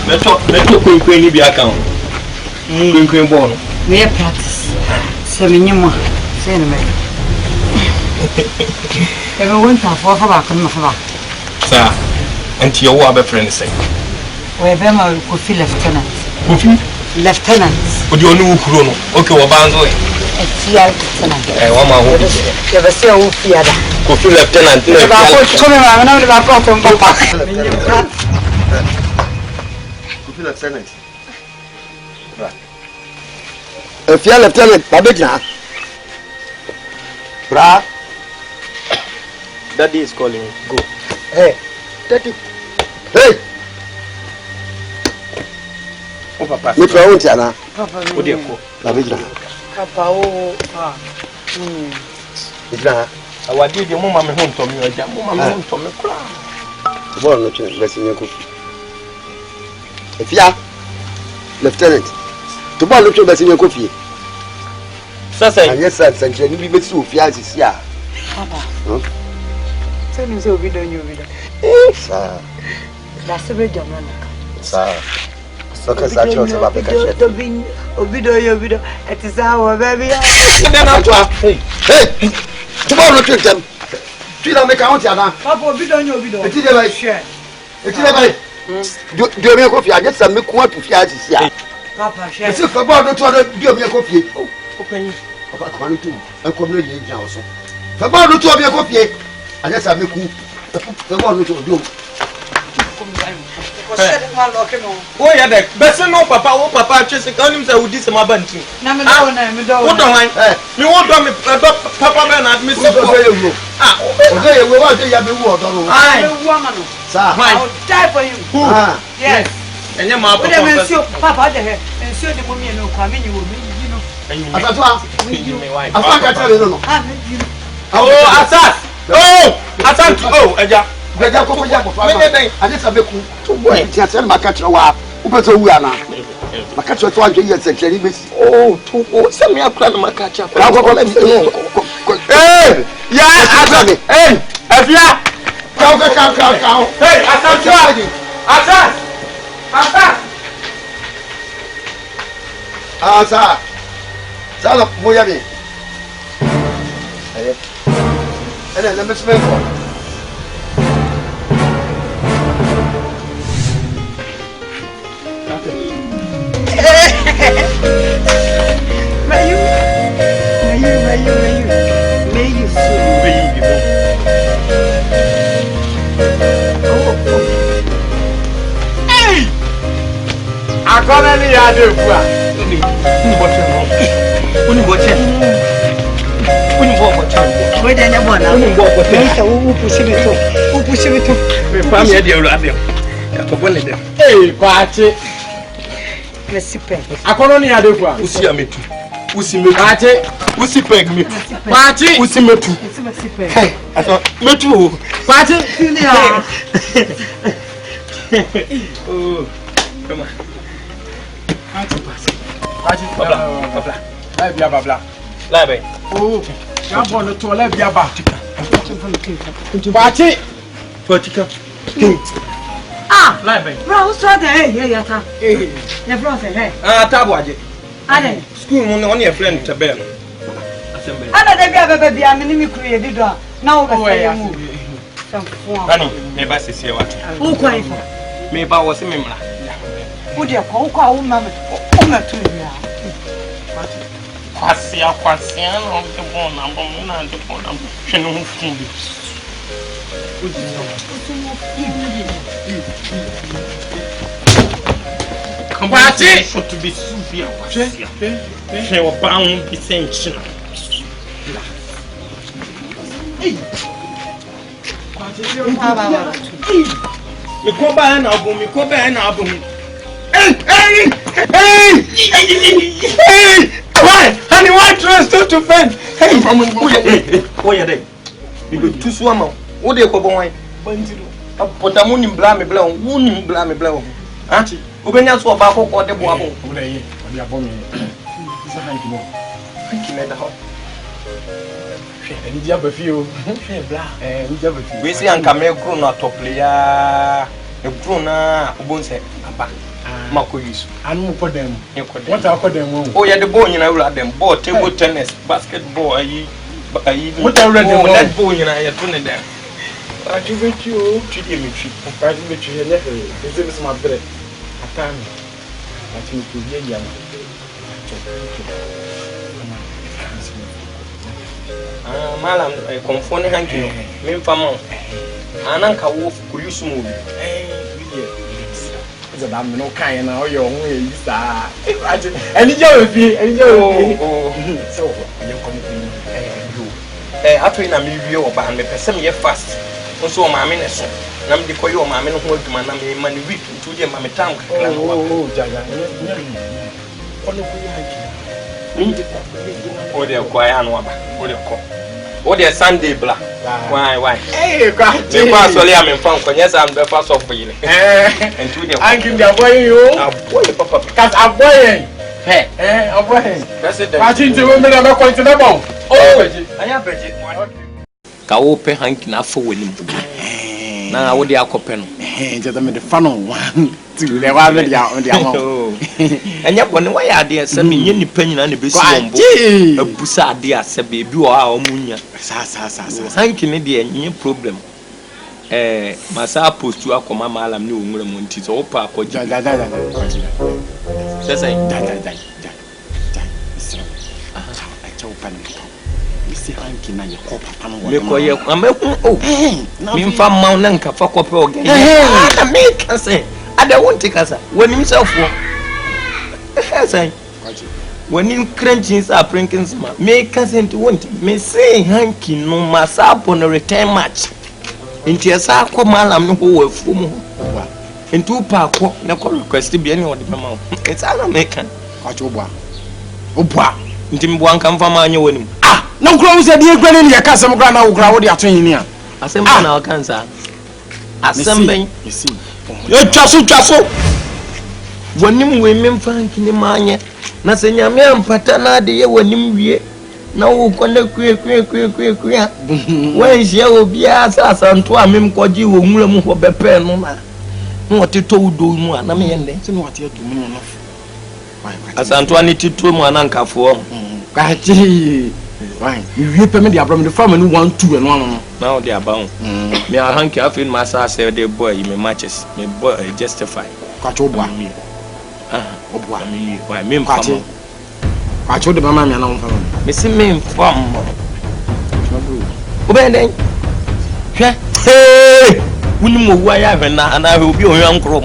Speaker 7: Let's queen be account. Queen born.
Speaker 3: We are practice. 7 more. Say no man. Everyone for back on my father.
Speaker 7: Sir, and your water friend say.
Speaker 3: Where Bema could feel lieutenant. Lieutenant.
Speaker 7: Would you know Chrono? Okay, what bound away?
Speaker 3: It's your lieutenant.
Speaker 7: I want my home.
Speaker 3: Never say who feared.
Speaker 7: Could feel lieutenant.
Speaker 4: Lieutenant. If you're lieutenant, Babina. Bra.
Speaker 5: Daddy is calling me. Go.
Speaker 4: Hey, Daddy. Hey.
Speaker 5: Oh, Papa.
Speaker 4: You try to Anna.
Speaker 3: Papa,
Speaker 5: what do you call?
Speaker 4: Babina.
Speaker 3: Papa, oh,
Speaker 5: I was did your mama home to me. Your mama home to me.
Speaker 4: Well, no chance. Let's see your cookie. If you are lieutenant, to buy look at your coffee. Yes, sir, and you be so fias here.
Speaker 3: Papa, tell me so we don't you with
Speaker 4: sir.
Speaker 3: That's a bit German.
Speaker 4: Sir, so because I chose about the
Speaker 3: video, it is our baby.
Speaker 4: Hey, tomorrow look at them. Feel make out, Yana.
Speaker 3: Papa, we don't know, we don't.
Speaker 4: It is a share. It is a do you coffee? I get some milk to fias here.
Speaker 3: Papa, share.
Speaker 4: It's a about to do your coffee. Okay. Papa, come to a community also. About to have your coffee. I guess I make you the one to do.
Speaker 5: Oh, yeah, but no, Papa, oh, Papa, just a gun himself with this, my bunting.
Speaker 3: What do I?
Speaker 5: You won't do me, Papa Benard, Mr.
Speaker 4: Ah, okay, we want to have a word on.
Speaker 3: I woman.
Speaker 4: Sir,
Speaker 3: I'll die for you. Yes.
Speaker 10: And your mother,
Speaker 3: Papa, and show the woman no coming, you will be, you know.
Speaker 4: I can't tell you.
Speaker 10: Oh, Atta! Oh, Atta! Oh, Eja.
Speaker 4: I just have a two boys. Just my catcher. Who put a woman? My catcher 200 years at Jenny. Oh, send me a plan of my catcher.
Speaker 10: Hey, yeah, Atta. Hey, Afia.
Speaker 4: Come.
Speaker 10: Hey, ASANTEWAAH. Atta. Atta.
Speaker 4: Asa. Sala Moyami. And then let me smell.
Speaker 3: May you
Speaker 10: Hey! I got any idea. Hey, Kwadjo. I can't only have a
Speaker 7: Usi ametu. Usi
Speaker 10: Kwadjo.
Speaker 7: Usi peg me.
Speaker 10: Kwadjo.
Speaker 7: Usi metu. Hey, I thought metu.
Speaker 10: Kwadjo.
Speaker 7: Oh, come on.
Speaker 10: Babla.
Speaker 7: Labe.
Speaker 10: Oh, you want to toilet be about. Kwadjo.
Speaker 7: Vertical.
Speaker 3: Ah,
Speaker 7: Labe.
Speaker 3: bro, who's trying to hey, Atta? Hey, your brother, hey.
Speaker 7: Ah, Tabwaje.
Speaker 3: Ade.
Speaker 7: School on your friend Tabel.
Speaker 3: Ada de baby, I'm in me created. Now go away.
Speaker 7: Honey, maybe see what.
Speaker 3: Who cry for?
Speaker 7: Maybe I was a member.
Speaker 3: Would you call mamma? To you.
Speaker 10: Kwasia on the one and the phone. She knows food. Kwadjo to be severe. She was bound to sanction. Me come by an album. Hey! Why? Honey, why trust to friend? Hey,
Speaker 7: oh, yeah, they. You go to swim. What do you call wine? But I'm only blame blow. Auntie, Ubenya so back or the boabo.
Speaker 10: We are bombing. It's a hanky more.
Speaker 7: Hanky made the hot.
Speaker 10: And you have a few.
Speaker 7: We see and come grown up top player. A grown up, Ubunse, Abba. Marco use.
Speaker 10: And move for them. What I call them?
Speaker 7: Oh, yeah, the ball you know, them ball, table tennis, basketball. What
Speaker 10: I read
Speaker 7: that ball you know, you're doing them.
Speaker 10: I do with you, treat me, I do with you, never. This is my bread. I can't. I think to be a young.
Speaker 7: Madam, I confond hanky, me for month. Ananka wolf, could you smooth? It's a damn no kind now, your way, sir. And you so you're coming. After I meet you about me, person ye fast. Also, my minister. Nam de koyo ma me no ho adwuma na me ma ne week to je ma me tam kakra no oh jaga ono koyo hanki o de kwaya no aba o de Sunday bla why eh kwa me kwa so le am mfa nkonya sa am be fa so for yi and to de hanki de aboy yo aboy papa cuz aboy aboy president pa chin we me na me ko ntina bon anya beje ka wo pe hanki na afọ wani na wo de akọpẹ no
Speaker 10: nje me de fa no 1 2 le wa me de amọ
Speaker 7: enya bone wa ya de se me nye nipa nyina na besi wombo abusa ade ase be bi o a o munya sa hanki ne de nye problem masa postu akoma malam ne onwura mo nti so opa akọji sesa
Speaker 10: si hanki na ye ko papa no
Speaker 7: me ko ye amehu o me mfa maw na nka fa kope o gen na me ka say ada won't kasa woni msefo say when in crunchings are prinking smart, make us into want me say hanky no massa upon a return match. Into a sack of malam who were full. Into park, no request to be any of the mouth. It's an American. Kwadjo. Oba. Ntimbuan come from my winning. Ah, no grows at the granny, a castle grana who crowd your training here. Assembly our cancer. Assembly, you see. You're just when you women fank in the mania, nothing a man patana de when you no conduct queer. When she will be as ASANTEWAAH, Mim Kwadjo, Mulamu for Bepen. What you told do one, I mean, that's what you're doing enough. ASANTEWAAH need to do one anchor for. Why? You pay me the abroad, the family 1, 2, and 1. Now they are bound. Me, I hanky up in my sass, the boy, you may matches, me boy, justify. Kwadjo, me. Why, me, Kwadjo. Kwadjo, the mamma, and on family. Missing me from Obey, hey, we know why I have, and I will be on your uncle.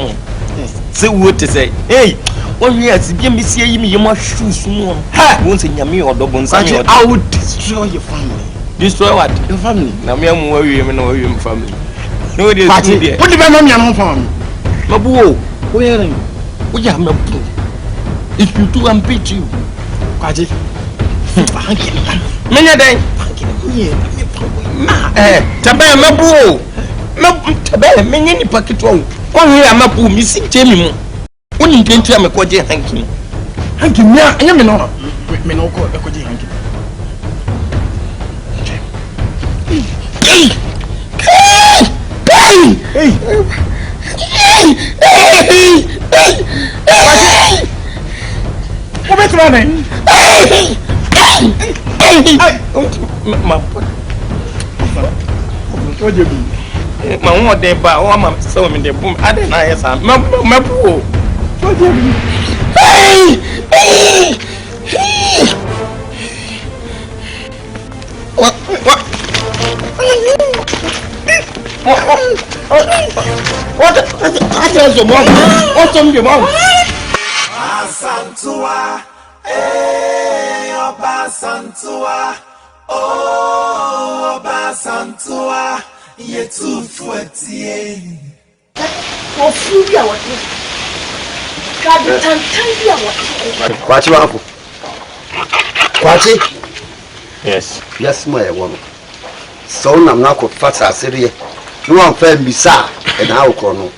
Speaker 7: Say what to say, hey. When we are seeing me, see me, you must shoot more. Ha! Once in Yami or Dobons, I would destroy your family. Destroy what? Your family. Now, me, I'm worried, you know, your family. No, it is party. What did I know? Your family. Mabu, where are you? We are not true. If you do, I'm beat you. Kwadjo. Many days. Tabay, Mabu. Tabay, many packet. Oh, we are Mabu, missing Jamie. When you didn't tell me Kwadjo hanky. Hanky, me, I am no. Me no call Kwadjo hanky. Hey! What is running? My one day, but I'm so in the boom. I didn't know. My poor. What? What's on your mouth?
Speaker 11: ASANTEWAAH, ASANTEWAAH, oh, ASANTEWAAH, you're too sweaty.
Speaker 4: Kwadjo.
Speaker 7: Yes.
Speaker 4: Yes, my woman. So I'm not quite fast as it. No one found me, sir, and how chrono.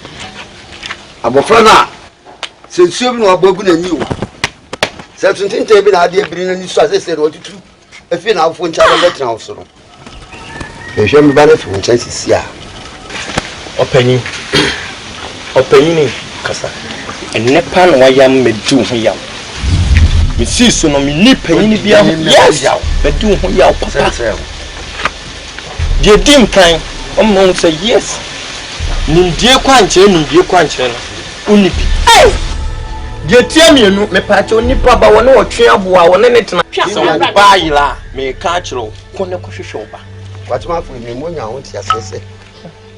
Speaker 4: I'm a friend now. Since you know about good and you. Certain table idea bringing you, as I said, what you do. If you now phone child let now, so. You show me better from chances here.
Speaker 7: Opinion, Kasa. And Nepan, why am me do here? You see, so no me nip any be yes, but do here, Papa. Dear dim kind, no say yes. Nim dear quanchen, unipi. Dear Tiamino, me patch only Papa one or travel one in it. So buy la, me catch row, Konakoshi shoba.
Speaker 4: What's my for me when I want to say?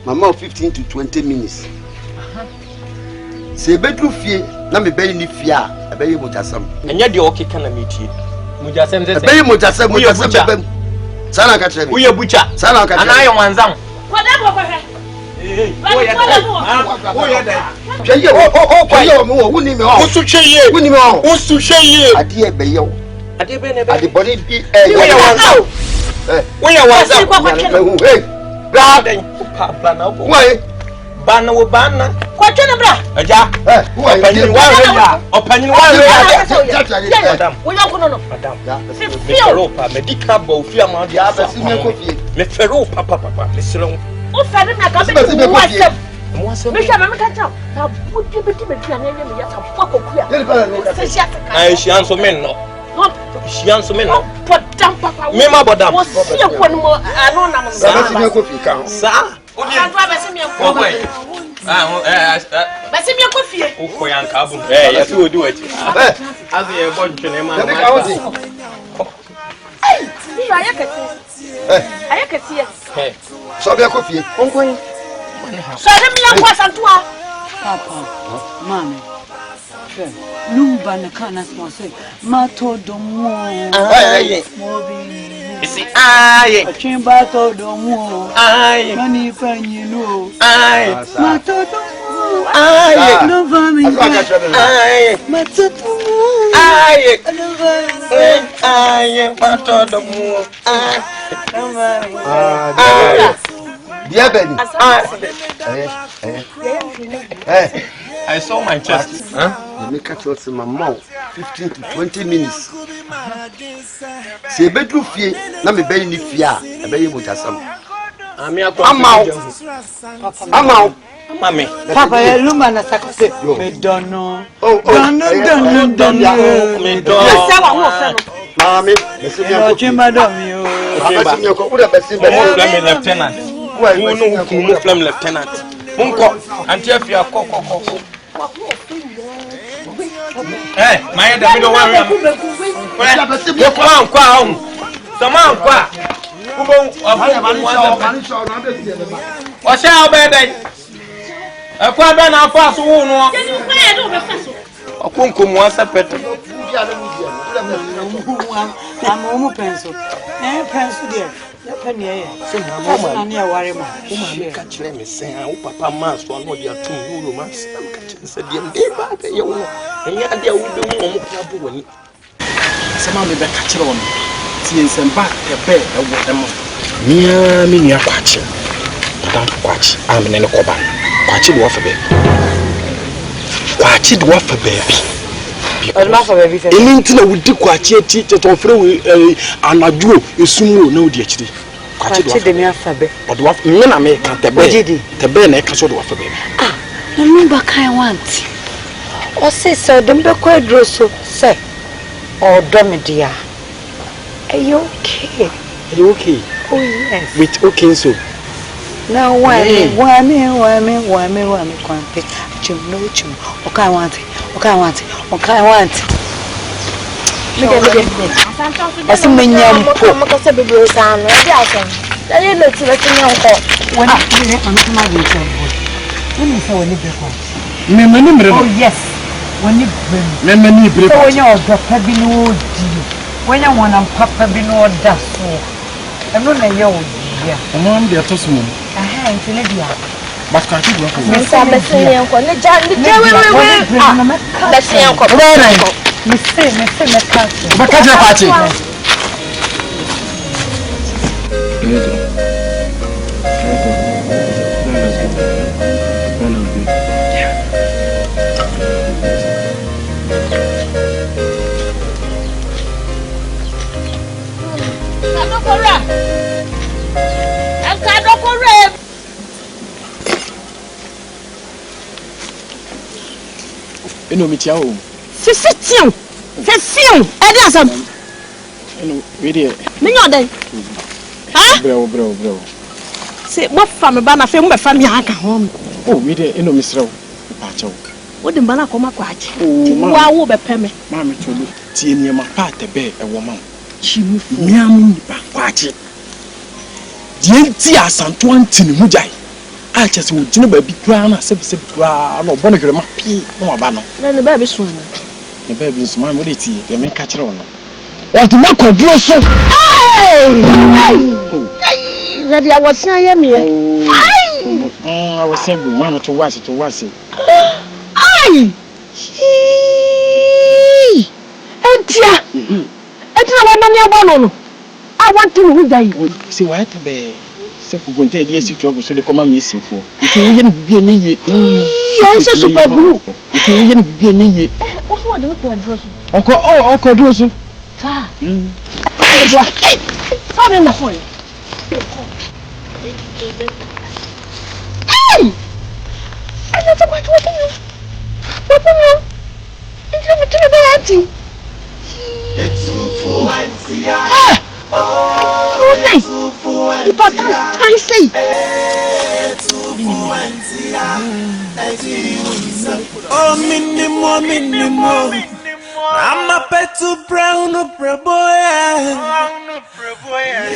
Speaker 4: Mama 15 to 20 minutes. Say bedroom fear, na me be ni fear, I be you mutasam. And yet the okay can meet you. Mutasam say. Be mutasam. Sana ka trebe. Uye bucha. Sana ka trebe. Ana yon wanzam.
Speaker 8: Whatever for her.
Speaker 4: Jeye o mo wo ni me o. Usu cheye. Wo ni me o. Usu cheye. Ade be yo. Ade be ne be. Ade body bi wo ya wanzam. Wo ya wanzam. Hey. Bra den. Papa na wo. Why? Bana wo bana.
Speaker 8: Kwadjo na bra.
Speaker 7: Aja. Opanyin wa we ya. Opanyin wa we ya.
Speaker 8: Madam. Wo ya kono no. Madam.
Speaker 7: Feropa medical bo fi ama dia abesi me kofie. Me feropa papa. Me sero.
Speaker 8: O fere na ka be wo asem. Me sha me ka cha. Na budi beti me tia na enye me ya ta fo kokua.
Speaker 7: Ai shi anso men no. She answer me no.
Speaker 8: Podam papa.
Speaker 7: Me ma bodam.
Speaker 8: Wo si ekwo no ano na mo.
Speaker 4: Sa me kofie kan.
Speaker 7: Sa.
Speaker 8: But see me a coffee.
Speaker 7: Oh, young carbon. Yes, we will do it. As a bunch of them,
Speaker 8: I can see it.
Speaker 4: So, be a coffee.
Speaker 8: So, let me know what's on to
Speaker 3: Papa, Mammy. Numba na kana sponsor. Mato domo.
Speaker 7: Aye. Isi aye.
Speaker 3: Chimba to domo.
Speaker 7: Aye.
Speaker 3: Mani fanyi no.
Speaker 7: Aye.
Speaker 3: Mato domo.
Speaker 7: Aye.
Speaker 3: Numba mi.
Speaker 7: Aye.
Speaker 3: Mato domo.
Speaker 7: Aye. Aye. Mato domo. Aye.
Speaker 4: Dear Benny.
Speaker 7: I saw my chest.
Speaker 4: Huh? You make a choice in my mouth 15 to 20 minutes. See, bedroom fee, let me bury ni fear. I bury you some. I'm out.
Speaker 7: Mammy.
Speaker 3: Papa, Luma na sakose. Me don't know. Don't know.
Speaker 7: Me don't know.
Speaker 4: Mammy,
Speaker 3: no chimba domi yo.
Speaker 4: I'm your cocoa, but see,
Speaker 7: lieutenant. Who know who flame lieutenant? Munko, and if you are coco. Eh, my head, I don't want to. You come on, come on. What's our bed? A quaban of fast wound. A kunkum was a pet.
Speaker 3: I'm almost pencil. Pencil, dear. Penny, I'm near Warrior.
Speaker 7: Catch them, say, oh, Papa Mass, one of your 2 romance. Said, you know, and yet there will be more trouble. Someone will be catching on. Since I'm back a bed with them. Near me, near Kwadjo. Madame Kwadjo, I'm in a coban. Kwadjo waffle baby. Kwadjo waffle baby. Anything would do Kwadjo teacher to throw and I do a sumo no DHD. Kwadjo the mere fabe. But what men I make at the bed, the bed, I can sort of waffle baby.
Speaker 3: Ah, no number I want. Or say, sir, don't be quite so, sir. Or Domidia. Are you okay?
Speaker 7: Are you okay?
Speaker 3: Oh, yes.
Speaker 7: With okay, so.
Speaker 3: Now, why me, quante. Chum, no chum. Okay, I want it. Okay, I want it. Okay, I want it. Look at as a minion, because of the blue sound. I didn't know to let you know. When I'm married, when you saw any before. Oh, yes. When you bring me, when you're the cabin, when you want to papa be no dust. I'm not a young dear. I'm on the Tosman. I have to live here. But can't you go? Miss Abbey, Uncle, the Johnny, let's say, Uncle, Miss Country. But catch your party.
Speaker 1: No, me tell you.
Speaker 2: C'est allez ensemble.
Speaker 1: No, we did.
Speaker 2: Me know then. Hein?
Speaker 1: Bro.
Speaker 2: C'est moi femme ba na femme famille aka home.
Speaker 1: Oh, we did. No, Mr. Pacho.
Speaker 2: Wo de bana ko makwaje.
Speaker 1: Oh,
Speaker 2: wa wo be peme.
Speaker 1: Mama tolu. Tie niema pa te be e wo ma. Chimu fu. Miam ba kwaje. Die nti ASANTEWAAH ntini hu jai. A chese wo jina ba bi kra na se kra no bo no hwere ma pi no aba no.
Speaker 2: Na ne ba bi so.
Speaker 1: Ne ba bi so ma mo de tie. De me ka kire wo no. O ti ma kwaduro so.
Speaker 2: Ready I was saying me.
Speaker 1: I was saying man to watch.
Speaker 2: Ai! Entia. Entia wa na me aba no. I want to who die.
Speaker 1: See why to be se ku gonte dey si trouble so dey come am yesifo. If you yen bibie ni ye.
Speaker 2: Yes, super blue.
Speaker 1: If you yen bibie ni ye.
Speaker 2: O so de ko adro so.
Speaker 1: Onko duro so.
Speaker 2: Sa. Sorry na phone. Hey! I don't know what you. What you? It's a bit auntie.
Speaker 11: It's so fancy.
Speaker 2: Oh, nice. But I say.
Speaker 11: Oh, minimo. I'm a pet to brown boy.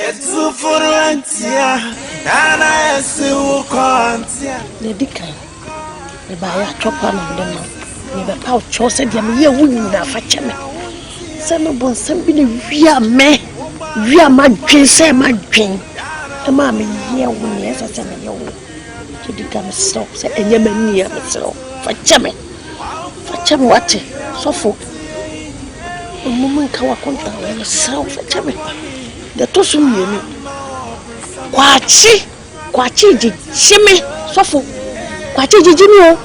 Speaker 11: It's so for Antia. And I say, oh, Antia.
Speaker 2: The dicker. The buyer chopper on them. Me be pa cho se dia me ye wuni na fa cheme. Se me bon sem bi ne wia me. Wia ma dwen se ma dwen. E ma me ye wuni e se me ye wuni. To di ka me so se enye mani a me so. Fa cheme. Fa cheme wate. Sofo. Mumu nka wa konta we so fa cheme. De to so mienu. Kwachi ji cheme. Sofo. Kwachi ji jimi o.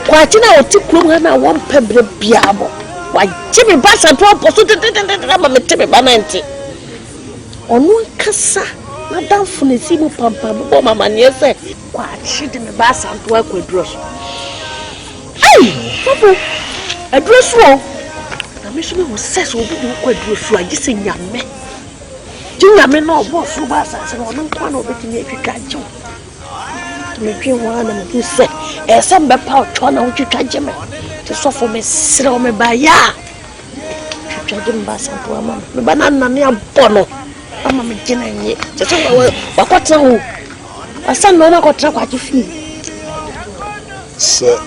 Speaker 2: Kwachi na oti kuro na won pebre biabo. Wa jimi basa to poso ma metebe bananti. Onu kasa na danfo na simu pampa bo mama ne se Kwachi de me basa to akwaduro so. Sofo. Aduro so. Na me so me wo ses obi de akwaduro so agise nyame. Nyame na obo so basa se no nkwa na obetini atwitwa me dream one and you say, some bepower turn out you can jam to suffer me, slow me by ya. Judging by some poor man, the banana near Bono. I'm a beginning yet. Just what's wrong? I said, no, I got what you feel.
Speaker 6: Sir,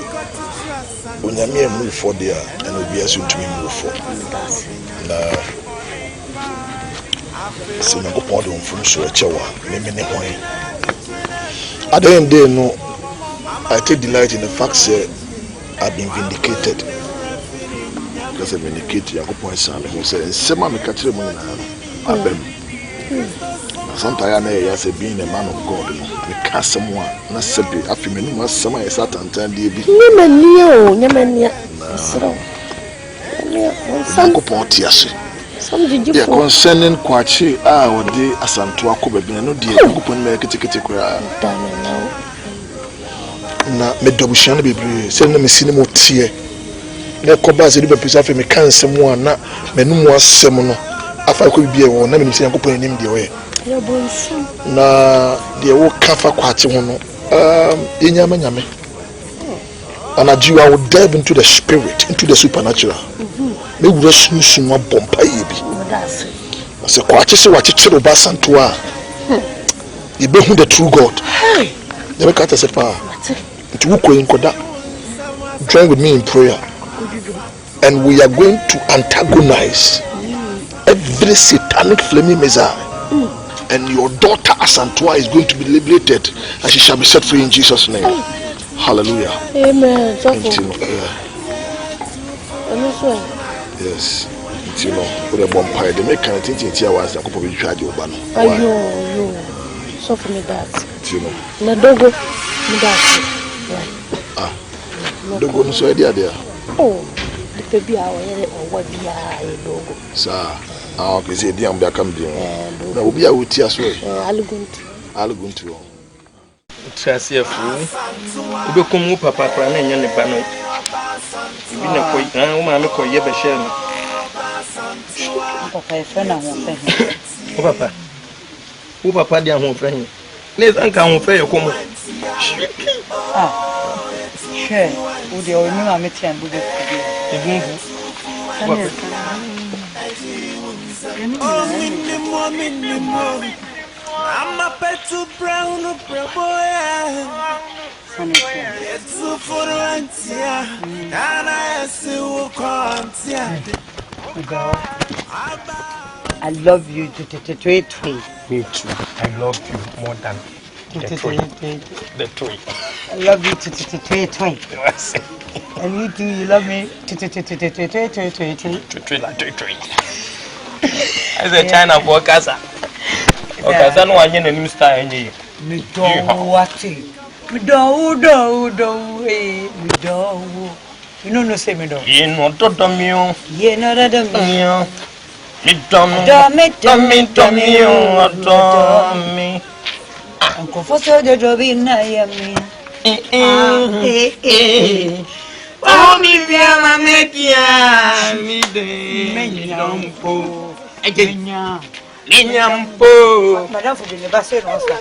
Speaker 6: when you may move for there, and will be assumed to me move for. So, I go on from Suachawa, maybe point. At the end, no, I take delight in the fact that I've been vindicated. Because I've vindicated, I go point Sam who said, "Sema me catch them on Abem." Sometimes I say, being a man of God, me cast someone, not sebi. I feel me no some I sat and turned the baby.
Speaker 2: Nyamania.
Speaker 6: Some go point yes. They are concerning Kwachi, or the ASANTEWAAH baby, no dear, go put me a kitty cry. Na me double shine baby, send me cinema tear. No cobas, a little piece of me can someone, not Menuma Semono. After I could be a one, let me say, I'm going him the way. Na the old Kafa Kwachi, in Yamanyame. And as you will delve into the spirit, into the supernatural. Me rush you soon one bomb baby. I say, Kwadjo say what you tell about ASANTEWAAH. You be who the true God. Never cut us a far. To Uko in Koda. Join with me in prayer. And we are going to antagonize every satanic flaming missile. And your daughter ASANTEWAAH is going to be liberated and she shall be set free in Jesus' name. Hallelujah.
Speaker 2: Amen.
Speaker 6: Yes. You know, with a bonfire, they make kind of things in Tiawas that could be tried your banner.
Speaker 2: Ayo, so for me that.
Speaker 6: You know.
Speaker 2: Na dogo, me that.
Speaker 6: Ah. Dogo no so idea there.
Speaker 2: Oh, the baby or what be a dogo.
Speaker 6: Sir. Ah, okay, say dear be come there. Na obi a wuti aso e. Aluguntu.
Speaker 5: Trust your fool. Obi kom papa pra na nya ne ba no. Ibi na koy, o ma me koy ye be share no.
Speaker 3: Papa e fe na ho fe. O
Speaker 5: papa dia ho fe hin. Ne zanka ho fe ye kom.
Speaker 3: Ah. She, o de o mi ma me tian bu be ku.
Speaker 5: Egungu.
Speaker 11: I'm a pet to brown up boy. It's so for Antia, and I still can't.
Speaker 3: I love you to
Speaker 5: me too. I love you more than the toy.
Speaker 3: I love you to and you too, you love me
Speaker 5: as a China for Casa. Okay, so no one in a new style.
Speaker 3: Me don't watch it. Me do. You know no say me do.
Speaker 5: You know to me.
Speaker 3: You know that me.
Speaker 5: Me.
Speaker 3: Uncle Foster the job in Miami.
Speaker 11: Oh, me mama mekia me de
Speaker 5: Menyampo.
Speaker 3: Madam for the basse rosa.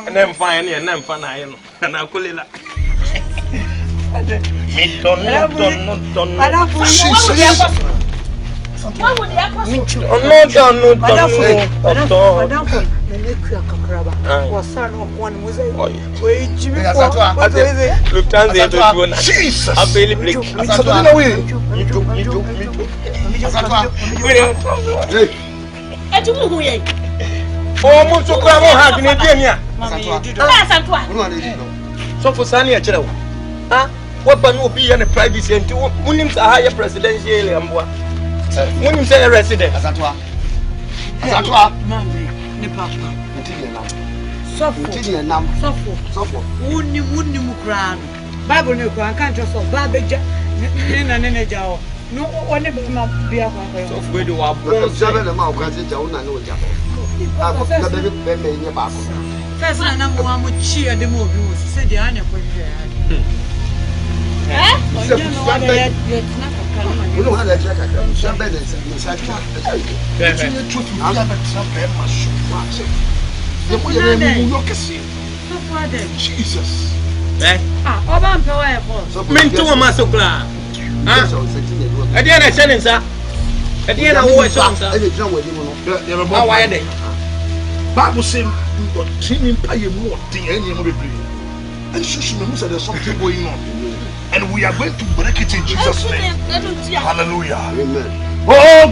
Speaker 5: And I'm fine and I'm fine. And I'll call it. Me don't.
Speaker 3: Madam, Nekuya kakraba. Wasana one was a
Speaker 7: Jesus. So for Sani, what will be in a privacy and two women's a higher presidential amboa. Women say a resident. Asantewaa.
Speaker 3: Suffer. Wouldn't you crown? Bible no crown can't just of Babeja. Nene Jao. No one ever be a so we do our born 7 amount of first, I know one would cheer the movie, said the Anya. We don't have a jacket. Jesus. I didn't send it, sir. I didn't know what songs are. How are they? Bible says, "Training pay more thing any more be." And she knows that there's something going on, and we are going to break it in Jesus' name. Hallelujah. Amen. Oh,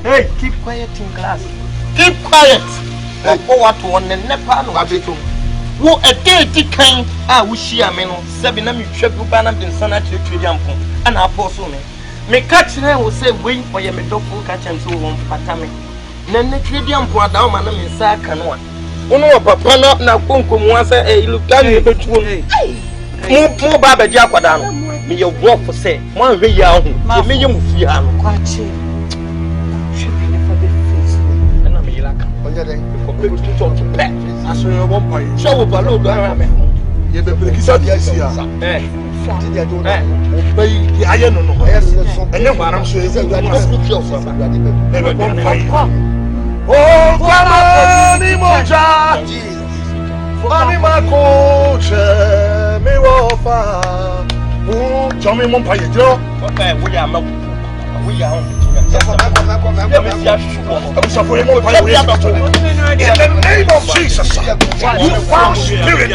Speaker 3: hey, keep quiet in class. Keep quiet. Oh, what one and never know what it is. Wo a day can we share me no 7 na me twa bana bin sana twa ampo ana apostle me catch na wo say win for ye me dofo catch am so won pata me na ne twa ampo ada ma na me sa aka no a wono papa na konkomu asa ilukan e betuo mo ba ba dia kwada no me ye work for say mo anwe ya ho me ye mu fi ha no kwachi na me yila kan onye den for people to talk to pet aso yo one point show we balo do ara me ye be kisa dia sia dia do obey di aye no no ene waram so e go scripture for e be one point oh kwala ni moja Mami makoche mi wofa Jomi mon paye jo Papa we are in the name of Jesus, you found spirit,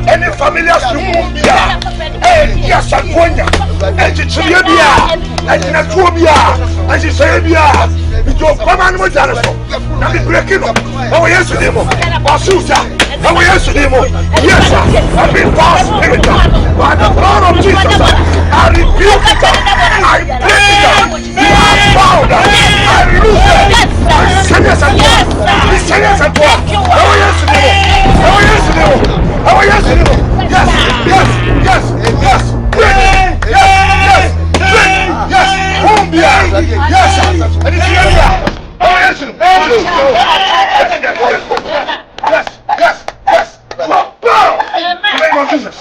Speaker 3: any familiar spirit, yes, and Konya, and Chibia, and Nakubia, and Sisabia, because Paman was now be breaking up. Oh, yes, to him, Basusa, oh, yes, to him, yes, I've been found spirit, by the blood of Jesus, I rebuke it, I break it, you are found, I remove it, I send us at once, I send us at once, oh, yes, to him, oh, yes, to him, oh, yes, to him, yes, yes, yes, yes, yes, yes, yes, Cumbia, yes, and it's here, oh, yes, to him, yes, yes, yes, bow, in the name of Jesus,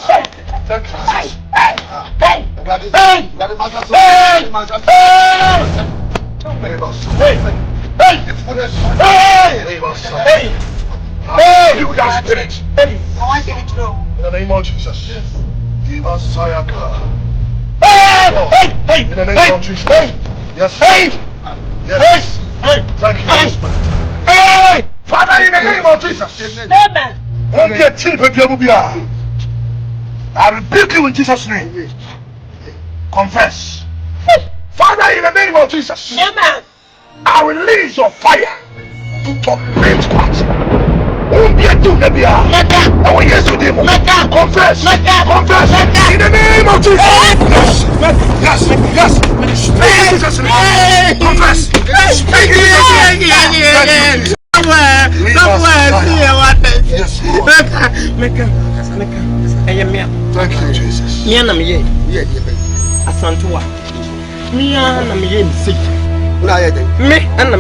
Speaker 3: thank you, Jesus. You got spirit. In the name of Jesus. Give us Sayaka. In the name of Jesus. Yes. Yes. Thank you, Husband. Father, in the name of Jesus. Amen. I rebuke you in Jesus' name. Confess. Father, in the name of Jesus. Amen. I release your fire to torment what? Confess. Confess. In the name of Jesus. Yes. Yes. Speak in Jesus' name. Confess. Speak in Jesus' name. Thank you, Jesus. ASANTEWAAH. Me and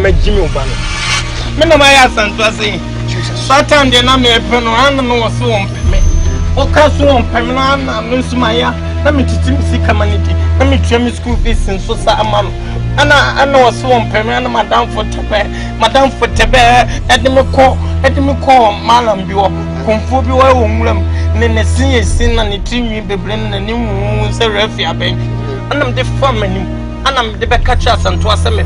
Speaker 3: my Jimmy Obama. Me no my ASANTEWAAH say. Satan de na me peno an no so on me. O ka so on pe me na no sumaya. Na me titim sika manidi. Na me twem school fees so sa amano. Ana was so on pe me na madam for tebe edime ko malam biwo. Konfo bi wa wo nwuram. Ne sin na ne tinwi bebre na ne mu se refi aben. Anam de fam anim
Speaker 7: Anam de catch ASANTEWAAH se me.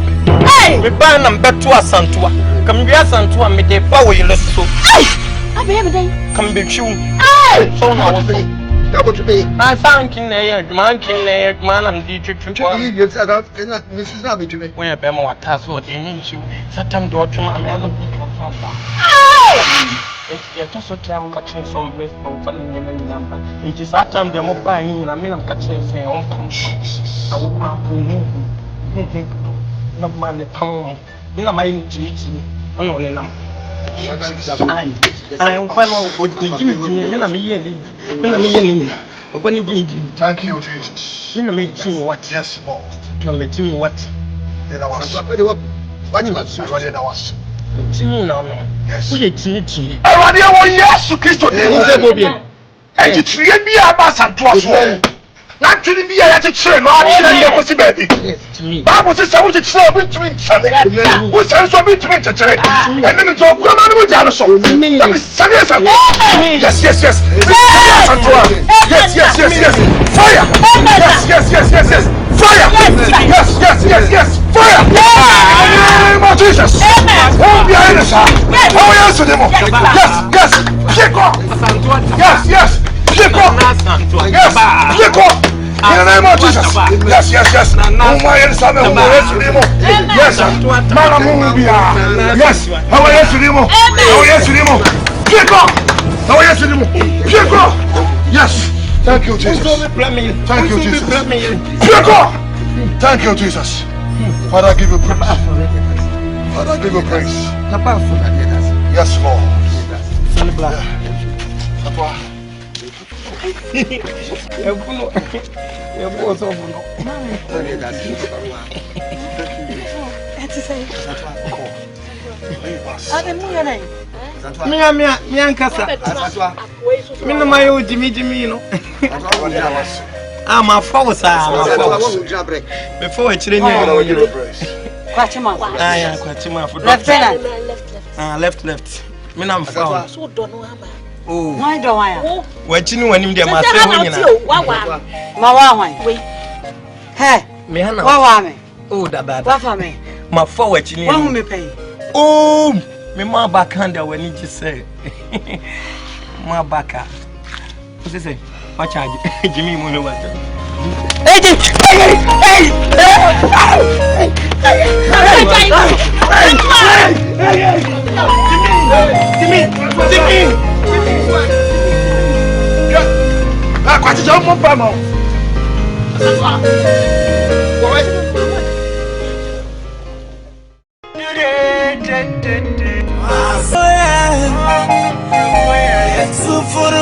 Speaker 7: Me ba nam beto ASANTEWAAH. Come be ASANTEWAAH me de pa wo yele so.
Speaker 2: Abi me den.
Speaker 7: Come be chiu. So na wo say. Double to be. I thank you man am di twetwe.
Speaker 6: You said that Mrs. Nabi to me.
Speaker 7: When be mo wata so de yin chiu. Satam do twuma me no. You just so time catching some place from falling in the number. It is that time the mobile in I mean I'm catching say on I will not man the pound. You know my intuition. I know them. I am final for the give me and I'm here. When you
Speaker 6: thank you, Jesus.
Speaker 7: You know me what?
Speaker 6: Yes, Lord.
Speaker 7: You know me what?
Speaker 6: Then I was what you must say what I was.
Speaker 7: No. Yes. We are
Speaker 6: Everybody want yes Christ. And you treat me about ASANTEWAAH. Not to be a teacher, no, I possibility. Bible says I was a trouble between Sunday. We send so between the church. And then it's all come on with Janiso. Yes. Yes. Fire. Yes. Fire. Yes. Fire. Name of Jesus. Won't be honest. How else to them? Yes. Pick up. Yes. Pick up. Yes. Pick up. In the name of Jesus. Yes. Yes. Yes. Thank you, Jesus. Thank you, Jesus. Father, I give you praise. Yes, Lord.
Speaker 7: Nkansah. Me no my old Jimmy no. I'm a force. Before I train you.
Speaker 9: Kwachima.
Speaker 7: Kwachima for left. Me na foul. Oh.
Speaker 9: Why do I?
Speaker 7: Watching when him there must say
Speaker 9: Hey,
Speaker 7: me hana.
Speaker 9: Wawa.
Speaker 7: Oh, that.
Speaker 9: Wafa me.
Speaker 7: My forward you.
Speaker 9: Who me pay?
Speaker 7: Oh, me ma backhand when you just say. Ma backa. What's it say? What charge? Jimmy Muno what? Jimmy.
Speaker 6: Kwadjo mo pa mo.
Speaker 11: It's for the